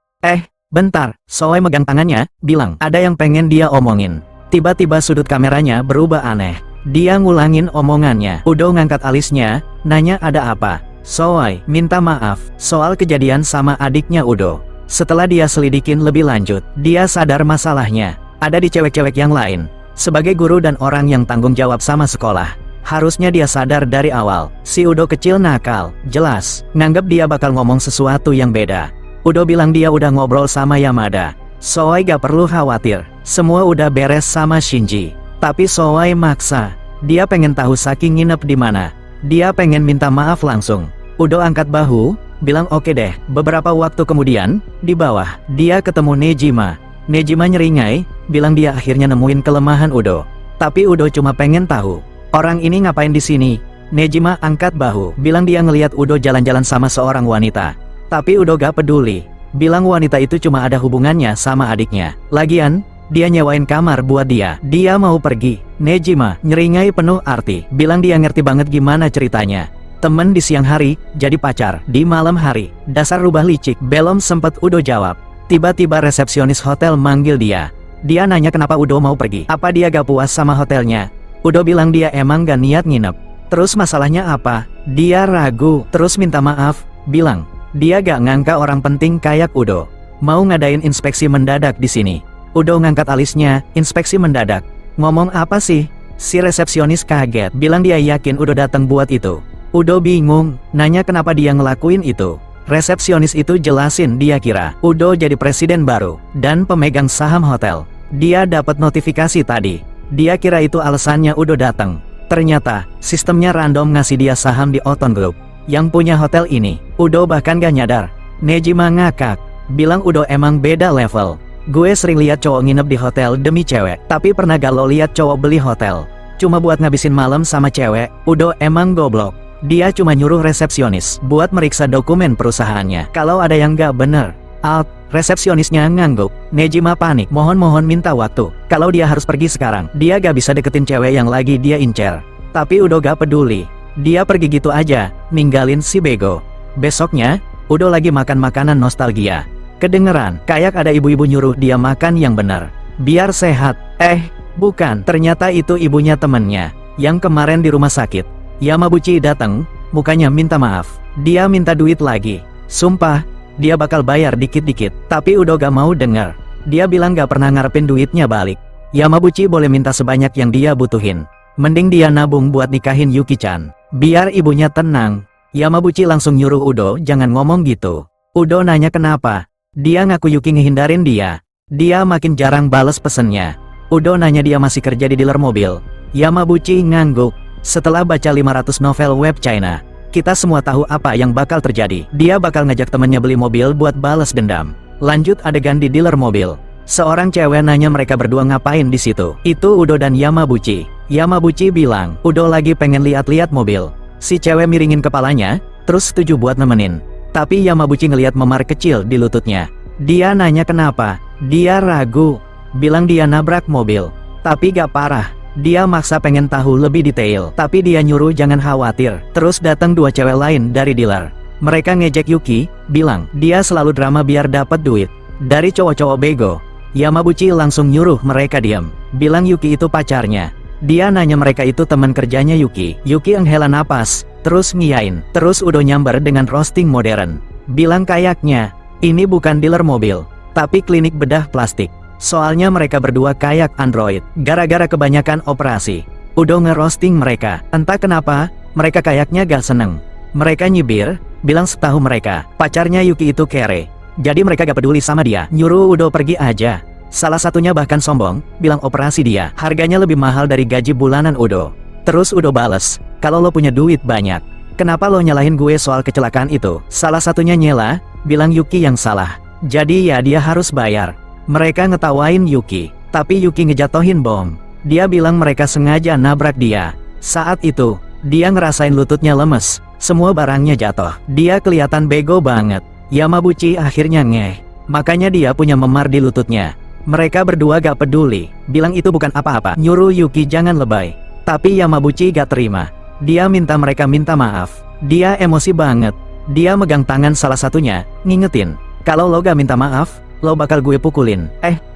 Bentar. Sowai megang tangannya, bilang, ada yang pengen dia omongin. Tiba-tiba sudut kameranya berubah aneh. Dia ngulangin omongannya. Udo ngangkat alisnya, nanya ada apa. Sowai minta maaf soal kejadian sama adiknya Udo. Setelah dia selidikin lebih lanjut, dia sadar masalahnya ada di cewek-cewek yang lain. Sebagai guru dan orang yang tanggung jawab sama sekolah, harusnya dia sadar dari awal. Si Udo kecil nakal, jelas, nganggep dia bakal ngomong sesuatu yang beda. Udo bilang dia udah ngobrol sama Yamada. Sowai gak perlu khawatir, semua udah beres sama Shinji. Tapi Sowai maksa, dia pengen tahu Saki nginep di mana. Dia pengen minta maaf langsung. Udo angkat bahu, bilang oke deh. Beberapa waktu kemudian, di bawah, dia ketemu Nejima. Nejima nyeringai, bilang dia akhirnya nemuin kelemahan Udo. Tapi Udo cuma pengen tahu, orang ini ngapain di sini. Nejima angkat bahu, bilang dia ngelihat Udo jalan-jalan sama seorang wanita. Tapi Udo gak peduli, bilang wanita itu cuma ada hubungannya sama adiknya. Lagian, dia nyewain kamar buat dia. Dia mau pergi. Nejima nyeringai penuh arti, bilang dia ngerti banget gimana ceritanya. Temen di siang hari, jadi pacar di malam hari. Dasar rubah licik. Belum sempet Udo jawab, tiba-tiba resepsionis hotel manggil dia. Dia nanya kenapa Udo mau pergi. Apa dia gak puas sama hotelnya? Udo bilang dia emang gak niat nginep. Terus masalahnya apa? Dia ragu, terus minta maaf, bilang dia gak ngangka orang penting kayak Udo mau ngadain inspeksi mendadak di sini. Udo ngangkat alisnya, inspeksi mendadak. Ngomong apa sih? Si resepsionis kaget, bilang dia yakin Udo datang buat itu. Udo bingung, nanya kenapa dia ngelakuin itu. Resepsionis itu jelasin dia kira Udo jadi presiden baru dan pemegang saham hotel. Dia dapat notifikasi tadi. Dia kira itu alasannya Udo datang. Ternyata sistemnya random ngasih dia saham di Oton Group yang punya hotel ini. Udo bahkan gak nyadar. Nejima ngakak, bilang Udo emang beda level. Gue sering lihat cowok nginep di hotel demi cewek, tapi pernah gak lo lihat cowok beli hotel cuma buat ngabisin malam sama cewek? Udo emang goblok. Dia cuma nyuruh resepsionis buat meriksa dokumen perusahaannya. Kalau ada yang gak bener, out. Resepsionisnya ngangguk. Nejima panik, mohon minta waktu. Kalau dia harus pergi sekarang, dia gak bisa deketin cewek yang lagi dia incer. Tapi Udo gak peduli. Dia pergi gitu aja, ninggalin si bego. Besoknya, Udo lagi makan makanan nostalgia. Kedengeran, kayak ada ibu-ibu nyuruh dia makan yang benar, biar sehat. Bukan, ternyata itu ibunya temennya yang kemarin di rumah sakit. Yamabuchi datang, mukanya minta maaf. Dia minta duit lagi. Sumpah, dia bakal bayar dikit-dikit. Tapi Udo gak mau denger. Dia bilang gak pernah ngarepin duitnya balik. Yamabuchi boleh minta sebanyak yang dia butuhin. Mending dia nabung buat nikahin Yuki-chan, biar ibunya tenang. Yamabuchi langsung nyuruh Udo jangan ngomong gitu. Udo nanya kenapa. Dia ngaku Yuki ngehindarin dia. Dia makin jarang bales pesennya. Udo nanya dia masih kerja di dealer mobil. Yamabuchi ngangguk. Setelah baca 500 novel web China, kita semua tahu apa yang bakal terjadi. Dia bakal ngajak temennya beli mobil buat balas dendam. Lanjut adegan di dealer mobil. Seorang cewek nanya mereka berdua ngapain di situ. Itu Udo dan Yamabuchi. Yamabuchi bilang, Udo lagi pengen lihat-lihat mobil. Si cewek miringin kepalanya, terus setuju buat nemenin. Tapi Yamabuchi ngelihat memar kecil di lututnya. Dia nanya kenapa. Dia ragu, bilang dia nabrak mobil. Tapi gak parah. Dia maksa pengen tahu lebih detail, tapi dia nyuruh jangan khawatir. Terus datang dua cewek lain dari dealer. Mereka ngejek Yuki, bilang dia selalu drama biar dapat duit dari cowok-cowok bego. Yamabuchi langsung nyuruh mereka diam, bilang Yuki itu pacarnya. Dia nanya mereka itu teman kerjanya Yuki. Yuki menghela napas, terus ngiyain. Terus Udo nyamber dengan roasting modern. Bilang kayaknya, ini bukan dealer mobil, tapi klinik bedah plastik. Soalnya mereka berdua kayak android, gara-gara kebanyakan operasi. Udo ngerosting mereka. Entah kenapa, mereka kayaknya gak seneng. Mereka nyibir, bilang setahu mereka, pacarnya Yuki itu kere. Jadi mereka gak peduli sama dia, nyuruh Udo pergi aja. Salah satunya bahkan sombong, bilang operasi dia harganya lebih mahal dari gaji bulanan Udo. Terus Udo bales, kalau lo punya duit banyak, kenapa lo nyalahin gue soal kecelakaan itu? Salah satunya nyela, bilang Yuki yang salah. Jadi ya dia harus bayar. Mereka ngetawain Yuki, tapi Yuki ngejatohin bom. Dia bilang mereka sengaja nabrak dia. Saat itu, dia ngerasain lututnya lemes, semua barangnya jatuh. Dia kelihatan bego banget. Yamabuchi akhirnya ngeh, makanya dia punya memar di lututnya. Mereka berdua gak peduli, bilang itu bukan apa-apa, nyuruh Yuki jangan lebay. Tapi Yamabuchi gak terima. Dia minta mereka minta maaf. Dia emosi banget. Dia megang tangan salah satunya, ngingetin, kalau lo gak minta maaf, lo bakal gue pukulin.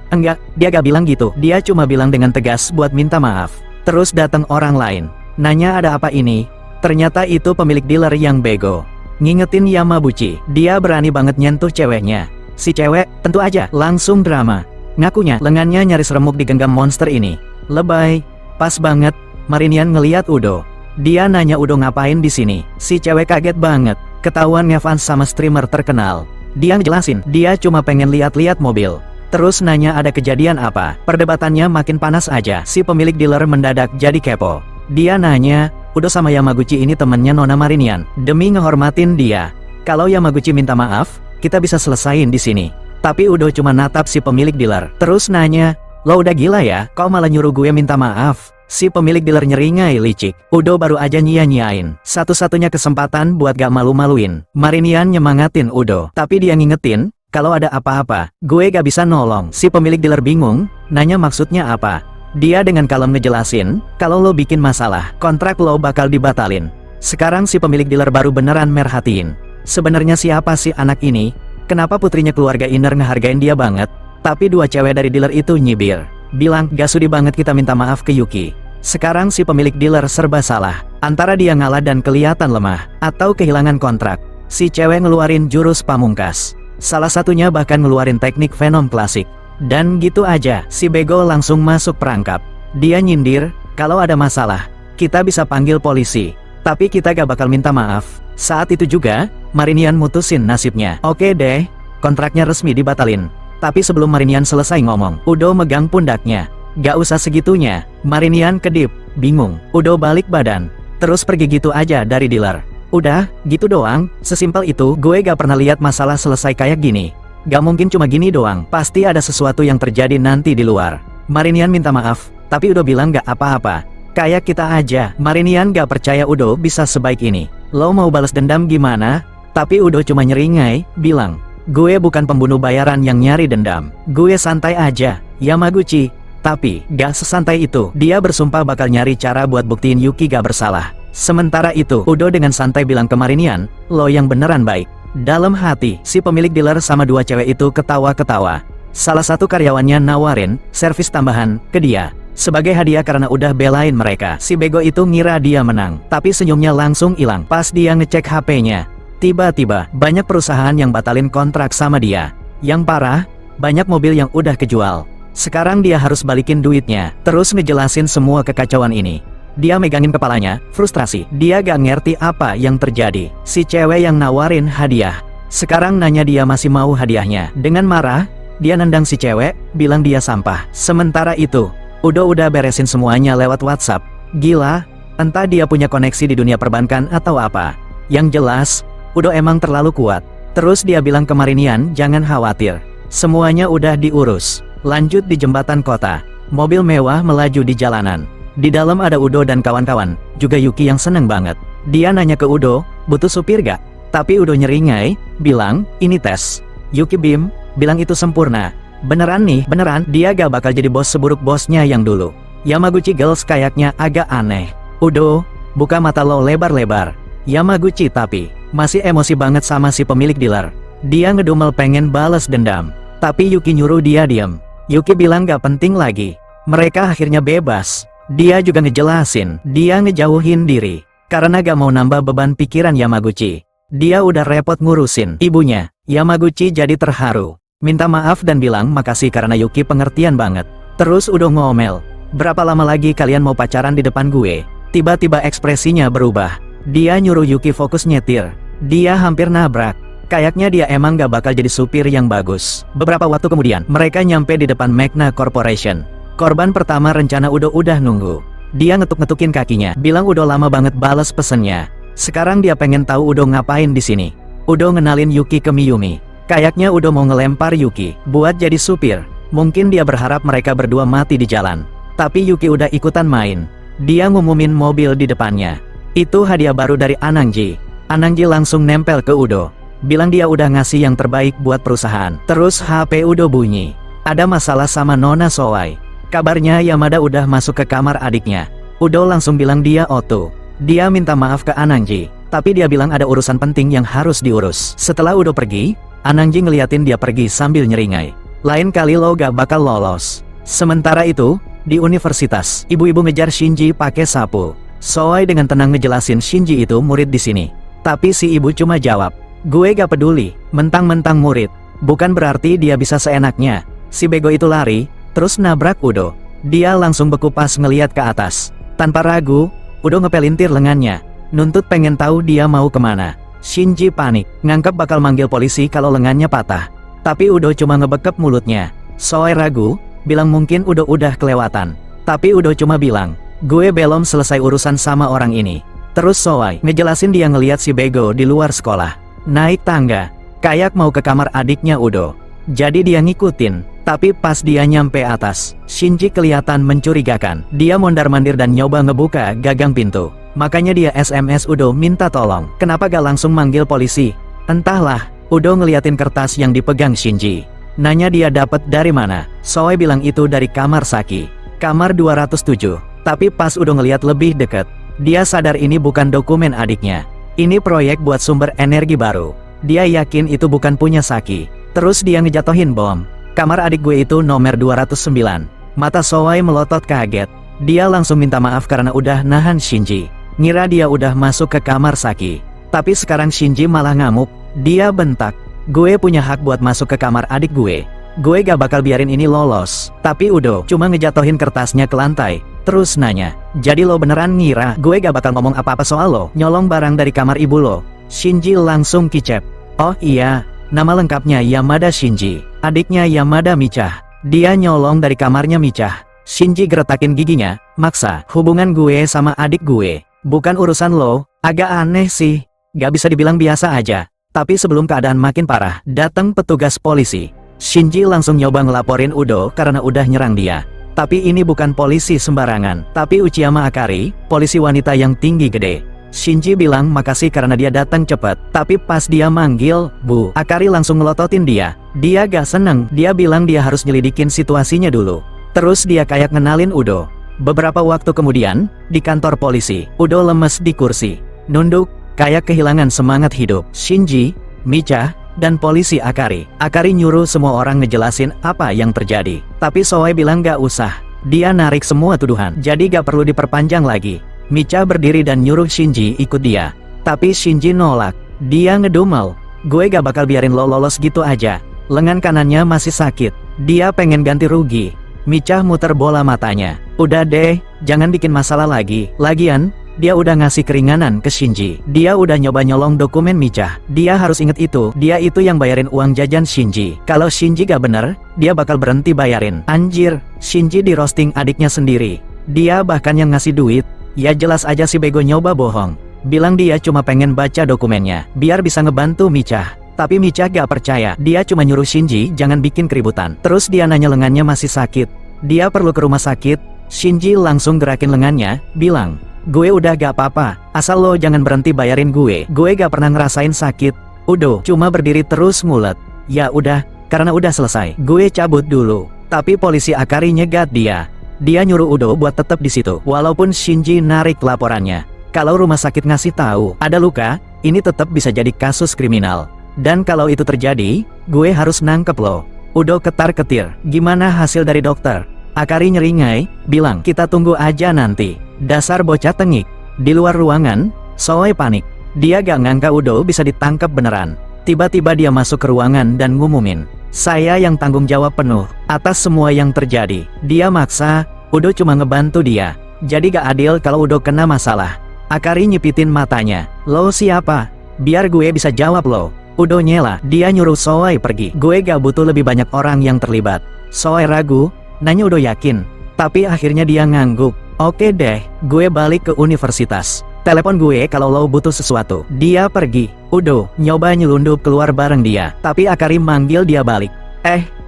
Enggak, dia gak bilang gitu. Dia cuma bilang dengan tegas buat minta maaf. Terus datang orang lain, nanya ada apa ini. Ternyata itu pemilik dealer yang bego. Ngingetin Yamabuchi, dia berani banget nyentuh ceweknya. Si cewek, tentu aja, langsung drama. Ngakunya, lengannya nyaris remuk digenggam monster ini. Lebay. Pas banget, Marinian ngeliat Udo. Dia nanya Udo ngapain di sini. Si cewek kaget banget, ketahuan ngefans sama streamer terkenal. Dia ngejelasin, dia cuma pengen lihat-lihat mobil. Terus nanya ada kejadian apa. Perdebatannya makin panas aja. Si pemilik dealer mendadak jadi kepo. Dia nanya, Udo sama Yamaguchi ini temennya Nona Marinian. Demi ngehormatin dia, kalau Yamaguchi minta maaf, kita bisa selesain di sini. Tapi Udo cuma natap si pemilik dealer. Terus nanya, lo udah gila ya, kau malah nyuruh gue minta maaf. Si pemilik dealer nyeringai licik. Udo baru aja nyia-nyiain. Satu-satunya kesempatan buat gak malu-maluin. Marinian nyemangatin Udo. Tapi dia ngingetin, kalau ada apa-apa, gue gak bisa nolong. Si pemilik dealer bingung, nanya maksudnya apa. Dia dengan kalem ngejelasin, kalau lo bikin masalah, kontrak lo bakal dibatalin. Sekarang si pemilik dealer baru beneran merhatiin. Sebenarnya siapa sih anak ini? Kenapa putrinya keluarga Inner ngehargain dia banget? Tapi dua cewek dari dealer itu nyibir. Bilang, gak sudi banget kita minta maaf ke Yuki. Sekarang si pemilik dealer serba salah. Antara dia ngalah dan kelihatan lemah, atau kehilangan kontrak. Si cewek ngeluarin jurus pamungkas. Salah satunya bahkan ngeluarin teknik Venom klasik. Dan gitu aja, si bego langsung masuk perangkap. Dia nyindir, kalau ada masalah, kita bisa panggil polisi. Tapi kita gak bakal minta maaf. Saat itu juga, Marinian mutusin nasibnya. Oke deh, kontraknya resmi dibatalin. Tapi sebelum Marinian selesai ngomong, Udo megang pundaknya. Gak usah segitunya. Marinian kedip, bingung. Udo balik badan, terus pergi gitu aja dari dealer. Udah, gitu doang, sesimpel itu. Gue gak pernah lihat masalah selesai kayak gini. Gak mungkin cuma gini doang, pasti ada sesuatu yang terjadi nanti di luar. Marinian minta maaf, tapi Udo bilang gak apa-apa. Kayak kita aja. Marinian gak percaya Udo bisa sebaik ini. Lo mau balas dendam gimana? Tapi Udo cuma nyeringai, bilang, gue bukan pembunuh bayaran yang nyari dendam. Gue santai aja, Yamaguchi. Tapi, gak sesantai itu. Dia bersumpah bakal nyari cara buat buktiin Yuki gak bersalah. Sementara itu, Udo dengan santai bilang ke Marinian, lo yang beneran baik. Dalam hati, si pemilik dealer sama dua cewek itu ketawa-ketawa. Salah satu karyawannya nawarin servis tambahan ke dia sebagai hadiah karena udah belain mereka. Si bego itu ngira dia menang, tapi senyumnya langsung hilang pas dia ngecek HP-nya. Tiba-tiba, banyak perusahaan yang batalin kontrak sama dia. Yang parah, banyak mobil yang udah kejual. Sekarang dia harus balikin duitnya. Terus ngejelasin semua kekacauan ini. Dia megangin kepalanya, frustrasi. Dia gak ngerti apa yang terjadi. Si cewek yang nawarin hadiah sekarang nanya dia masih mau hadiahnya. Dengan marah, dia nendang si cewek, bilang dia sampah. Sementara itu, Udo udah beresin semuanya lewat WhatsApp. Gila, entah dia punya koneksi di dunia perbankan atau apa. Yang jelas, Udo emang terlalu kuat. Terus dia bilang ke Marinian, jangan khawatir. Semuanya udah diurus. Lanjut di jembatan kota. Mobil mewah melaju di jalanan. Di dalam ada Udo dan kawan-kawan, juga Yuki yang seneng banget. Dia nanya ke Udo, butuh supir gak? Tapi Udo nyeringai, bilang, ini tes. Yuki Bim, bilang itu sempurna. Beneran nih, beneran, dia gak bakal jadi bos seburuk bosnya yang dulu. Yamaguchi Girls kayaknya agak aneh. Udo, buka mata lo lebar-lebar. Yamaguchi tapi masih emosi banget sama si pemilik dealer. Dia ngedumel pengen balas dendam. Tapi Yuki nyuruh dia diam. Yuki bilang gak penting lagi. Mereka akhirnya bebas. Dia juga ngejelasin, dia ngejauhin diri. Karena gak mau nambah beban pikiran Yamaguchi. Dia udah repot ngurusin ibunya. Yamaguchi jadi terharu. Minta maaf dan bilang makasih karena Yuki pengertian banget. Terus Udo ngomel. Berapa lama lagi kalian mau pacaran di depan gue? Tiba-tiba ekspresinya berubah. Dia nyuruh Yuki fokus nyetir. Dia hampir nabrak. Kayaknya dia emang gak bakal jadi supir yang bagus. Beberapa waktu kemudian, mereka nyampe di depan Magna Corporation. Korban pertama rencana Udo udah nunggu. Dia ngetuk-ngetukin kakinya, bilang Udo lama banget bales pesennya. Sekarang dia pengen tahu Udo ngapain di sini. Udo ngenalin Yuki ke Miyumi. Kayaknya Udo mau ngelempar Yuki buat jadi supir. Mungkin dia berharap mereka berdua mati di jalan. Tapi Yuki udah ikutan main. Dia ngumumin mobil di depannya. Itu hadiah baru dari Anangji. Anangji langsung nempel ke Udo. Bilang dia udah ngasih yang terbaik buat perusahaan. Terus HP Udo bunyi. Ada masalah sama Nona Sowai. Kabarnya Yamada udah masuk ke kamar adiknya. Udo langsung bilang dia Oto. Dia minta maaf ke Anangji. Tapi dia bilang ada urusan penting yang harus diurus. Setelah Udo pergi, Anangji ngeliatin dia pergi sambil nyeringai. Lain kali lo gak bakal lolos. Sementara itu, di universitas, ibu-ibu ngejar Shinji pakai sapu. Sowai dengan tenang ngejelasin Shinji itu murid di sini. Tapi si ibu cuma jawab, gue gak peduli, mentang-mentang murid. Bukan berarti dia bisa seenaknya. Si bego itu lari, terus nabrak Udo. Dia langsung beku pas ngeliat ke atas. Tanpa ragu, Udo ngepelintir lengannya. Nuntut pengen tahu dia mau kemana. Shinji panik, nganggep bakal manggil polisi kalau lengannya patah. Tapi Udo cuma ngebekep mulutnya. Sowai ragu, bilang mungkin Udo udah kelewatan. Tapi Udo cuma bilang, gue belum selesai urusan sama orang ini. Terus Sowai ngejelasin dia ngeliat si bego di luar sekolah. Naik tangga, kayak mau ke kamar adiknya Udo. Jadi dia ngikutin. Tapi pas dia nyampe atas, Shinji kelihatan mencurigakan. Dia mondar-mandir dan nyoba ngebuka gagang pintu. Makanya dia SMS Udo minta tolong. Kenapa gak langsung manggil polisi? Entahlah, Udo ngeliatin kertas yang dipegang Shinji. Nanya dia dapat dari mana. Sowai bilang itu dari kamar Saki. Kamar 207. Tapi pas Udo ngeliat lebih deket, dia sadar ini bukan dokumen adiknya. Ini proyek buat sumber energi baru. Dia yakin itu bukan punya Saki. Terus dia ngejatohin bom. Kamar adik gue itu nomor 209. Mata Sowai melotot kaget. Dia langsung minta maaf karena udah nahan Shinji. Ngira dia udah masuk ke kamar Saki. Tapi sekarang Shinji malah ngamuk. Dia bentak. Gue punya hak buat masuk ke kamar adik gue. Gue gak bakal biarin ini lolos. Tapi Udo cuma ngejatohin kertasnya ke lantai. Terus nanya, jadi lo beneran ngira gue gak bakal ngomong apa-apa soal lo nyolong barang dari kamar ibu lo? Shinji langsung kicep. Oh iya, nama lengkapnya Yamada Shinji. Adiknya Yamada Micha. Dia nyolong dari kamarnya Micha. Shinji geretakin giginya, maksa. Hubungan gue sama adik gue bukan urusan lo. Agak aneh sih. Gak bisa dibilang biasa aja. Tapi sebelum keadaan makin parah, datang petugas polisi. Shinji langsung nyoba ngelaporin Udo karena udah nyerang dia. Tapi ini bukan polisi sembarangan. Tapi Uchiyama Akari, polisi wanita yang tinggi gede. Shinji bilang makasih karena dia datang cepat. Tapi pas dia manggil, Bu, Akari langsung ngelototin dia. Dia gak seneng. Dia bilang dia harus nyelidikin situasinya dulu. Terus dia kayak ngenalin Udo. Beberapa waktu kemudian, di kantor polisi, Udo lemes di kursi. Nunduk, kayak kehilangan semangat hidup. Shinji, Micha, dan polisi Akari. Akari nyuruh semua orang ngejelasin apa yang terjadi. Tapi Sowai bilang gak usah. Dia narik semua tuduhan. Jadi gak perlu diperpanjang lagi. Micha berdiri dan nyuruh Shinji ikut dia. Tapi Shinji nolak. Dia ngedumel. Gue gak bakal biarin lo lolos gitu aja. Lengan kanannya masih sakit. Dia pengen ganti rugi. Micha muter bola matanya. Udah deh, jangan bikin masalah lagi. Lagian, dia udah ngasih keringanan ke Shinji. Dia udah nyoba nyolong dokumen Micha. Dia harus inget itu. Dia itu yang bayarin uang jajan Shinji. Kalau Shinji gak bener, dia bakal berhenti bayarin. Anjir, Shinji di roasting adiknya sendiri. Dia bahkan yang ngasih duit. Ya jelas aja si bego nyoba bohong. Bilang dia cuma pengen baca dokumennya, biar bisa ngebantu Micha. Tapi Micha gak percaya. Dia cuma nyuruh Shinji jangan bikin keributan. Terus dia nanya lengannya masih sakit. Dia perlu ke rumah sakit. Shinji langsung gerakin lengannya, bilang, gue udah gak apa-apa, asal lo jangan berhenti bayarin gue. Gue gak pernah ngerasain sakit. Udo cuma berdiri terus ngulet. Ya udah, karena udah selesai, gue cabut dulu. Tapi polisi Akari nyegat dia. Dia nyuruh Udo buat tetap di situ. Walaupun Shinji narik laporannya. Kalau rumah sakit ngasih tahu ada luka, ini tetap bisa jadi kasus kriminal. Dan kalau itu terjadi, gue harus nangkep lo. Udo ketar-ketir. Gimana hasil dari dokter? Akari nyeringai, bilang, kita tunggu aja nanti. Dasar bocah tengik. Di luar ruangan, Soe panik. Dia gak ngangka Udo bisa ditangkap beneran. Tiba-tiba dia masuk ke ruangan dan ngumumin, saya yang tanggung jawab penuh atas semua yang terjadi. Dia maksa, Udo cuma ngebantu dia. Jadi gak adil kalau Udo kena masalah. Akari nyipitin matanya. Lo siapa? Biar gue bisa jawab lo. Udo nyela, dia nyuruh Soe pergi. Gue gak butuh lebih banyak orang yang terlibat. Soe ragu, nanya Udo yakin. Tapi akhirnya dia ngangguk. Oke deh, gue balik ke universitas. Telepon gue kalau lo butuh sesuatu. Dia pergi. Udo nyoba nyelundup keluar bareng dia. Tapi Akari manggil dia balik.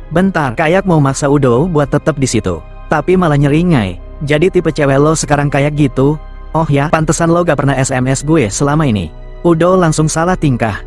Bentar. Kayak mau maksa Udo buat tetap di situ. Tapi malah nyeringai. Jadi tipe cewek lo sekarang kayak gitu? Oh ya, pantesan lo gak pernah SMS gue selama ini. Udo langsung salah tingkah.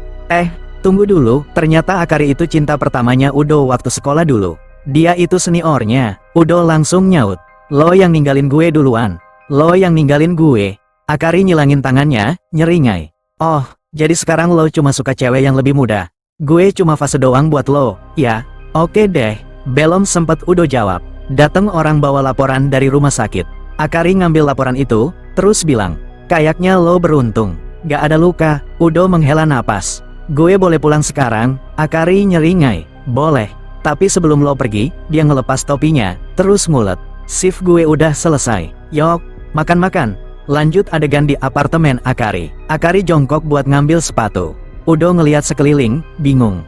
Tunggu dulu, ternyata Akari itu cinta pertamanya Udo waktu sekolah dulu. Dia itu seniornya. Udo langsung nyaut. Lo yang ninggalin gue duluan. Lo yang ninggalin gue. Akari nyilangin tangannya, nyeringai. Oh, jadi sekarang lo cuma suka cewek yang lebih muda. Gue cuma fase doang buat lo, ya? Oke deh. Belum sempet Udo jawab. Datang orang bawa laporan dari rumah sakit. Akari ngambil laporan itu, terus bilang, kayaknya lo beruntung. Gak ada luka. Udo menghela napas. Gue boleh pulang sekarang? Akari nyeringai. Boleh. Tapi sebelum lo pergi, dia ngelepas topinya, terus ngulet. Shift gue udah selesai. Yok, makan-makan. Lanjut adegan di apartemen Akari. Akari jongkok buat ngambil sepatu. Udo ngelihat sekeliling, bingung.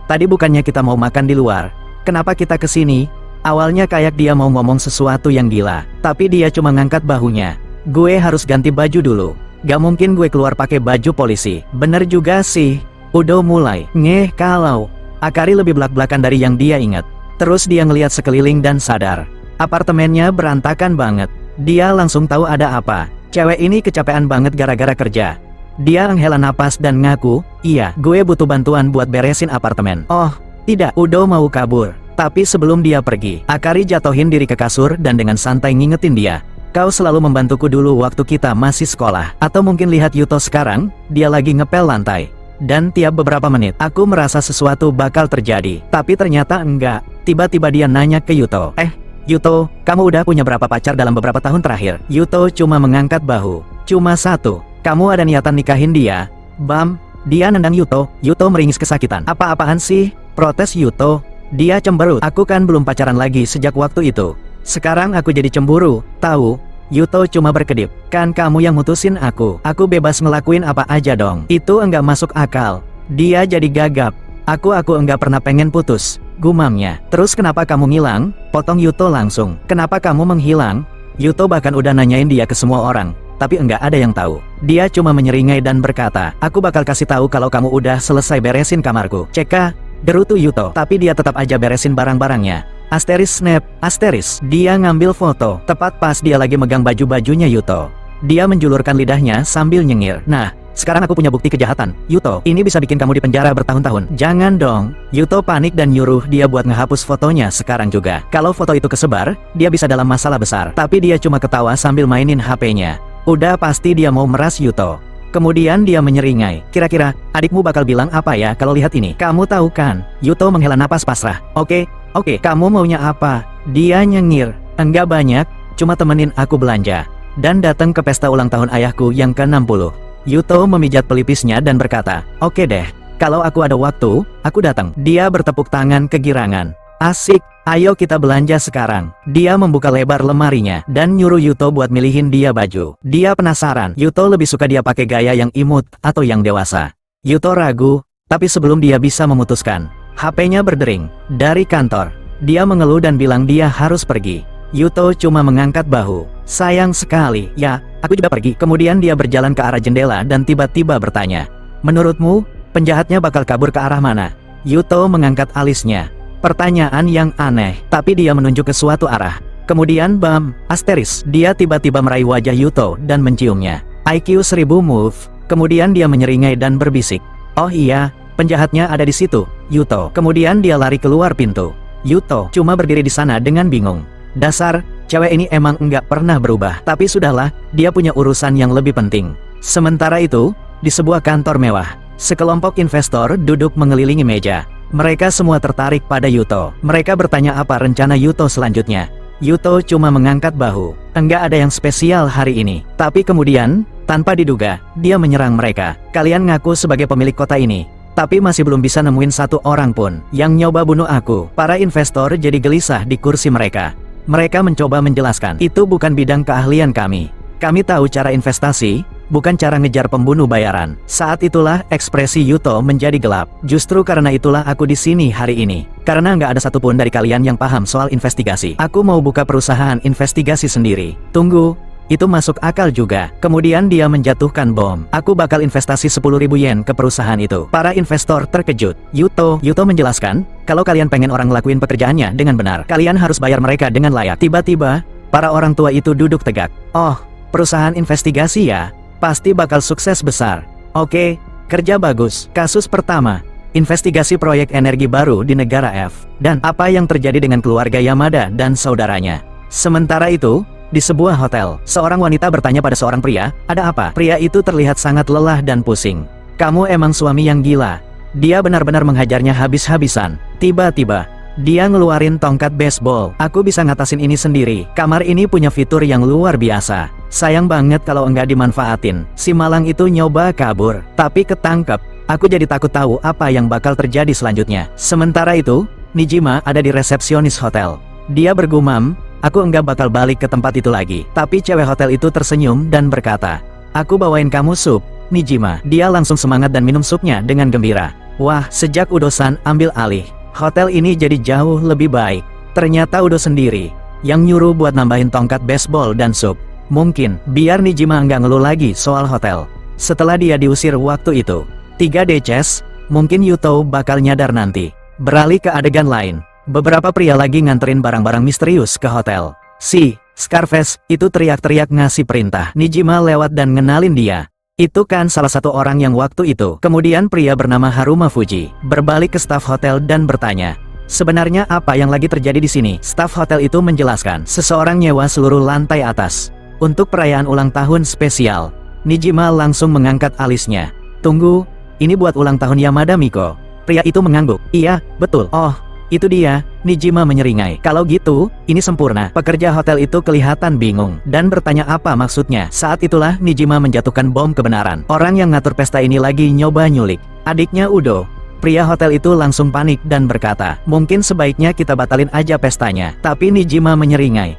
Tadi bukannya kita mau makan di luar. Kenapa kita kesini? Awalnya kayak dia mau ngomong sesuatu yang gila. Tapi dia cuma ngangkat bahunya. Gue harus ganti baju dulu. Gak mungkin gue keluar pakai baju polisi. Bener juga sih. Udo mulai kalau Akari lebih belak-belakan dari yang dia ingat. Terus dia ngelihat sekeliling dan sadar. Apartemennya berantakan banget. Dia langsung tahu ada apa. Cewek ini kecapean banget gara-gara kerja. Dia menghela napas dan ngaku, iya, gue butuh bantuan buat beresin apartemen. Oh, tidak, Udo mau kabur. Tapi sebelum dia pergi, Akari jatuhin diri ke kasur dan dengan santai ngingetin dia. Kau selalu membantuku dulu waktu kita masih sekolah. Atau mungkin lihat Yuto sekarang, dia lagi ngepel lantai. Dan tiap beberapa menit, aku merasa sesuatu bakal terjadi. Tapi ternyata enggak. Tiba-tiba dia nanya ke Yuto. Yuto, kamu udah punya berapa pacar dalam beberapa tahun terakhir? Yuto cuma mengangkat bahu. Cuma satu. Kamu ada niatan nikahin dia? Bam. Dia nendang Yuto. Yuto meringis kesakitan. Apa-apaan sih? Protes Yuto. Dia cemberut. Aku kan belum pacaran lagi sejak waktu itu. Sekarang aku jadi cemburu, tahu? Yuto cuma berkedip. Kan kamu yang mutusin aku. Aku bebas ngelakuin apa aja dong. Itu enggak masuk akal. Dia jadi gagap. Aku enggak pernah pengen putus, gumamnya. Terus kenapa kamu ngilang? Potong Yuto langsung. Kenapa kamu menghilang? Yuto bahkan udah nanyain dia ke semua orang, tapi enggak ada yang tahu. Dia cuma menyeringai dan berkata, aku bakal kasih tahu kalau kamu udah selesai beresin kamarku. Ceka, gerutu Yuto. Tapi dia tetap aja beresin barang-barangnya. Asteris snap, asteris. Dia ngambil foto, tepat pas dia lagi megang baju-bajunya Yuto. Dia menjulurkan lidahnya sambil nyengir. Nah, sekarang aku punya bukti kejahatan. Yuto, ini bisa bikin kamu dipenjara bertahun-tahun. Jangan dong. Yuto panik dan nyuruh dia buat ngehapus fotonya sekarang juga. Kalau foto itu kesebar, dia bisa dalam masalah besar. Tapi dia cuma ketawa sambil mainin HP-nya. Udah pasti dia mau meras Yuto. Kemudian dia menyeringai. Kira-kira, adikmu bakal bilang apa ya kalau lihat ini? Kamu tahu kan? Yuto menghela napas pasrah. Oke, kamu maunya apa? Dia nyengir. Enggak banyak, cuma temenin aku belanja. Dan datang ke pesta ulang tahun ayahku yang ke-60. Yuto memijat pelipisnya dan berkata, oke deh, kalau aku ada waktu, aku datang. Dia bertepuk tangan kegirangan. Asik, ayo kita belanja sekarang. Dia membuka lebar lemarinya dan nyuruh Yuto buat milihin dia baju. Dia penasaran, Yuto lebih suka dia pakai gaya yang imut atau yang dewasa. Yuto ragu, tapi sebelum dia bisa memutuskan, HP-nya berdering. Dari kantor, dia mengeluh dan bilang dia harus pergi. Yuto cuma mengangkat bahu. Sayang sekali, ya, aku juga pergi. Kemudian dia berjalan ke arah jendela dan tiba-tiba bertanya, menurutmu, penjahatnya bakal kabur ke arah mana? Yuto mengangkat alisnya. Pertanyaan yang aneh, tapi dia menunjuk ke suatu arah. Kemudian bam, asteris, dia tiba-tiba meraih wajah Yuto dan menciumnya. IQ 1000 move. Kemudian dia menyeringai dan berbisik. Oh iya, penjahatnya ada di situ, Yuto. Kemudian dia lari keluar pintu. Yuto cuma berdiri di sana dengan bingung. Dasar, cewek ini emang enggak pernah berubah. Tapi sudahlah, dia punya urusan yang lebih penting. Sementara itu, di sebuah kantor mewah, sekelompok investor duduk mengelilingi meja. Mereka semua tertarik pada Yuto. Mereka bertanya apa rencana Yuto selanjutnya. Yuto cuma mengangkat bahu. Enggak ada yang spesial hari ini. Tapi kemudian, tanpa diduga, dia menyerang mereka. Kalian ngaku sebagai pemilik kota ini, tapi masih belum bisa nemuin satu orang pun yang nyoba bunuh aku. Para investor jadi gelisah di kursi mereka. Mereka mencoba menjelaskan, itu bukan bidang keahlian kami. Kami tahu cara investasi, bukan cara ngejar pembunuh bayaran. Saat itulah ekspresi Yuto menjadi gelap. Justru karena itulah aku di sini hari ini. Karena nggak ada satupun dari kalian yang paham soal investigasi. Aku mau buka perusahaan investigasi sendiri. Tunggu, itu masuk akal juga. Kemudian dia menjatuhkan bom. Aku bakal investasi 10.000 yen ke perusahaan itu. Para investor terkejut. Yuto menjelaskan, kalau kalian pengen orang ngelakuin pekerjaannya dengan benar, kalian harus bayar mereka dengan layak. Tiba-tiba, para orang tua itu duduk tegak. Oh, perusahaan investigasi ya? Pasti bakal sukses besar. Oke, kerja bagus. Kasus pertama, investigasi proyek energi baru di negara F. Dan apa yang terjadi dengan keluarga Yamada dan saudaranya. Sementara itu, di sebuah hotel, seorang wanita bertanya pada seorang pria, ada apa? Pria itu terlihat sangat lelah dan pusing. Kamu emang suami yang gila. Dia benar-benar menghajarnya habis-habisan. Tiba-tiba, dia ngeluarin tongkat baseball. Aku bisa ngatasin ini sendiri. Kamar ini punya fitur yang luar biasa. Sayang banget kalau enggak dimanfaatin. Si malang itu nyoba kabur, tapi ketangkep. Aku jadi takut tahu apa yang bakal terjadi selanjutnya. Sementara itu, Nijima ada di resepsionis hotel. Dia bergumam, aku enggak bakal balik ke tempat itu lagi. Tapi cewek hotel itu tersenyum dan berkata, aku bawain kamu sup, Nijima. Dia langsung semangat dan minum supnya dengan gembira. Wah, sejak Udo-san ambil alih, hotel ini jadi jauh lebih baik. Ternyata Udo sendiri yang nyuruh buat nambahin tongkat baseball dan sup. Mungkin, biar Nijima nggak ngeluh lagi soal hotel. Setelah dia diusir waktu itu, 3 Deces, mungkin Yuto bakal nyadar nanti. Beralih ke adegan lain, beberapa pria lagi nganterin barang-barang misterius ke hotel. Si Scarface itu teriak-teriak ngasih perintah. Nijima lewat dan ngenalin dia. Itu kan salah satu orang yang waktu itu. Kemudian pria bernama Haruma Fuji berbalik ke staf hotel dan bertanya, sebenarnya apa yang lagi terjadi di sini? Staf hotel itu menjelaskan, seseorang nyewa seluruh lantai atas untuk perayaan ulang tahun spesial. Nijima langsung mengangkat alisnya. Tunggu, ini buat ulang tahun Yamada Miko. Pria itu mengangguk. Iya, betul. Oh, itu dia. Nijima menyeringai. Kalau gitu, ini sempurna. Pekerja hotel itu kelihatan bingung dan bertanya apa maksudnya. Saat itulah Nijima menjatuhkan bom kebenaran. Orang yang ngatur pesta ini lagi nyoba nyulik adiknya Udo. Pria hotel itu langsung panik dan berkata, mungkin sebaiknya kita batalin aja pestanya. Tapi Nijima menyeringai.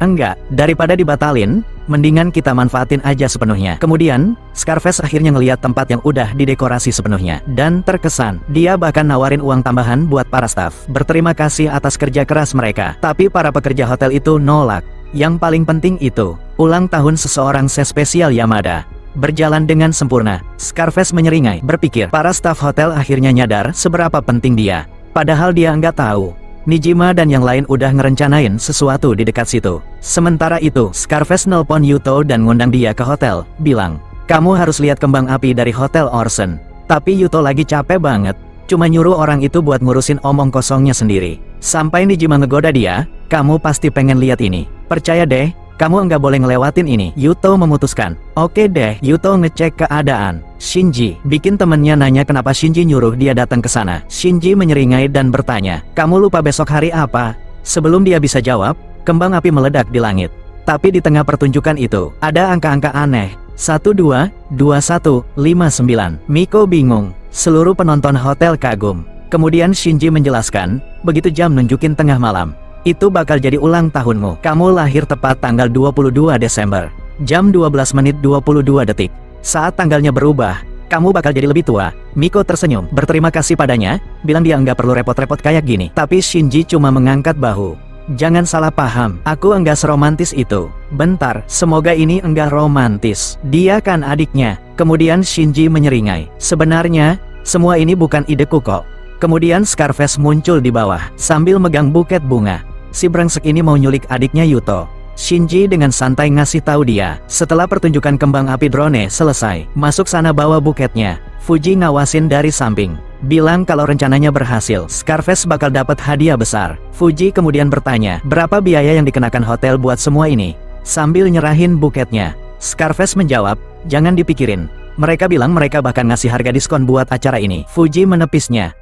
Enggak, daripada dibatalin, mendingan kita manfaatin aja sepenuhnya. Kemudian, Scarface akhirnya ngeliat tempat yang udah didekorasi sepenuhnya dan terkesan. Dia bahkan nawarin uang tambahan buat para staf. Berterima kasih atas kerja keras mereka. Tapi para pekerja hotel itu nolak. Yang paling penting itu, ulang tahun seseorang spesial Yamada berjalan dengan sempurna. Scarface menyeringai, berpikir para staf hotel akhirnya nyadar seberapa penting dia. Padahal dia nggak tahu, Nijima dan yang lain udah ngerencanain sesuatu di dekat situ. Sementara itu, Scarface nelpon Yuto dan ngundang dia ke hotel, bilang, kamu harus lihat kembang api dari Hotel Orson. Tapi Yuto lagi capek banget, cuma nyuruh orang itu buat ngurusin omong kosongnya sendiri. Sampai Nijima ngegoda dia, kamu pasti pengen lihat ini. Percaya deh, kamu nggak boleh ngelewatin ini. Yuto memutuskan. Oke deh. Yuto ngecek keadaan. Shinji bikin temennya nanya kenapa Shinji nyuruh dia datang ke sana. Shinji menyeringai dan bertanya, kamu lupa besok hari apa? Sebelum dia bisa jawab, kembang api meledak di langit. Tapi di tengah pertunjukan itu, ada angka-angka aneh. 12, 21, 59. Miko bingung. Seluruh penonton hotel kagum. Kemudian Shinji menjelaskan, begitu jam nunjukin tengah malam, itu bakal jadi ulang tahunmu. Kamu lahir tepat tanggal 22 Desember. Jam 12 menit 22 detik. Saat tanggalnya berubah, kamu bakal jadi lebih tua. Miko tersenyum, berterima kasih padanya, bilang dia nggak perlu repot-repot kayak gini. Tapi Shinji cuma mengangkat bahu. Jangan salah paham, aku enggak seromantis itu. Bentar, semoga ini enggak romantis. Dia kan adiknya. Kemudian Shinji menyeringai. Sebenarnya, semua ini bukan ideku kok. Kemudian Scarface muncul di bawah, sambil megang buket bunga. Si brengsek ini mau nyulik adiknya Yuto. Shinji dengan santai ngasih tahu dia. Setelah pertunjukan kembang api drone selesai, masuk sana bawa buketnya. Fuji ngawasin dari samping, bilang kalau rencananya berhasil, Scarface bakal dapat hadiah besar. Fuji kemudian bertanya, berapa biaya yang dikenakan hotel buat semua ini? Sambil nyerahin buketnya, Scarface menjawab, jangan dipikirin. Mereka bilang mereka bahkan ngasih harga diskon buat acara ini. Fuji menepisnya,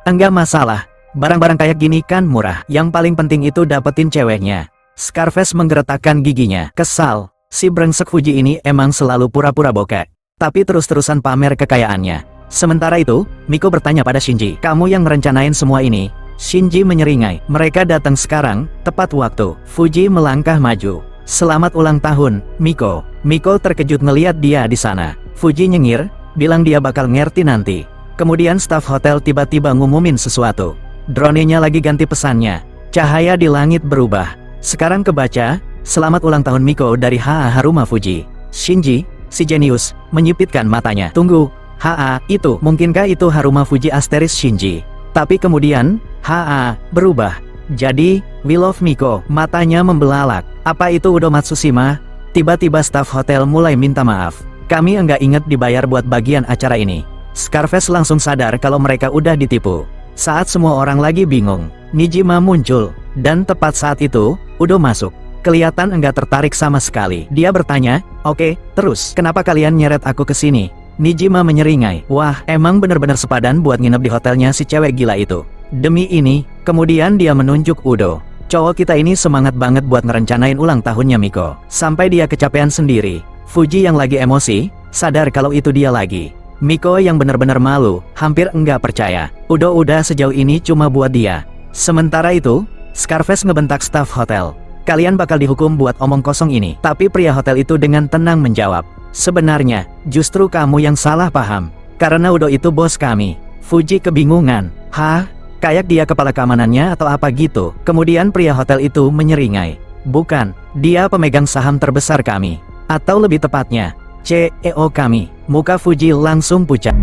enggak masalah. Barang-barang kayak gini kan murah. Yang paling penting itu dapetin ceweknya. Scarface menggeretakkan giginya. Kesal, si brengsek Fuji ini emang selalu pura-pura bokeh. Tapi terus-terusan pamer kekayaannya. Sementara itu, Miko bertanya pada Shinji, kamu yang merencanain semua ini? Shinji menyeringai, mereka datang sekarang, tepat waktu. Fuji melangkah maju. Selamat ulang tahun, Miko. Miko terkejut ngeliat dia di sana. Fuji nyengir, bilang dia bakal ngerti nanti. Kemudian staf hotel tiba-tiba ngumumin sesuatu. Drone-nya lagi ganti pesannya. Cahaya di langit berubah. Sekarang kebaca, selamat ulang tahun Miko dari HA Haruma Fuji. Shinji, si jenius, menyipitkan matanya. Tunggu, HA, itu, mungkinkah itu Haruma Fuji asteris Shinji? Tapi kemudian, HA, berubah. Jadi, we love Miko. Matanya membelalak. Apa itu Udo Matsushima? Tiba-tiba staf hotel mulai minta maaf. Kami enggak inget dibayar buat bagian acara ini. Scarface langsung sadar kalau mereka udah ditipu. Saat semua orang lagi bingung, Nijima muncul. Dan tepat saat itu, Udo masuk. Kelihatan enggak tertarik sama sekali. Dia bertanya, oke, terus, kenapa kalian nyeret aku ke sini? Nijima menyeringai, wah, emang bener-bener sepadan buat nginep di hotelnya si cewek gila itu. Demi ini, kemudian dia menunjuk Udo. Cowok kita ini semangat banget buat ngerencanain ulang tahunnya Miko. Sampai dia kecapean sendiri. Fuji yang lagi emosi, sadar kalau itu dia lagi. Miko yang bener-bener malu, hampir enggak percaya. Udo udah sejauh ini cuma buat dia. Sementara itu, Scarface ngebentak staf hotel. Kalian bakal dihukum buat omong kosong ini. Tapi pria hotel itu dengan tenang menjawab. Sebenarnya, justru kamu yang salah paham. Karena Udo itu bos kami. Fuji kebingungan. Hah? Kayak dia kepala keamanannya atau apa gitu? Kemudian pria hotel itu menyeringai. Bukan, dia pemegang saham terbesar kami. Atau lebih tepatnya, CEO kami. Muka Fuji langsung pucat.